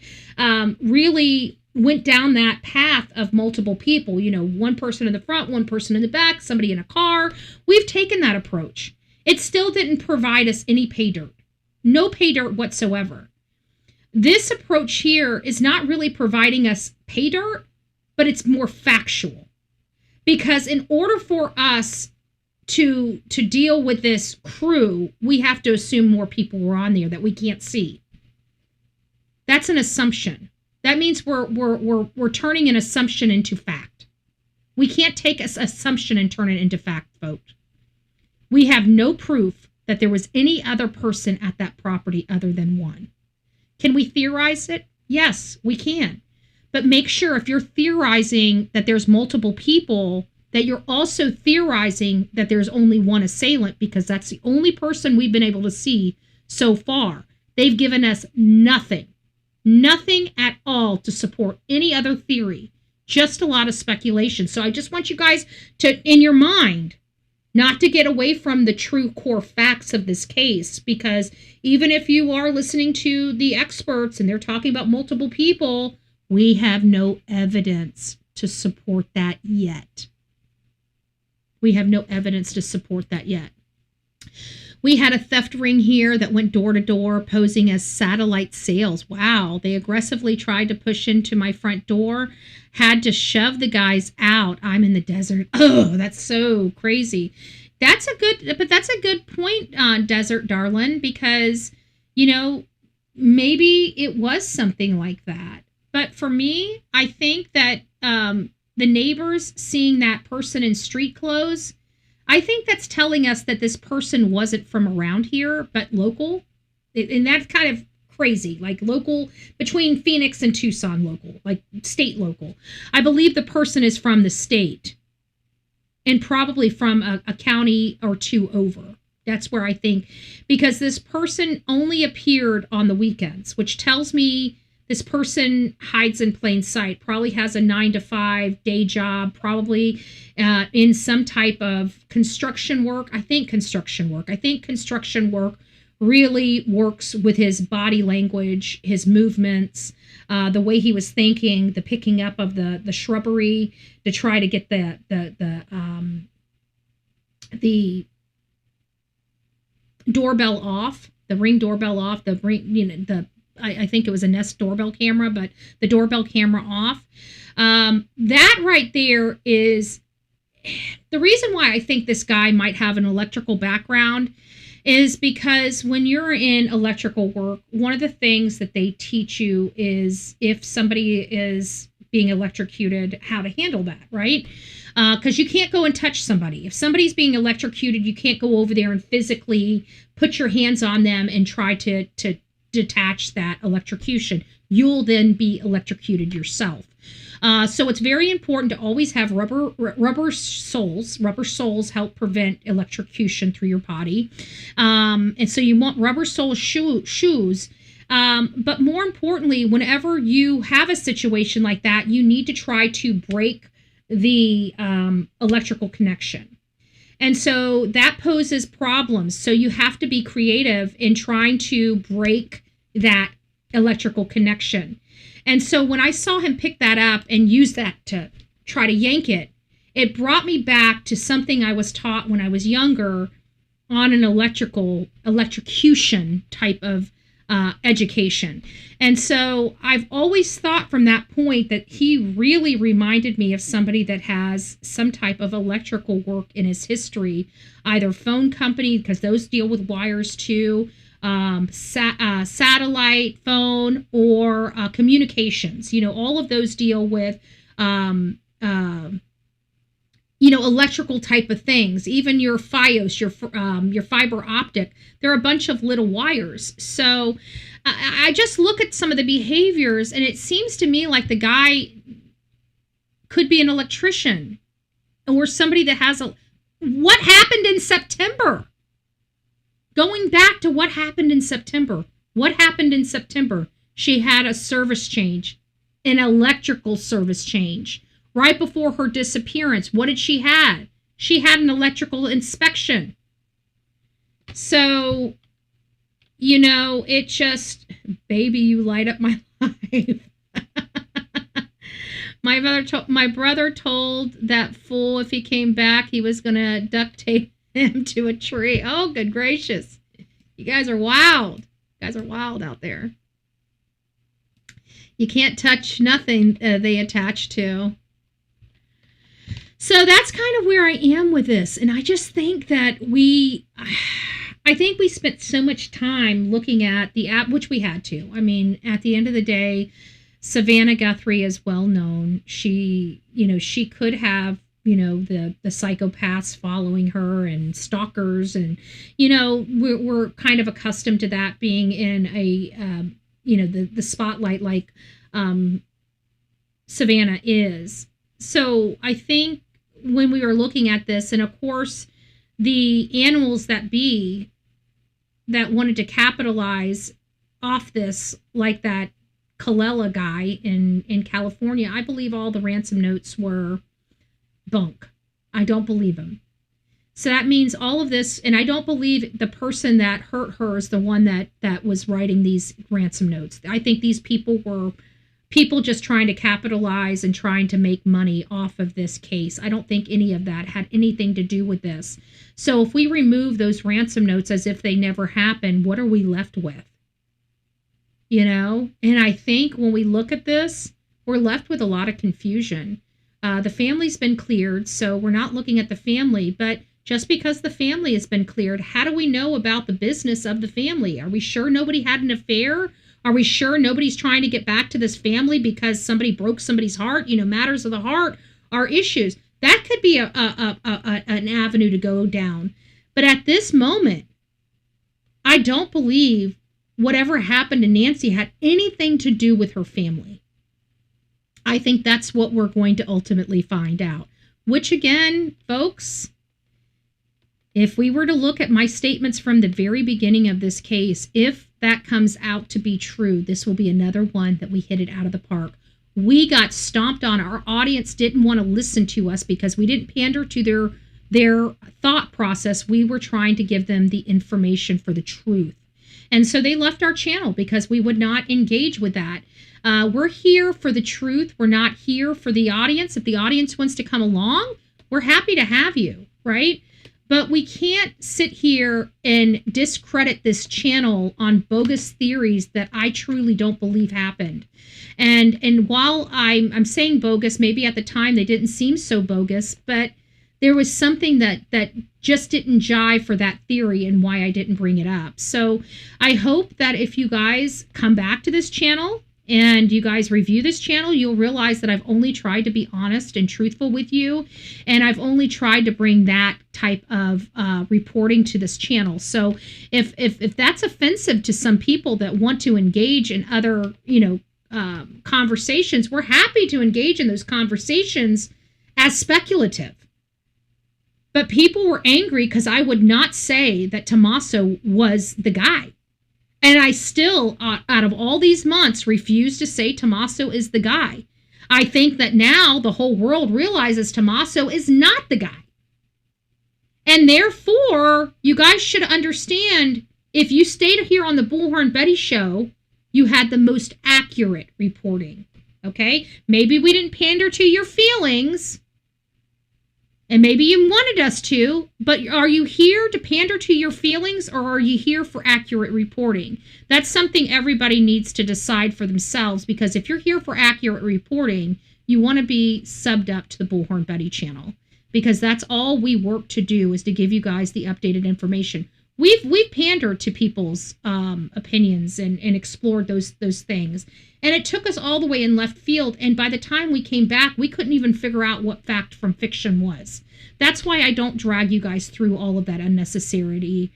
Speaker 1: really went down that path of multiple people. One person in the front, one person in the back, somebody in a car. We've taken that approach. It still didn't provide us any pay dirt. No pay dirt whatsoever. This approach here is not really providing us pay dirt, but it's more factual. Because in order for us to deal with this crew, we have to assume more people were on there that we can't see. That's an assumption. That means we're turning an assumption into fact. We can't take an assumption and turn it into fact, folks. We have no proof that there was any other person at that property other than one. Can we theorize it? Yes, we can. But make sure if you're theorizing that there's multiple people, that you're also theorizing that there's only one assailant, because that's the only person we've been able to see so far. They've given us nothing at all to support any other theory, just a lot of speculation. So I just want you guys to, in your mind, not to get away from the true core facts of this case, because even if you are listening to the experts and they're talking about multiple people, we have no evidence to support that yet. We have no evidence to support that yet. We had a theft ring here that went door to door posing as satellite sales. Wow. They aggressively tried to push into my front door, had to shove the guys out. I'm in the desert. Oh, that's so crazy. That's a good point, Desert Darlin, because, maybe it was something like that. But for me, I think that the neighbors seeing that person in street clothes, I think that's telling us that this person wasn't from around here, but local. And that's kind of crazy, like local, between Phoenix and Tucson local, like state local. I believe the person is from the state and probably from a county or two over. That's where I think, because this person only appeared on the weekends, which tells me this person hides in plain sight, probably has a 9-to-5 day job, probably in some type of construction work. I think construction work really works with his body language, his movements, the way he was thinking, the picking up of the shrubbery to try to get the doorbell off, the Ring doorbell off, the Ring, I think it was a Nest doorbell camera, but the doorbell camera off. That right there is the reason why I think this guy might have an electrical background, is because when you're in electrical work, one of the things that they teach you is if somebody is being electrocuted, how to handle that, right? Because you can't go and touch somebody. If somebody's being electrocuted, you can't go over there and physically put your hands on them and try to detach that electrocution. You'll then be electrocuted yourself. So it's very important to always have rubber soles. Rubber soles help prevent electrocution through your body. And so you want rubber sole shoes. But more importantly, whenever you have a situation like that, you need to try to break the electrical connection. And so that poses problems. So you have to be creative in trying to break that electrical connection. And so when I saw him pick that up and use that to try to yank it, it brought me back to something I was taught when I was younger on an electrocution type of education. And so I've always thought from that point that he really reminded me of somebody that has some type of electrical work in his history, either phone company, because those deal with wires too, satellite phone, or communications. All of those deal with electrical type of things. Even your Fios, your fiber optic, there are a bunch of little wires. So I just look at some of the behaviors, and it seems to me like the guy could be an electrician or somebody that has what happened in September? Going back to what happened in September. What happened in September? She had a service change, an electrical service change. Right before her disappearance, what did she have? She had an electrical inspection. So, it just, baby, you light up my life. My brother told that fool if he came back, he was going to duct tape him to a tree. Oh, good gracious. You guys are wild. You guys are wild out there. You can't touch nothing they attach to. So that's kind of where I am with this. And I just think that I think we spent so much time looking at the app, which we had to. I mean, at the end of the day, Savannah Guthrie is well known. She could have, the psychopaths following her and stalkers. And, we're kind of accustomed to that being in a, the spotlight like Savannah is. So I think when we were looking at this, and of course, the animals that wanted to capitalize off this, like that Kalela guy in California, I believe all the ransom notes were bunk. I don't believe them. So that means all of this, and I don't believe the person that hurt her is the one that was writing these ransom notes. I think these people were people just trying to capitalize and trying to make money off of this case. I don't think any of that had anything to do with this. So if we remove those ransom notes as if they never happened, what are we left with? And I think when we look at this, we're left with a lot of confusion. The family's been cleared, so we're not looking at the family, but just because the family has been cleared, how do we know about the business of the family? Are we sure nobody had an affair? Are we sure nobody's trying to get back to this family because somebody broke somebody's heart? Matters of the heart are issues. That could be an avenue to go down. But at this moment, I don't believe whatever happened to Nancy had anything to do with her family. I think that's what we're going to ultimately find out. Which again, folks, if we were to look at my statements from the very beginning of this case, if that comes out to be true, this will be another one that we hit it out of the park. We got stomped on. Our audience didn't want to listen to us because we didn't pander to their thought process. We were trying to give them the information for the truth. And so they left our channel because we would not engage with that. We're here for the truth. We're not here for the audience. If the audience wants to come along, we're happy to have you, right? But we can't sit here and discredit this channel on bogus theories that I truly don't believe happened. And while I'm saying bogus, maybe at the time they didn't seem so bogus, but there was something that just didn't jive for that theory and why I didn't bring it up. So I hope that if you guys come back to this channel and you guys review this channel, you'll realize that I've only tried to be honest and truthful with you. And I've only tried to bring that type of reporting to this channel. So if that's offensive to some people that want to engage in other, conversations, we're happy to engage in those conversations as speculative. But people were angry because I would not say that Tommaso was the guy. And I still, out of all these months, refuse to say Tommaso is the guy. I think that now the whole world realizes Tommaso is not the guy. And therefore, you guys should understand, if you stayed here on the Bullhorn Betty show, you had the most accurate reporting. Okay? Maybe we didn't pander to your feelings, and maybe you wanted us to, but are you here to pander to your feelings, or are you here for accurate reporting? That's something everybody needs to decide for themselves, because if you're here for accurate reporting, you want to be subbed up to the Bullhorn Betty channel, because that's all we work to do, is to give you guys the updated information. We've pandered to people's opinions and explored those things. And it took us all the way in left field. And by the time we came back, we couldn't even figure out what fact from fiction was. That's why I don't drag you guys through all of that unnecessary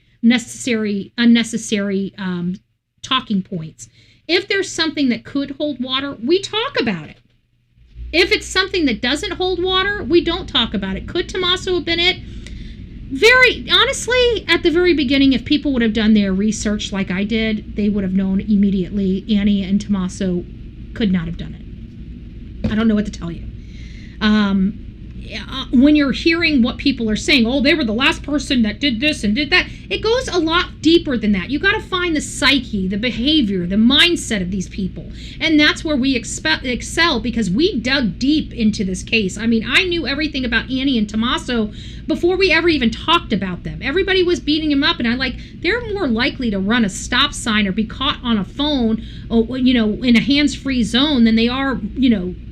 Speaker 1: talking points. If there's something that could hold water, we talk about it. If it's something that doesn't hold water, we don't talk about it. Could Tommaso have been it? Very honestly, at the very beginning, if people would have done their research like I did, they would have known immediately Annie and Tommaso could not have done it. I don't know what to tell you. When you're hearing what people are saying, oh, they were the last person that did this and did that, it goes a lot deeper than that. You got to find the psyche, the behavior, the mindset of these people. And that's where we excel, because we dug deep into this case. I mean, I knew everything about Annie and Tommaso before we ever even talked about them. Everybody was beating him up, and I'm like, they're more likely to run a stop sign or be caught on a phone, in a hands-free zone than they are,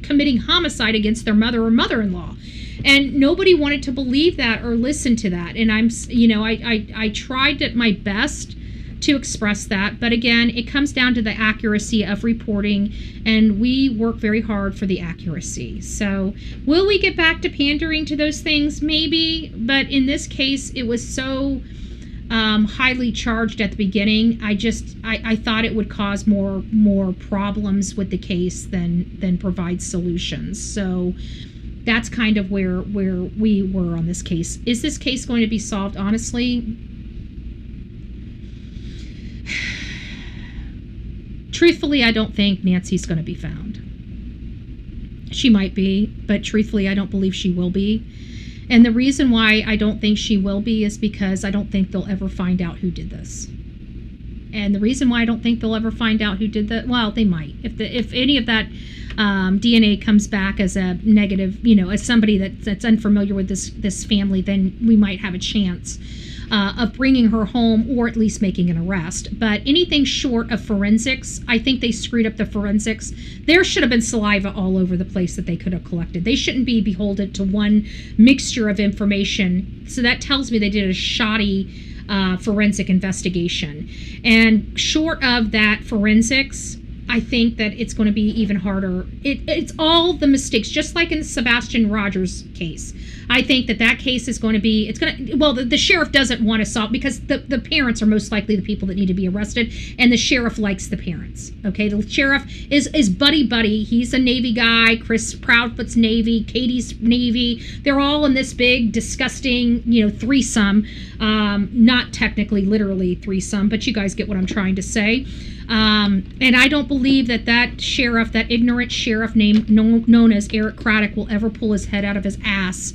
Speaker 1: committing homicide against their mother or mother-in-law. And nobody wanted to believe that or listen to that. And I tried my best to express that. But again, it comes down to the accuracy of reporting, and we work very hard for the accuracy. So will we get back to pandering to those things? Maybe. But in this case, it was so highly charged at the beginning. I thought it would cause more problems with the case than provide solutions. So that's kind of where we were on this case. Is this case going to be solved? Honestly, truthfully, I don't think Nancy's going to be found. She might be, but truthfully, I don't believe she will be. And the reason why I don't think she will be is because I don't think they'll ever find out who did this. And the reason why I don't think they'll ever find out who did that, well, they might. If any of that DNA comes back as a negative, as somebody that's unfamiliar with this family, then we might have a chance of bringing her home or at least making an arrest. But anything short of forensics, I think they screwed up the forensics. There should have been saliva all over the place that they could have collected. They shouldn't be beholden to one mixture of information. So that tells me they did a shoddy forensic investigation. And short of that forensics, I think that it's going to be even harder. It's all the mistakes, just like in the Sebastian Rogers case. I think that case is going to be, the sheriff doesn't want to solve, because the parents are most likely the people that need to be arrested, and the sheriff likes the parents, okay? The sheriff is buddy. He's a Navy guy. Chris Proudfoot's Navy. Katie's Navy. They're all in this big, disgusting, threesome. Not technically, literally threesome, but you guys get what I'm trying to say. And I don't believe that sheriff, that ignorant sheriff known as Eric Craddock, will ever pull his head out of his ass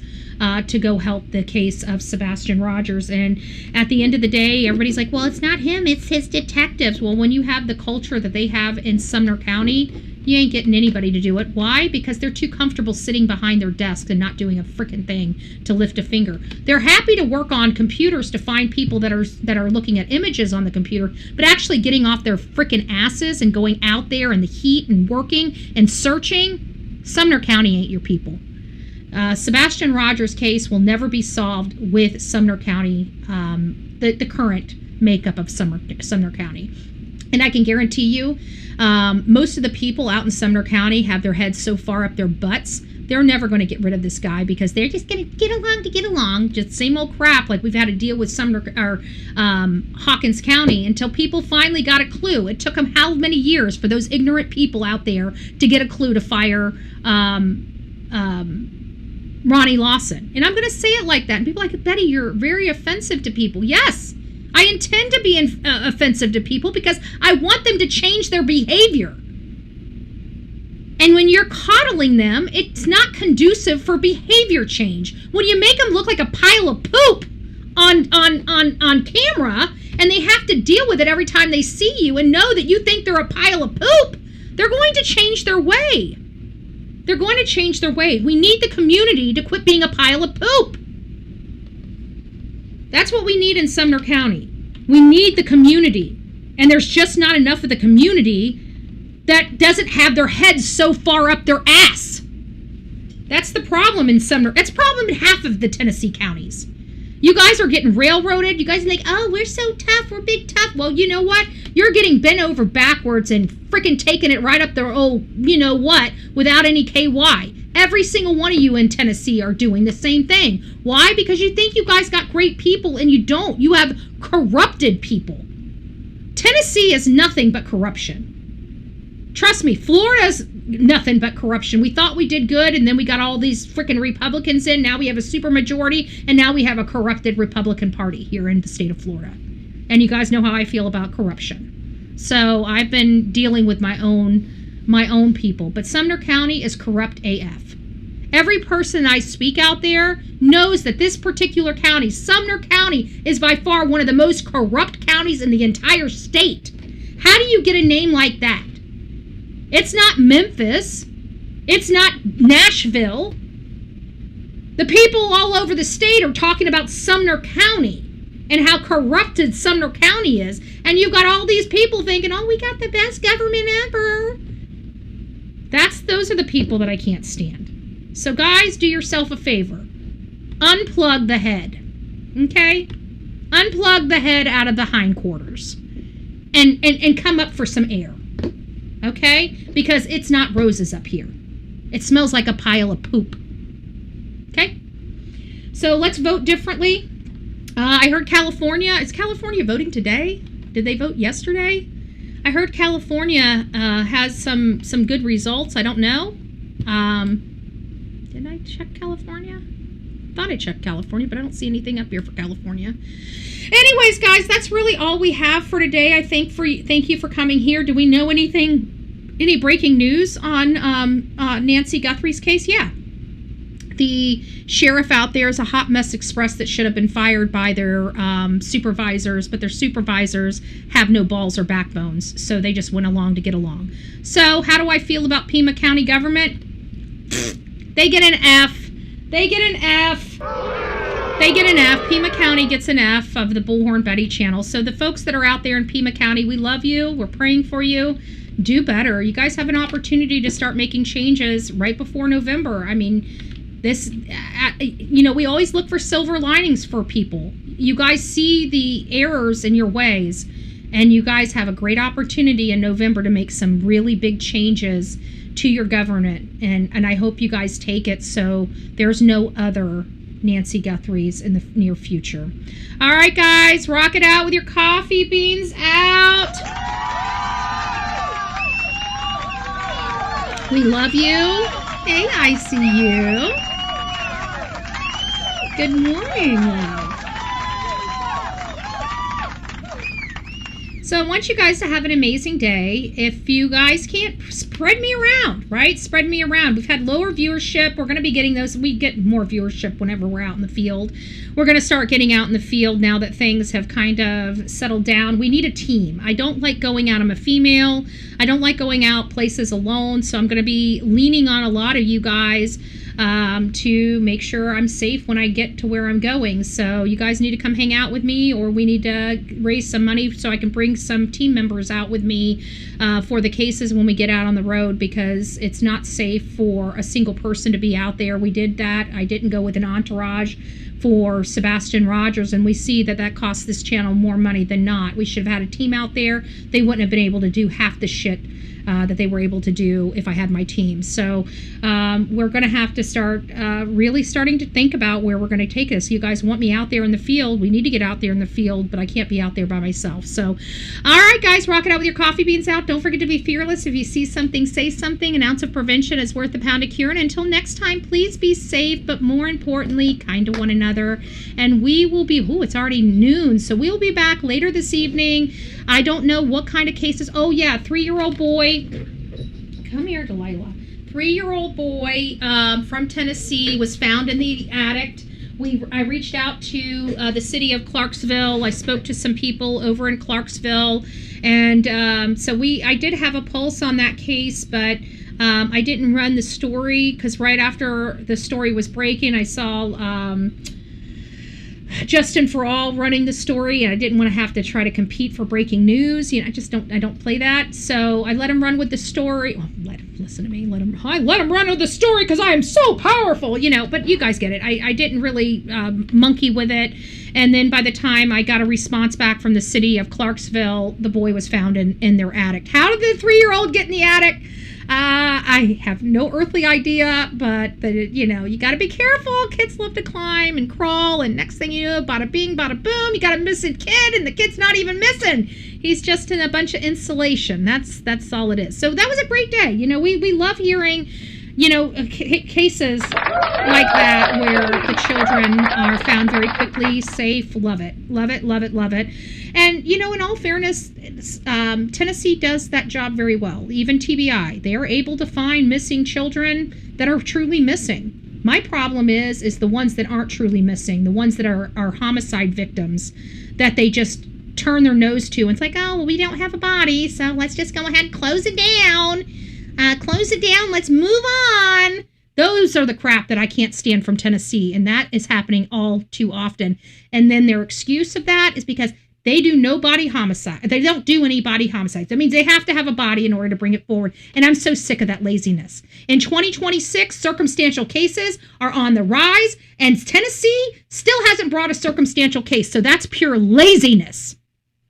Speaker 1: to go help the case of Sebastian Rogers. And at the end of the day, everybody's like, well, it's not him, it's his detectives. Well, when you have the culture that they have in Sumner County, you ain't getting anybody to do it. Why? Because they're too comfortable sitting behind their desk and not doing a freaking thing to lift a finger. They're happy to work on computers to find people that are looking at images on the computer, but actually getting off their freaking asses and going out there in the heat and working and searching, Sumner County ain't your people. Sebastian Rogers' case will never be solved with Sumner County, the current makeup of Sumner County. And I can guarantee you, most of the people out in Sumner County have their heads so far up their butts, they're never going to get rid of this guy, because they're just going to get along, just same old crap like we've had to deal with Hawkins County, until people finally got a clue. It took them how many years for those ignorant people out there to get a clue to fire Ronnie Lawson. And I'm going to say it like that. And people are like, Betty, you're very offensive to people. Yes, I intend to be offensive to people, because I want them to change their behavior. And when you're coddling them, it's not conducive for behavior change. When you make them look like a pile of poop on camera, and they have to deal with it every time they see you and know that you think they're a pile of poop, they're going to change their way. They're going to change their way. We need the community to quit being a pile of poop. That's what we need in Sumner County. We need the community. And there's just not enough of the community that doesn't have their heads so far up their ass. That's the problem in Sumner. That's a problem in half of the Tennessee counties. You guys are getting railroaded. You guys think, oh, we're so tough. We're big tough. Well, you know what? You're getting bent over backwards and freaking taking it right up their old, you know what, without any KY. Every single one of you in Tennessee are doing the same thing. Why? Because you think you guys got great people, and you don't. You have corrupted people. Tennessee is nothing but corruption. Trust me, Florida's nothing but corruption. We thought we did good, and then we got all these freaking Republicans in. Now we have a supermajority, and now we have a corrupted Republican Party here in the state of Florida. And you guys know how I feel about corruption. So I've been dealing with my own people. But Sumner County is corrupt AF. Every person I speak out there knows that this particular county, Sumner County, is by far one of the most corrupt counties in the entire state. How do you get a name like that? It's not Memphis. It's not Nashville. The people all over the state are talking about Sumner County and how corrupted Sumner County is. And you've got all these people thinking, oh, we got the best government ever. Those are the people that I can't stand. So guys, do yourself a favor. Unplug the head. Okay? Unplug the head out of the hindquarters. And come up for some air. Okay? Because it's not roses up here. It smells like a pile of poop. Okay? So let's vote differently. I heard California. Is California voting today? Did they vote yesterday? I heard California has some good results. I don't know. Did I check California? Thought I checked California, but I don't see anything up here for California. Anyways, guys, that's really all we have for today. Thank you for coming here. Do we know any breaking news on Nancy Guthrie's case? Yeah. The sheriff out there is a hot mess express that should have been fired by their supervisors, but their supervisors have no balls or backbones, so they just went along to get along. So how do I feel about Pima County government? They get an F. They get an F. They get an F. Pima County gets an F of the Bullhorn Betty channel. So the folks that are out there in Pima County, we love you. We're praying for you. Do better. You guys have an opportunity to start making changes right before November. I mean, this, we always look for silver linings for people. You guys see the errors in your ways, and you guys have a great opportunity in November to make some really big changes to your government, and I hope you guys take it so there's no other Nancy Guthries in the near future. All right, guys, rock it out with your coffee beans out. We love you. Hey, I see you. Good morning, love. So I want you guys to have an amazing day. If you guys can't, spread me around, right? Spread me around. We've had lower viewership. We're going to be getting those. We get more viewership whenever we're out in the field. We're going to start getting out in the field now that things have kind of settled down. We need a team. I don't like going out. I'm a female. I don't like going out places alone. So I'm going to be leaning on a lot of you guys to make sure I'm safe when I get to where I'm going. So you guys need to come hang out with me, or we need to raise some money so I can bring some team members out with me for the cases when we get out on the road, because it's not safe for a single person to be out there. We did that. I didn't go with an entourage for Sebastian Rogers, and we see that costs this channel more money than not. We should have had a team out there. They wouldn't have been able to do half the shit that they were able to do if I had my team. So we're going to have to start really starting to think about where we're going to take this. You guys want me out there in the field. We need to get out there in the field, but I can't be out there by myself. So, all right, guys, rock it out with your coffee beans out. Don't forget to be fearless. If you see something, say something. An ounce of prevention is worth a pound of cure. And until next time, please be safe, but more importantly, kind to one another. And we will be, it's already noon, so we'll be back later this evening. I don't know what kind of cases. Oh, yeah, 3-year-old boy. Come here, Delilah. 3-year-old boy from Tennessee was found in the attic. I reached out to the city of Clarksville. I spoke to some people over in Clarksville, and so I did have a pulse on that case, but I didn't run the story because right after the story was breaking, I saw Justin for All running the story, and I didn't want to have to try to compete for breaking news. I don't play that. So I let him run with the story. Well, listen to me. I let him run with the story because I am so powerful, but you guys get it. I didn't really monkey with it. And then by the time I got a response back from the city of Clarksville, the boy was found in their attic. How did the 3-year-old get in the attic? I have no earthly idea, but you got to be careful. Kids love to climb and crawl, and next thing you know, bada bing, bada boom, you got a missing kid, and the kid's not even missing. He's just in a bunch of insulation. That's all it is. So that was a great day. We love hearing, cases like that where the children are found very quickly, safe. Love it, love it, love it, love it. And, in all fairness, Tennessee does that job very well. Even TBI, they are able to find missing children that are truly missing. My problem is the ones that aren't truly missing, the ones that are homicide victims that they just turn their nose to. And it's like, oh, well, we don't have a body, so let's just go ahead and close it down. Let's move on. Those are the crap that I can't stand from Tennessee, and that is happening all too often. And then their excuse of that is because They do no body homicide. They don't do any body homicides. That means they have to have a body in order to bring it forward. And I'm so sick of that laziness. In 2026, circumstantial cases are on the rise, and Tennessee still hasn't brought a circumstantial case. So that's pure laziness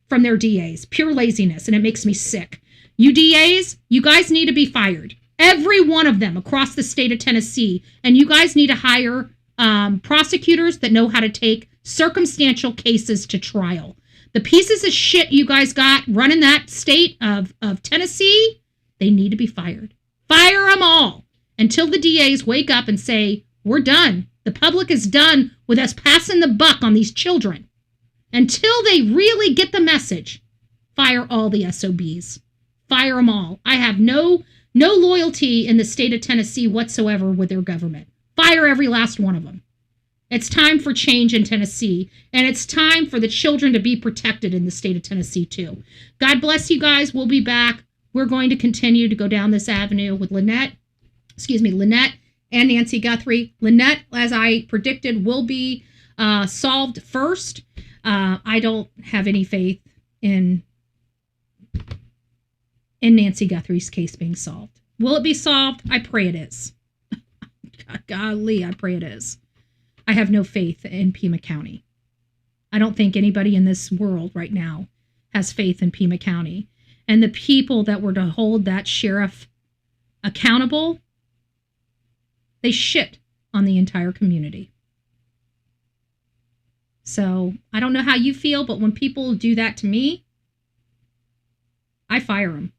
Speaker 1: from their DAs, pure laziness. And it makes me sick. You DAs, you guys need to be fired. Every one of them across the state of Tennessee. And you guys need to hire prosecutors that know how to take circumstantial cases to trial. The pieces of shit you guys got running that state of Tennessee, they need to be fired. Fire them all until the DAs wake up and say, we're done. The public is done with us passing the buck on these children. Until they really get the message, fire all the SOBs. Fire them all. I have no loyalty in the state of Tennessee whatsoever with their government. Fire every last one of them. It's time for change in Tennessee, and it's time for the children to be protected in the state of Tennessee, too. God bless you guys. We'll be back. We're going to continue to go down this avenue with Lynette and Nancy Guthrie. Lynette, as I predicted, will be solved first. I don't have any faith in Nancy Guthrie's case being solved. Will it be solved? I pray it is. Golly, I pray it is. I have no faith in Pima County. I don't think anybody in this world right now has faith in Pima County. And the people that were to hold that sheriff accountable, they shit on the entire community. So I don't know how you feel, but when people do that to me, I fire them.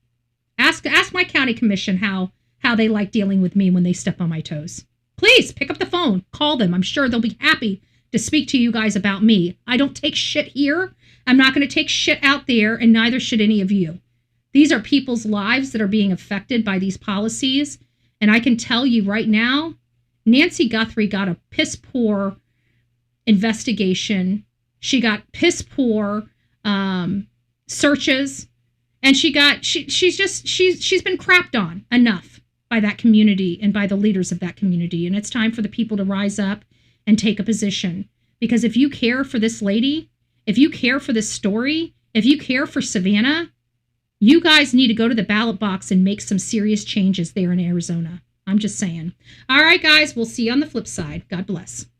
Speaker 1: Ask my county commission how they like dealing with me when they step on my toes. Please pick up the phone, call them. I'm sure they'll be happy to speak to you guys about me. I don't take shit here. I'm not going to take shit out there, and neither should any of you. These are people's lives that are being affected by these policies. And I can tell you right now, Nancy Guthrie got a piss poor investigation. She got piss poor searches, and she's been crapped on enough by that community and by the leaders of that community. And it's time for the people to rise up and take a position. Because if you care for this lady, if you care for this story, if you care for Savannah, you guys need to go to the ballot box and make some serious changes there in Arizona. I'm just saying. All right, guys, we'll see you on the flip side. God bless.